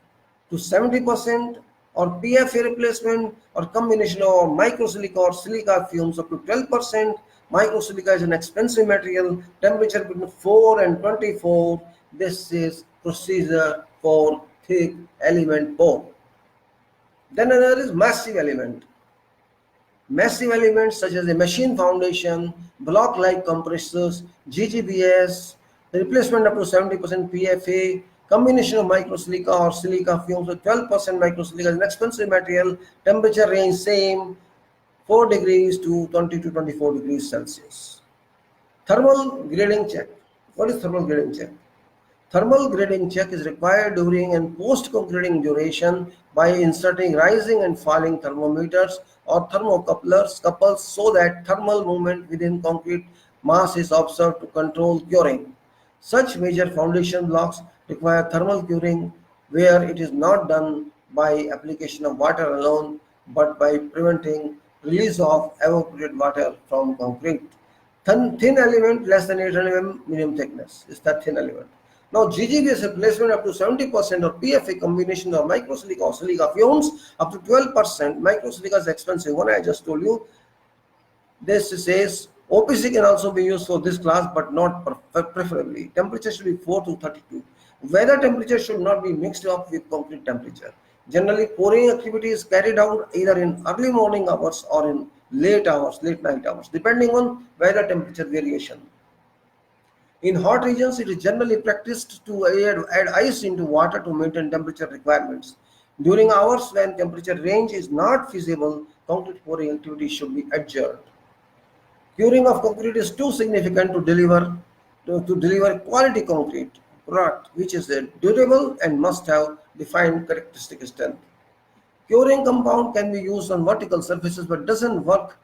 to 70% or PFA replacement or combination of microsilica or silica fumes up to 12%. Microsilica is an expensive material, temperature between 4 and 24. This is procedure for thick element pour. Then another is massive element. Massive elements such as a machine foundation, block-like compressors, GGBS, replacement up to 70% PFA, combination of microsilica or silica fumes with 12% microsilica is an expensive material, temperature range same, 4 degrees to 20 to 24 degrees Celsius. Thermal grading check. What is thermal grading check? Thermal grading check is required during and post-concreting duration by inserting rising and falling thermometers or couples so that thermal movement within concrete mass is observed to control curing. Such major foundation blocks require thermal curing where it is not done by application of water alone but by preventing release of evaporated water from concrete. Thin element less than 800 mm minimum thickness is the thin element. Now GGBS replacement up to 70% or PFA combination of microsilica or silica fumes up to 12%. Microsilica is expensive one, I just told you. This says OPC can also be used for this class but not preferably. Temperature should be 4 to 32. Weather temperature should not be mixed up with concrete temperature. Generally pouring activity is carried out either in early morning hours or in late night hours depending on weather temperature variation. In hot regions, it is generally practiced to add ice into water to maintain temperature requirements. During hours when temperature range is not feasible, concrete pouring activity should be adjourned. Curing of concrete is too significant to deliver quality concrete product which is durable and must have defined characteristic strength. Curing compound can be used on vertical surfaces but doesn't work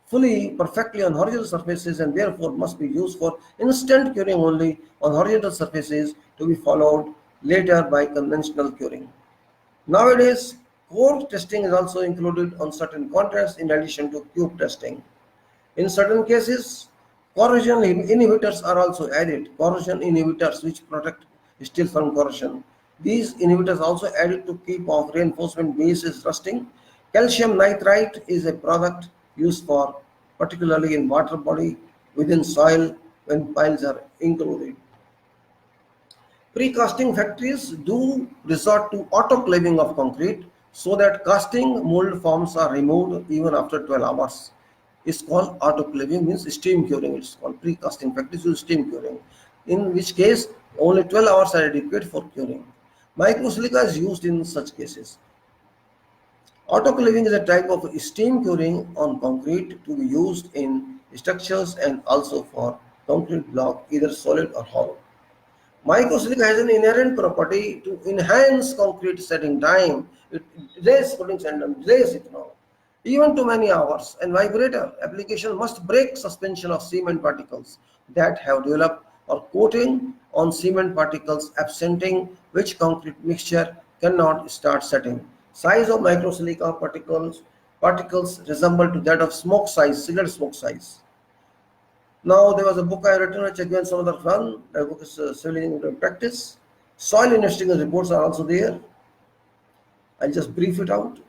fully perfectly on horizontal surfaces and therefore must be used for instant curing only on horizontal surfaces to be followed later by conventional curing. Nowadays, core testing is also included on certain contracts in addition to cube testing. In certain cases, corrosion inhibitors are also added. Corrosion inhibitors which protect steel from corrosion. These inhibitors also added to keep off reinforcement bases rusting. Calcium nitrite is a product used for particularly in water body within soil when piles are included. Pre-casting factories do resort to autoclaving of concrete so that casting mold forms are removed even after 12 hours. It's called autoclaving, means steam curing. It's called pre-casting factories use steam curing, in which case only 12 hours are adequate for curing. Microsilica is used in such cases. Autoclaving is a type of steam curing on concrete to be used in structures and also for concrete block, either solid or hollow. Microsilica has an inherent property to enhance concrete setting time. It delays putting sand and delays it now, even to many hours. And vibrator application must break suspension of cement particles that have developed or coating on cement particles absenting which concrete mixture cannot start setting. Size of microsilica particles resemble to that of smoke size, cigarette smoke size. Now, there was a book I written which again some other fun. That book is Civil Engineering Practice. Soil investigation reports are also there. I'll just brief it out,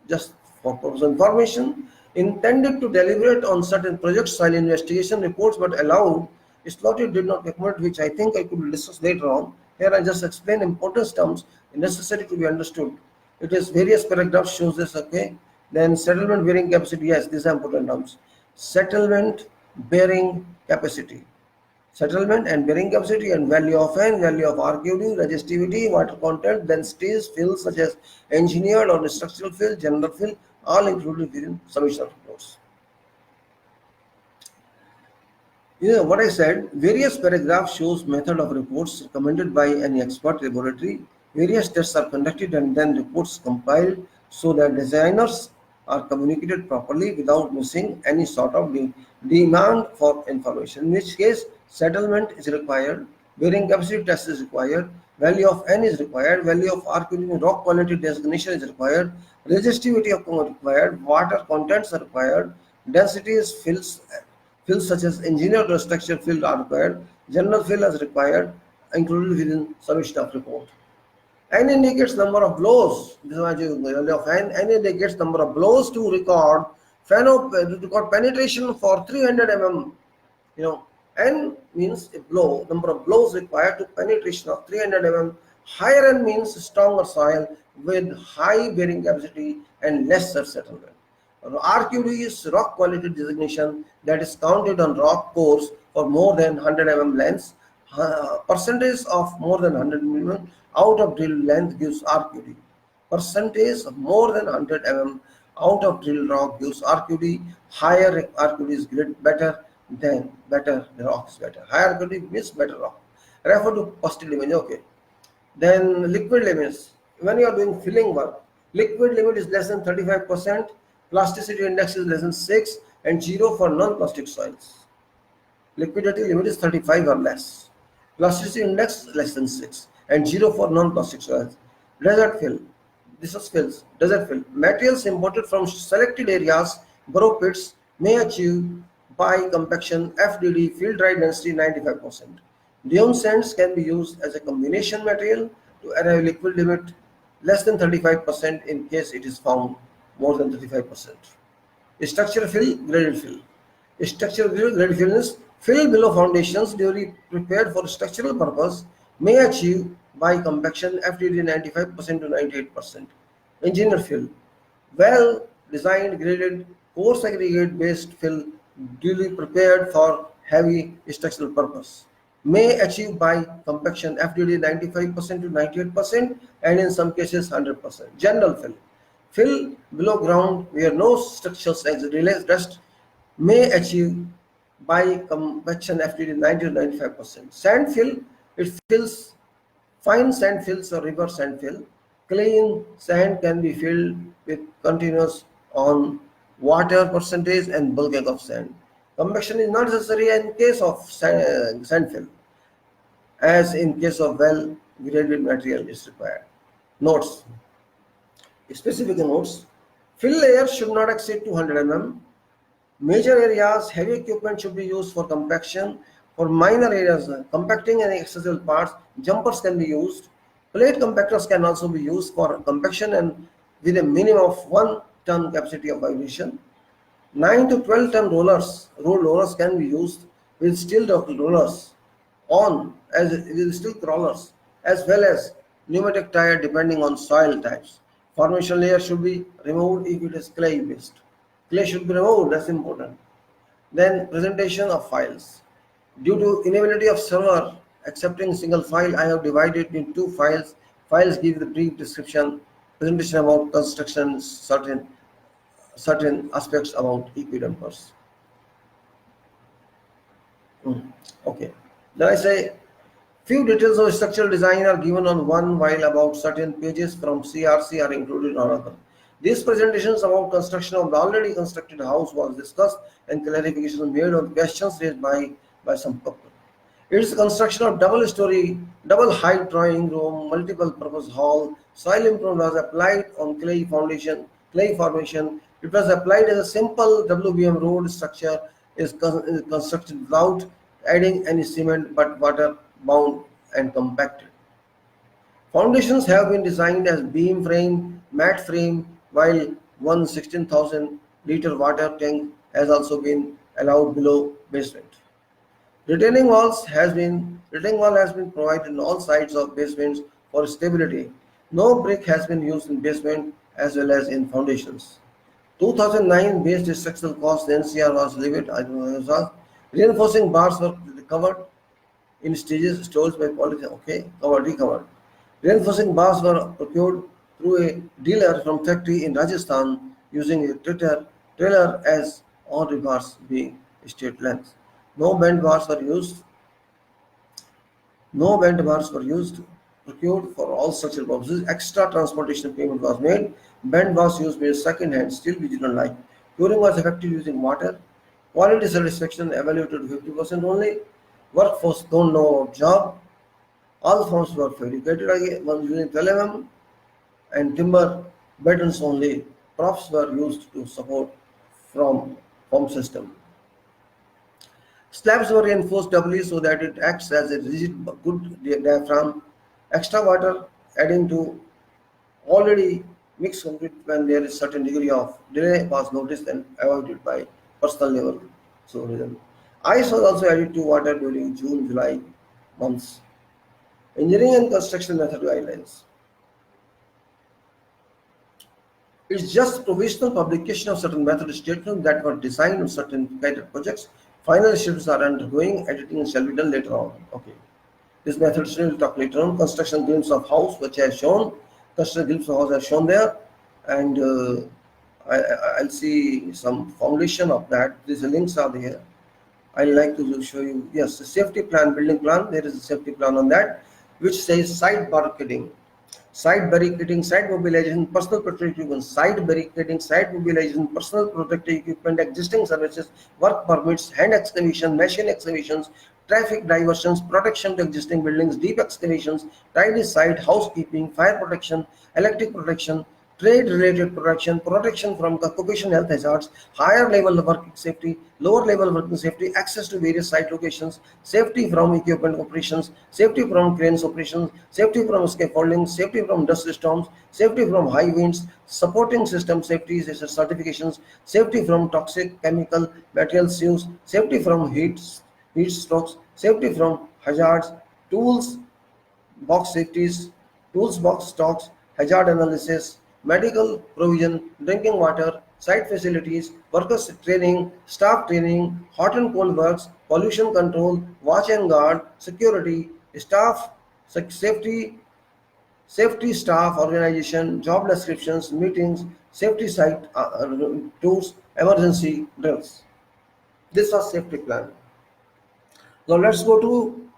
just for purpose of information. Intended to deliberate on certain projects, soil investigation reports, but allowed, slotted did not accumulate, which I think I could discuss later on. Here I just explain important terms necessary to be understood. It is various paragraphs shows this, okay. Then settlement bearing capacity, yes, these are important terms. Settlement bearing capacity. Settlement and bearing capacity and value of N, value of RQD, resistivity, water content, densities, fills such as engineered or structural fill, general fill, all included within submission of reports. What I said, various paragraphs shows method of reports recommended by any expert laboratory. Various tests are conducted and then reports compiled so that designers are communicated properly without missing any sort of demand for information. In which case, settlement is required, bearing capacity test is required, value of N is required, value of RQD rock quality designation is required, resistivity of required, water contents are required, densities, fills such as engineered or structural fill are required, general fill is required, included within submission of report. N indicates number of blows. This is value of N. N indicates number of blows to record penetration for 300 mm. N means a blow, number of blows required to penetration of 300 mm. Higher N means stronger soil with high bearing capacity and lesser settlement. RQD is rock quality designation that is counted on rock cores for more than 100 mm lengths. Percentage of more than 100 mm out of drill length gives RQD. Percentage of more than 100 mm out of drill rock gives RQD. Higher RQD is better than better rock is better. Higher RQD means better rock. Refer to posted image. Okay. Then liquid limits. When you are doing filling work, liquid limit is less than 35%. Plasticity index is less than 6 and 0 for non-plastic soils. Liquidity limit is 35 or less. Plasticity index less than 6 and 0 for non-plastic soils. Desert fill. This is fills. Desert fill. Materials imported from selected areas, burrow pits, may achieve by compaction FDD field dry density 95%. Dune sands can be used as a combination material to arrive liquid limit less than 35% in case it is found more than 35%. Structural fill, graded fill. Structural fill, graded fill is fill below foundations duly prepared for structural purpose may achieve by compaction FDD 95% to 98%. Engineer fill. Well designed, graded, coarse aggregate based fill duly prepared for heavy structural purpose. may achieve by compaction FDD 95% to 98%, and in some cases 100%. General fill. Fill below ground where no structures rest may achieve by compaction FDD 90 to 95%. Sand fill, it fills fine sand fills or river sand fill. Clean sand can be filled with continuous on water percentage and bulking of sand. Compaction is not necessary in case of sand fill, as in case of well graded material is required. Notes. Specific notes. Fill layer should not exceed 200 mm. Major areas, heavy equipment should be used for compaction. For minor areas, compacting and accessible parts, jumpers can be used. Plate compactors can also be used for compaction and with a minimum of 1 ton capacity of vibration. 9 to 12 ton roll rollers can be used with steel rollers with steel crawlers, as well as pneumatic tire depending on soil types. Formation layer should be removed if it is clay based. Clay should be removed, that's important. Then presentation of files. Due to inability of server accepting single file, I have divided in two files. Files give the brief description, presentation about construction, certain aspects about equidampers. Okay. Then I say few details of structural design are given on one, while about certain pages from CRC are included on other. These presentations about construction of the already constructed house was discussed and clarification made on questions raised by some couple. Its construction of double height drawing room, multiple purpose hall, soil improvement was applied on clay formation. It was applied as a simple WBM road structure is constructed without adding any cement but water bound and compacted. Foundations have been designed as beam frame, mat frame, while one 16,000 liter water tank has also been allowed below basement. Retaining wall has been provided on all sides of basements for stability. No brick has been used in basement as well as in foundations. 2009 based structural cost, the NCR was levied. Reinforcing bars were covered in stages, stores by polythene. Okay, recovered. Reinforcing bars were procured through a dealer from factory in Rajasthan using a trailer as all rebars being straight length. No bent bars were used. Procured for all structural purposes. Extra transportation payment was made. Bent bars used by second hand, still we did not like. Curing was effective using water. Quality satisfaction evaluated to 50% only. Workforce don't know about job. All forms were fabricated using 12 mm and timber battens only. Props were used to support from form system. Slabs were reinforced doubly so that it acts as a rigid good diaphragm. Extra water adding to already mixed concrete when there is certain degree of delay was noticed and avoided by personal level. So ice was also added to water during June-July months. Engineering and construction method guidelines. It's just provisional publication of certain method statements that were designed on certain guided projects. Final shifts are undergoing, editing shall be done later on. Okay. This method will talk later on. Construction glimpse of house, which I have shown. Construction glimpse of house I have shown there. And I'll see some foundation of that. These links are there. I'd like to show you, yes, the safety plan, building plan. There is a safety plan on that, which says site barricading. Site barricading, site mobilization, personal protective equipment, site barricading, site mobilization, personal protective equipment, existing services, work permits, hand excavation, machine excavations, traffic diversions, protection to existing buildings, deep excavations, tidy site, housekeeping, fire protection, electric protection, trade-related protection from occupational health hazards, higher level of working safety, lower level of working safety, access to various site locations, safety from equipment operations, safety from cranes operations, safety from scaffolding, safety from dust storms, safety from high winds, supporting system safety certifications, safety from toxic chemical materials use, safety from heat strokes, safety from hazards, tools box safeties, tools box stocks, hazard analysis, medical provision, drinking water, site facilities, workers training, staff training, hot and cold works, pollution control, watch and guard, security, staff, safety staff organization, job descriptions, meetings, safety site tours, emergency drills. This was safety plan. Now let's go to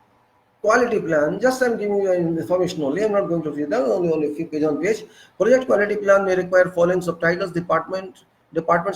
quality plan. Just I'm giving you information only. I'm not going to read that. Only a few pages on page. Project quality plan may require following subtitles: departments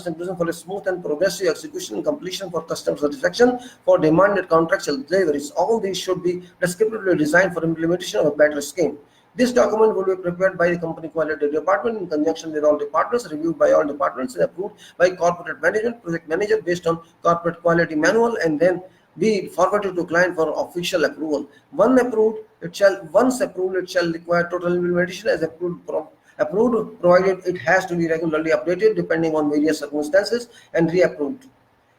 inclusion for a smooth and progressive execution and completion for customer satisfaction for demanded contractual deliveries. All these should be descriptively designed for implementation of a better scheme. This document will be prepared by the company quality department in conjunction with all departments, reviewed by all departments, and approved by corporate management, project manager based on corporate quality manual, and then be forwarded to client for official approval. Once approved, it shall require total implementation as approved, provided it has to be regularly updated depending on various circumstances and reapproved.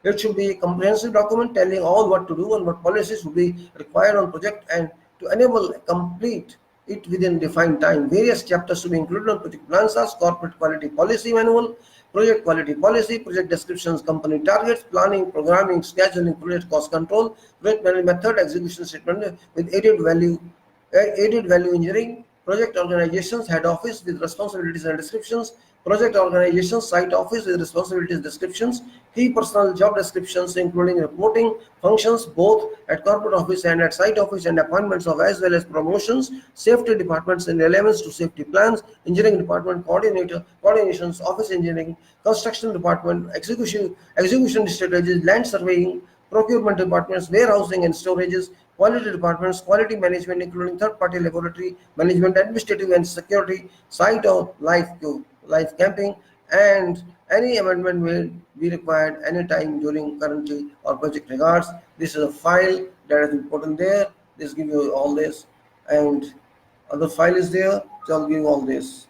It should be a comprehensive document telling all what to do and what policies will be required on project, and to enable complete it within defined time. Various chapters to be included on project plans are corporate quality policy manual, project quality policy, project descriptions, company targets, planning, programming, scheduling, project cost control, project management method, execution statement with added value engineering, project organizations, head office with responsibilities and descriptions, project organizations, site office with responsibilities descriptions, key personal job descriptions including reporting functions both at corporate office and at site office, and appointments of as well as promotions, safety departments and elements to safety plans, engineering department coordinations, office engineering, construction department, execution strategies, land surveying, procurement departments, warehousing and storages, quality departments, quality management including third-party laboratory management, administrative and security, site of life camping, and any amendment may be required anytime during currently or project regards. This is a file that is important there. This gives you all this, and other file is there, so I'll give you all this.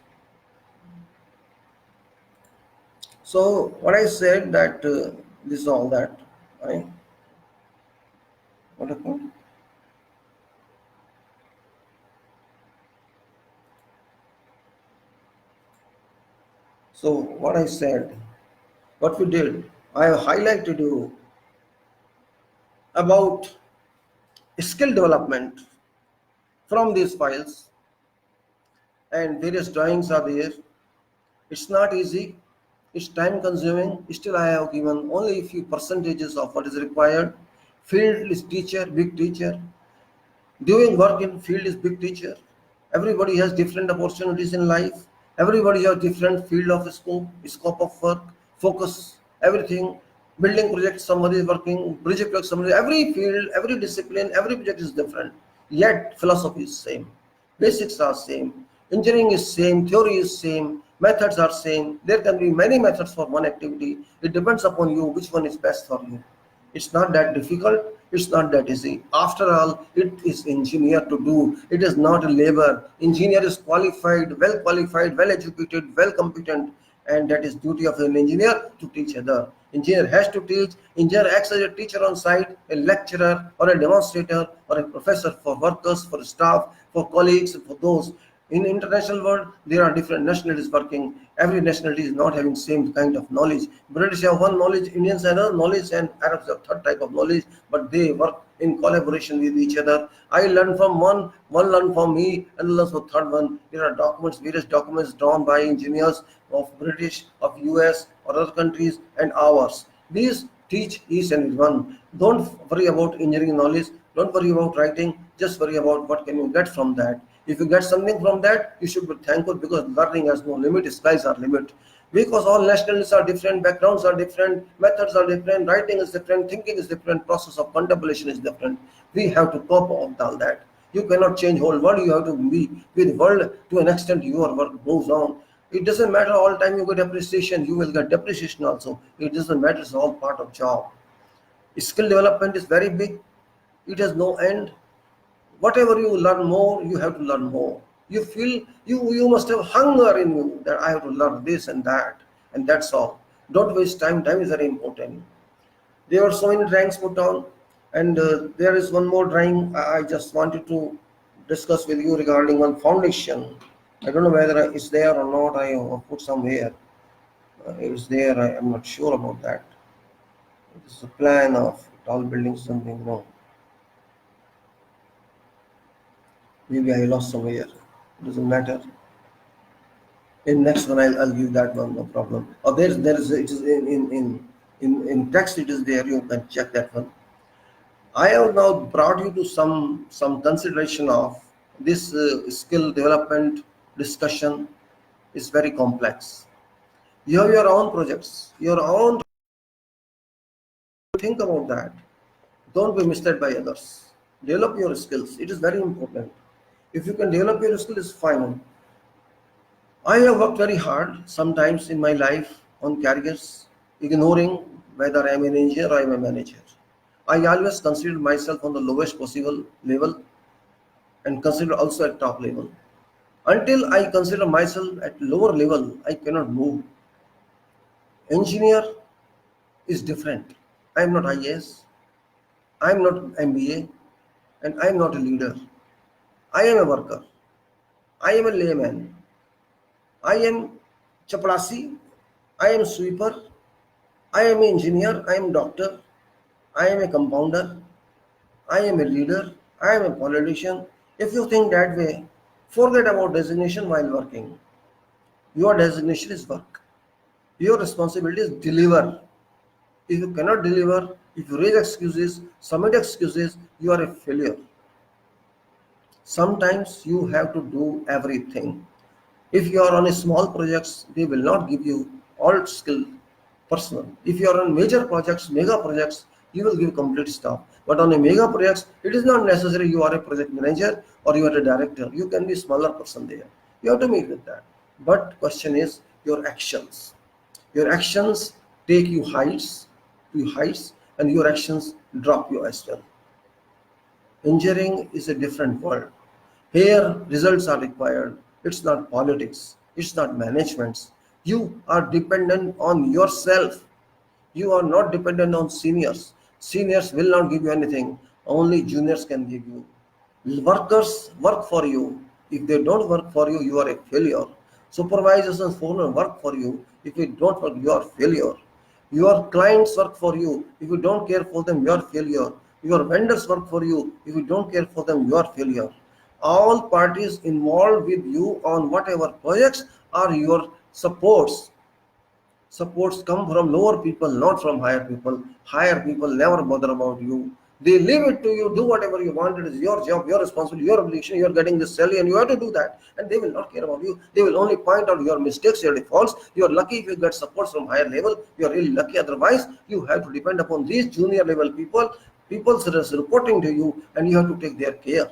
So what I said that this is all that. Right? What happened? So what I said, what we did, I have highlighted you about skill development from these files, and various drawings are there. It's not easy, it's time consuming. Still I have given only a few percentages of what is required. Field is teacher, big teacher. Doing work in field is big teacher. Everybody has different opportunities in life. Everybody has different field of scope of work, focus, everything. Building projects, somebody is working, project work, somebody. Every field, every discipline, every project is different. Yet philosophy is same. Basics are same. Engineering is same. Theory is same. Methods are same. There can be many methods for one activity. It depends upon you which one is best for you. It's not that difficult. It's not that easy. After all, it is engineer to do. It is not a labor. Engineer is qualified, well educated, well competent, and that is duty of an engineer to teach other. Engineer has to teach. Engineer acts as a teacher on site, a lecturer or a demonstrator or a professor for workers, for staff, for colleagues, for those. In international world, there are different nationalities working. Every nationality is not having same kind of knowledge. British have one knowledge, Indians have another knowledge, and Arabs have third type of knowledge, but they work in collaboration with each other. I learn from one learn from me, and learns from third one. There are documents, various documents drawn by engineers of British, of US, or other countries, and ours. These teach each and one. Don't worry about engineering knowledge. Don't worry about writing. Just worry about what can you get from that. If you get something from that, you should be thankful, because learning has no limit, skies are limit. Because all nationalities are different, backgrounds are different, methods are different, writing is different, thinking is different, process of contemplation is different. We have to cope with all that. You cannot change whole world. You have to be with world to an extent. Your work goes on. It doesn't matter all time you get appreciation, you will get depreciation also. It doesn't matter, it's all part of job. Skill development is very big. It has no end. Whatever you learn more, you have to learn more. You feel you must have hunger in you that I have to learn this and that, and that's all. Don't waste time. Time is very important. There are so many drawings put on, and there is one more drawing I just wanted to discuss with you regarding one foundation. I don't know whether it's there or not. I put somewhere. It's there. I am not sure about that. This is a plan of Tall buildings, something, no. Maybe I lost somewhere. Doesn't matter. In next one, I'll give that one, no problem. Or there is it is in text, it is there. You can check that one. I have now brought you to some consideration of this skill development discussion is very complex. You have your own projects, your own. Think about that. Don't be misled by others. Develop your skills. It is very important. If you can develop your skill, it's fine. I have worked very hard sometimes in my life on careers, ignoring whether I am an engineer or I am a manager. I always considered myself on the lowest possible level and consider also at top level. Until I consider myself at lower level, I cannot move. Engineer is different. I am not IAS, I am not MBA, and I am not a leader. I am a worker. I am a layman. I am chaprasi. I am sweeper. I am an engineer. I am doctor. I am a compounder. I am a leader. I am a politician. If you think that way, forget about designation while working. Your designation is work. Your responsibility is deliver. If you cannot deliver, if you raise excuses, submit excuses, you are a failure. Sometimes you have to do everything. If you are on a small projects, they will not give you all skill personal. If you are on major projects, mega projects, you will give complete staff. But on a mega projects, it is not necessary you are a project manager or you are a director. You can be a smaller person there. You have to meet with that. But question is your actions. Your actions take you heights, and your actions drop you as well. Engineering is a different world. Here, results are required. It's not politics. It's not management. You are dependent on yourself. You are not dependent on seniors. Seniors will not give you anything. Only juniors can give you. Workers work for you. If they don't work for you, you are a failure. Supervisors and foremen work for you. If you don't work, you are failure. Your clients work for you. If you don't care for them, you are failure. Your vendors work for you. If you don't care for them, you are failure. All parties involved with you on whatever projects are your supports. Supports come from lower people, not from higher people. Higher people never bother about you. They leave it to you. Do whatever you want. It is your job, your responsibility, your obligation. You are getting this salary and you have to do that. And they will not care about you. They will only point out your mistakes, your defaults. You are lucky if you get support from higher level. You are really lucky. Otherwise, you have to depend upon these junior level people. People reporting to you, and you have to take their care.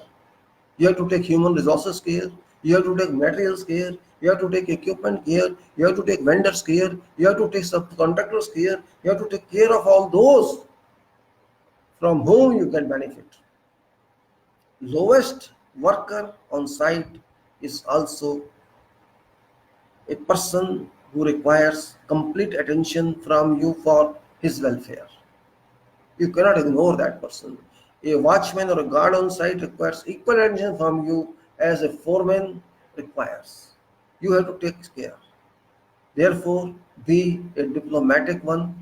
You have to take human resources care. You have to take materials care. You have to take equipment care. You have to take vendors care. You have to take subcontractors care. You have to take care of all those from whom you can benefit. Lowest worker on site is also a person who requires complete attention from you for his welfare. You cannot ignore that person. A watchman or a guard on site requires equal attention from you as a foreman requires. You have to take care. Therefore, be a diplomatic one.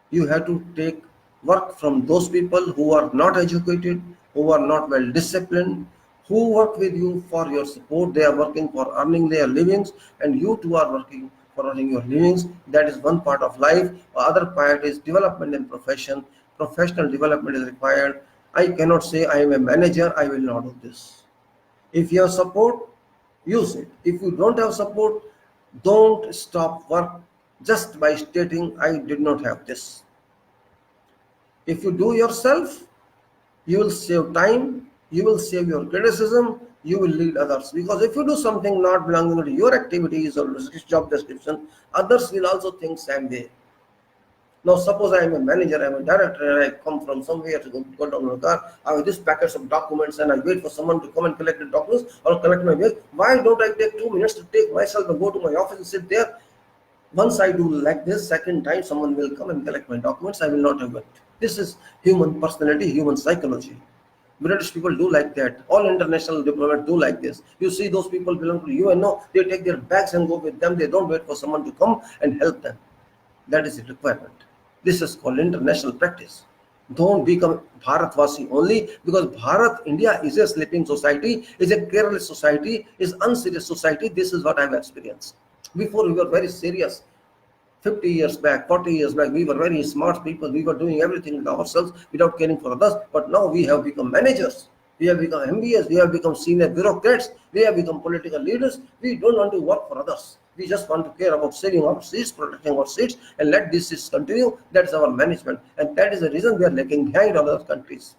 You have to take work from those people who are not educated, who are not well disciplined, who work with you for your support. They are working for earning their livings, and you too are working for earning your livings. That is one part of life. The other part is development and profession. Professional development is required. I cannot say I am a manager, I will not do this. If you have support, use it. If you don't have support, don't stop work just by stating I did not have this. If you do yourself, you will save time, you will save your criticism, you will lead others. Because if you do something not belonging to your activities or job description, others will also think same way. Now, suppose I am a manager, I am a director, and I come from somewhere to go down my car. I have this packets of documents, and I wait for someone to come and collect the documents or collect my bill. Why don't I take 2 minutes to take myself and go to my office and sit there? Once I do like this, second time someone will come and collect my documents. I will not have it. This is human personality, human psychology. British people do like that. All international diplomats do like this. You see those people belong to you and no, they take their bags and go with them. They don't wait for someone to come and help them. That is a requirement. This is called international practice. Don't become Bharatvasi only, because Bharat, India is a sleeping society, is a careless society, is unserious society. This is what I've experienced. Before we were very serious. 50 years back, 40 years back, we were very smart people. We were doing everything with ourselves without caring for others. But now we have become managers. We have become MBAs. We have become senior bureaucrats. We have become political leaders. We don't want to work for others. We just want to care about saving our seats, protecting our seats, and let this seats continue. That's our management. And that is the reason we are lagging behind other countries.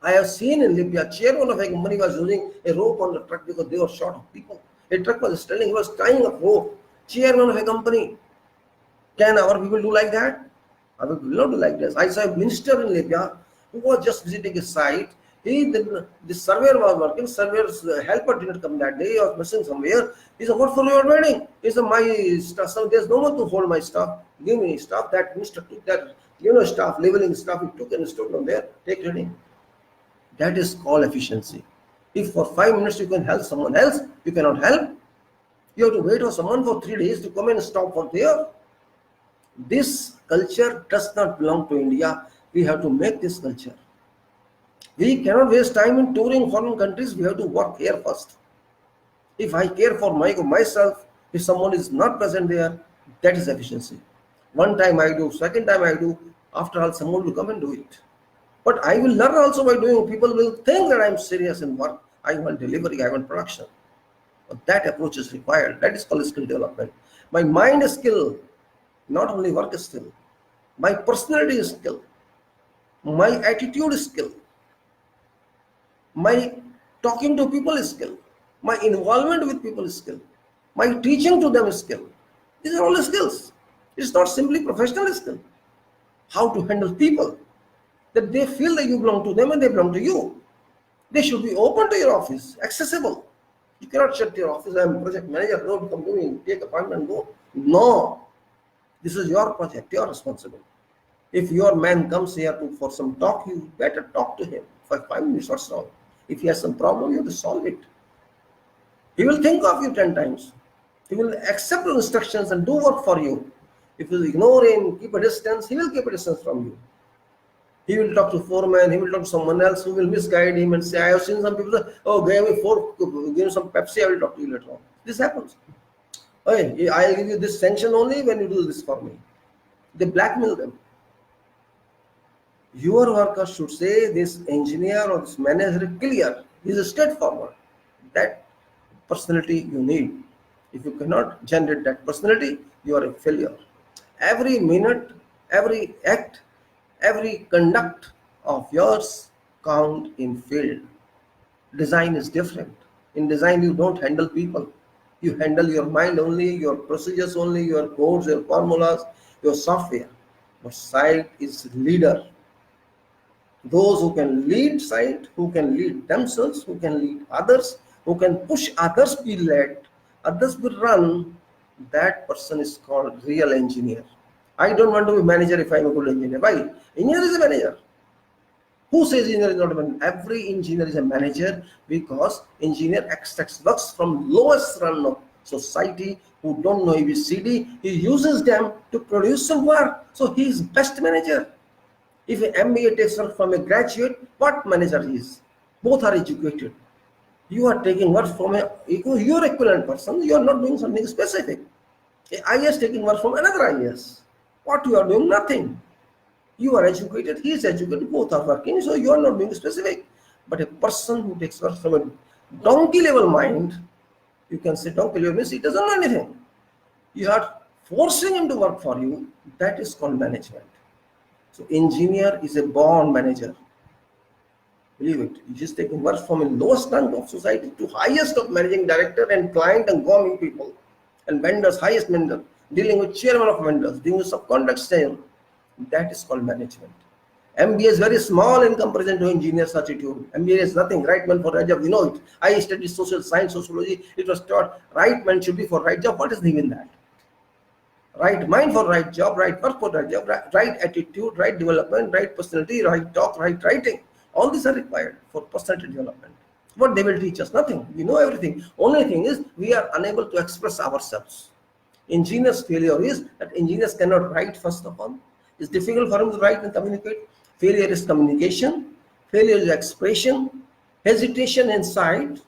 I have seen in Libya, chairman of a company was using a rope on the truck because they were short of people. A truck was standing, he was tying a rope. Chairman of a company. Can our people do like that? Our people will not do like this. I saw a minister in Libya who was just visiting a site. The surveyor was working. Surveyor's helper didn't come that day. He was missing somewhere. He said, "What for you are waiting?" He said, "My stuff. So there's no one to hold my stuff. Give me stuff." That minister took that, stuff, leveling stuff. He took and stood on there. Take reading. That is called efficiency. If for 5 minutes you can help someone else, you cannot help. You have to wait for someone for 3 days to come and stop for there. This culture does not belong to India. We have to make this culture. We cannot waste time in touring foreign countries. We have to work here first. If I care for myself, if someone is not present there, that is efficiency. One time I do, second time I do, after all someone will come and do it. But I will learn also by doing. People will think that I am serious in work. I want delivery, I want production. But that approach is required. That is called skill development. My mind is skill, not only work is skill. My personality is skill. My attitude is skill. My talking to people is skill. My involvement with people is skill. My teaching to them is skill. These are all skills. It's not simply professional skill. How to handle people, that they feel that you belong to them and they belong to you. They should be open to your office, accessible. You cannot shut your office. I am project manager. No, come to me, take appointment, go. No. This is your project. You are responsible. If your man comes here for some talk, you better talk to him for 5 minutes or so. If he has some problem, you have to solve it. He will think of you 10 times. He will accept your instructions and do work for you. If you ignore him, keep a distance, he will keep a distance from you. He will talk to foreman, he will talk to someone else who will misguide him and say, I have seen some people say, oh, give me some Pepsi, I will talk to you later on. This happens. Hey, I will give you this sanction only when you do this for me. They blackmail them. Your worker should say this engineer or this manager is clear. He is straightforward. That personality you need. If you cannot generate that personality, you are a failure. Every minute, every act, every conduct of yours count in field. Design is different. In design, you don't handle people. You handle your mind only, your procedures only, your codes, your formulas, your software. But site is leader. Those who can lead site, who can lead themselves, who can lead others, who can push others be led, others be run, that person is called real engineer. I don't want to be manager if I am a good engineer. Why? Engineer is a manager. Who says engineer is not a manager? Every engineer is a manager, because engineer extracts works from lowest run of society who don't know ABCD. He uses them to produce some work. So he is best manager. If an MBA takes work from a graduate, what manager he is? Both are educated. You are taking work from your equivalent person. You are not doing something specific. An IAS taking work from another IAS. What you are doing? Nothing. You are educated, he is educated, both are working, so you are not being specific. But a person who takes work from a donkey level mind, you can say donkey level means he doesn't know anything. You are forcing him to work for you, that is called management. So engineer is a born manager. Believe it. You just taking work from a lowest rank of society to highest of managing director and client and government people and vendors, highest vendor, dealing with chairman of vendors, dealing with subcontract sale. That is called management. MBA is very small in comparison to engineer's attitude. MBA is nothing. Right man for right job. You know it. I studied social science, sociology. It was taught right man should be for right job. What is even that? Right mind for right job, right work for right job, right attitude, right development, right personality, right talk, right writing. All these are required for personality development. What they will teach us? Nothing. We know everything. Only thing is we are unable to express ourselves. Engineers' failure is that engineers cannot write first of all. It's difficult for him to write and communicate. Failure is communication. Failure is expression. Hesitation inside.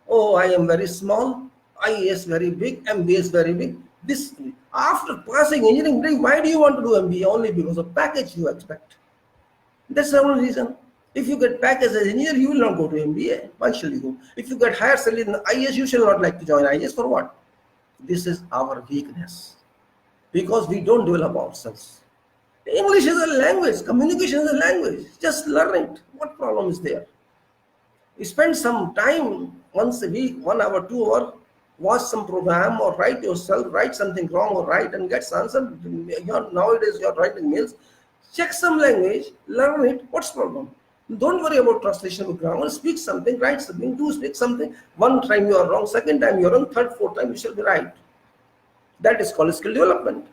Oh, I am very small. I is very big. MBA is very big. This after passing engineering, why do you want to do MBA? Only because of package you expect. That's the only reason. If you get package as an engineer, you will not go to MBA. Why shall you go? If you get higher salary in IAS, you shall not like to join IAS. For what? This is our weakness. Because we don't develop ourselves. English is a language. Communication is a language. Just learn it. What problem is there? You spend some time once a week, 1 hour, 2 hours, watch some program or write yourself, write something wrong or right and get answer. Nowadays you're writing mails. Check some language, learn it. What's the problem? Don't worry about translation of grammar. Speak something, write something, do speak something. One time you are wrong, second time you are wrong, third, fourth time you shall be right. That is called skill development.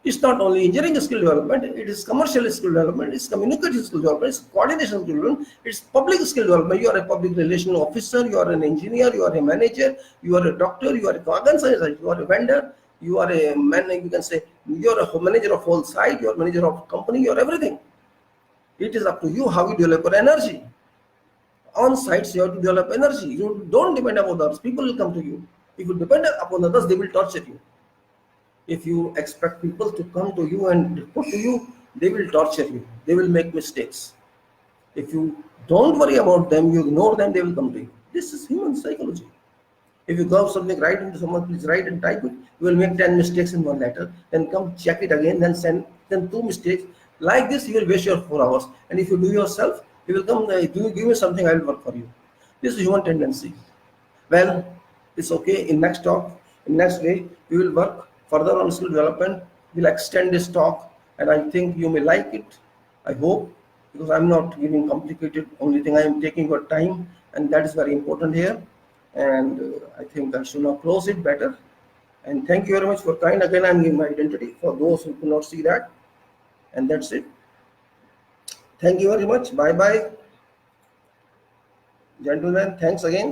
It's not only engineering skill development, it is commercial skill development, it's communication skill development, it's coordination skill development, it's public skill development. You are a public relation officer, you are an engineer, you are a manager, you are a doctor, you are a organizer, you are a vendor, you are a man, you can say you are a manager of whole site, you are a manager of company, you are everything. It is up to you how you develop your energy. On sites, you have to develop energy. You don't depend upon others. People will come to you. If you depend upon others, they will torture you. If you expect people to come to you and report to you, they will torture you. They will make mistakes. If you don't worry about them, you ignore them, they will come to you. This is human psychology. If you go something, write into someone, please write and type it. You will make 10 mistakes in one letter. Then come check it again, then send 2 mistakes. Like this, you will waste your 4 hours. And if you do yourself, you will come, give me something, I will work for you. This is human tendency. Well, it's okay. In next talk, in next way, we will work further on skill development. We'll extend this talk, and I think you may like it. I hope, because I'm not giving complicated. Only thing I am taking your time, and that is very important here. And I think I should now close it better. And thank you very much for kind. Again, I'm giving my identity for those who could not see that. And that's it. Thank you very much. Bye bye, gentlemen. Thanks again.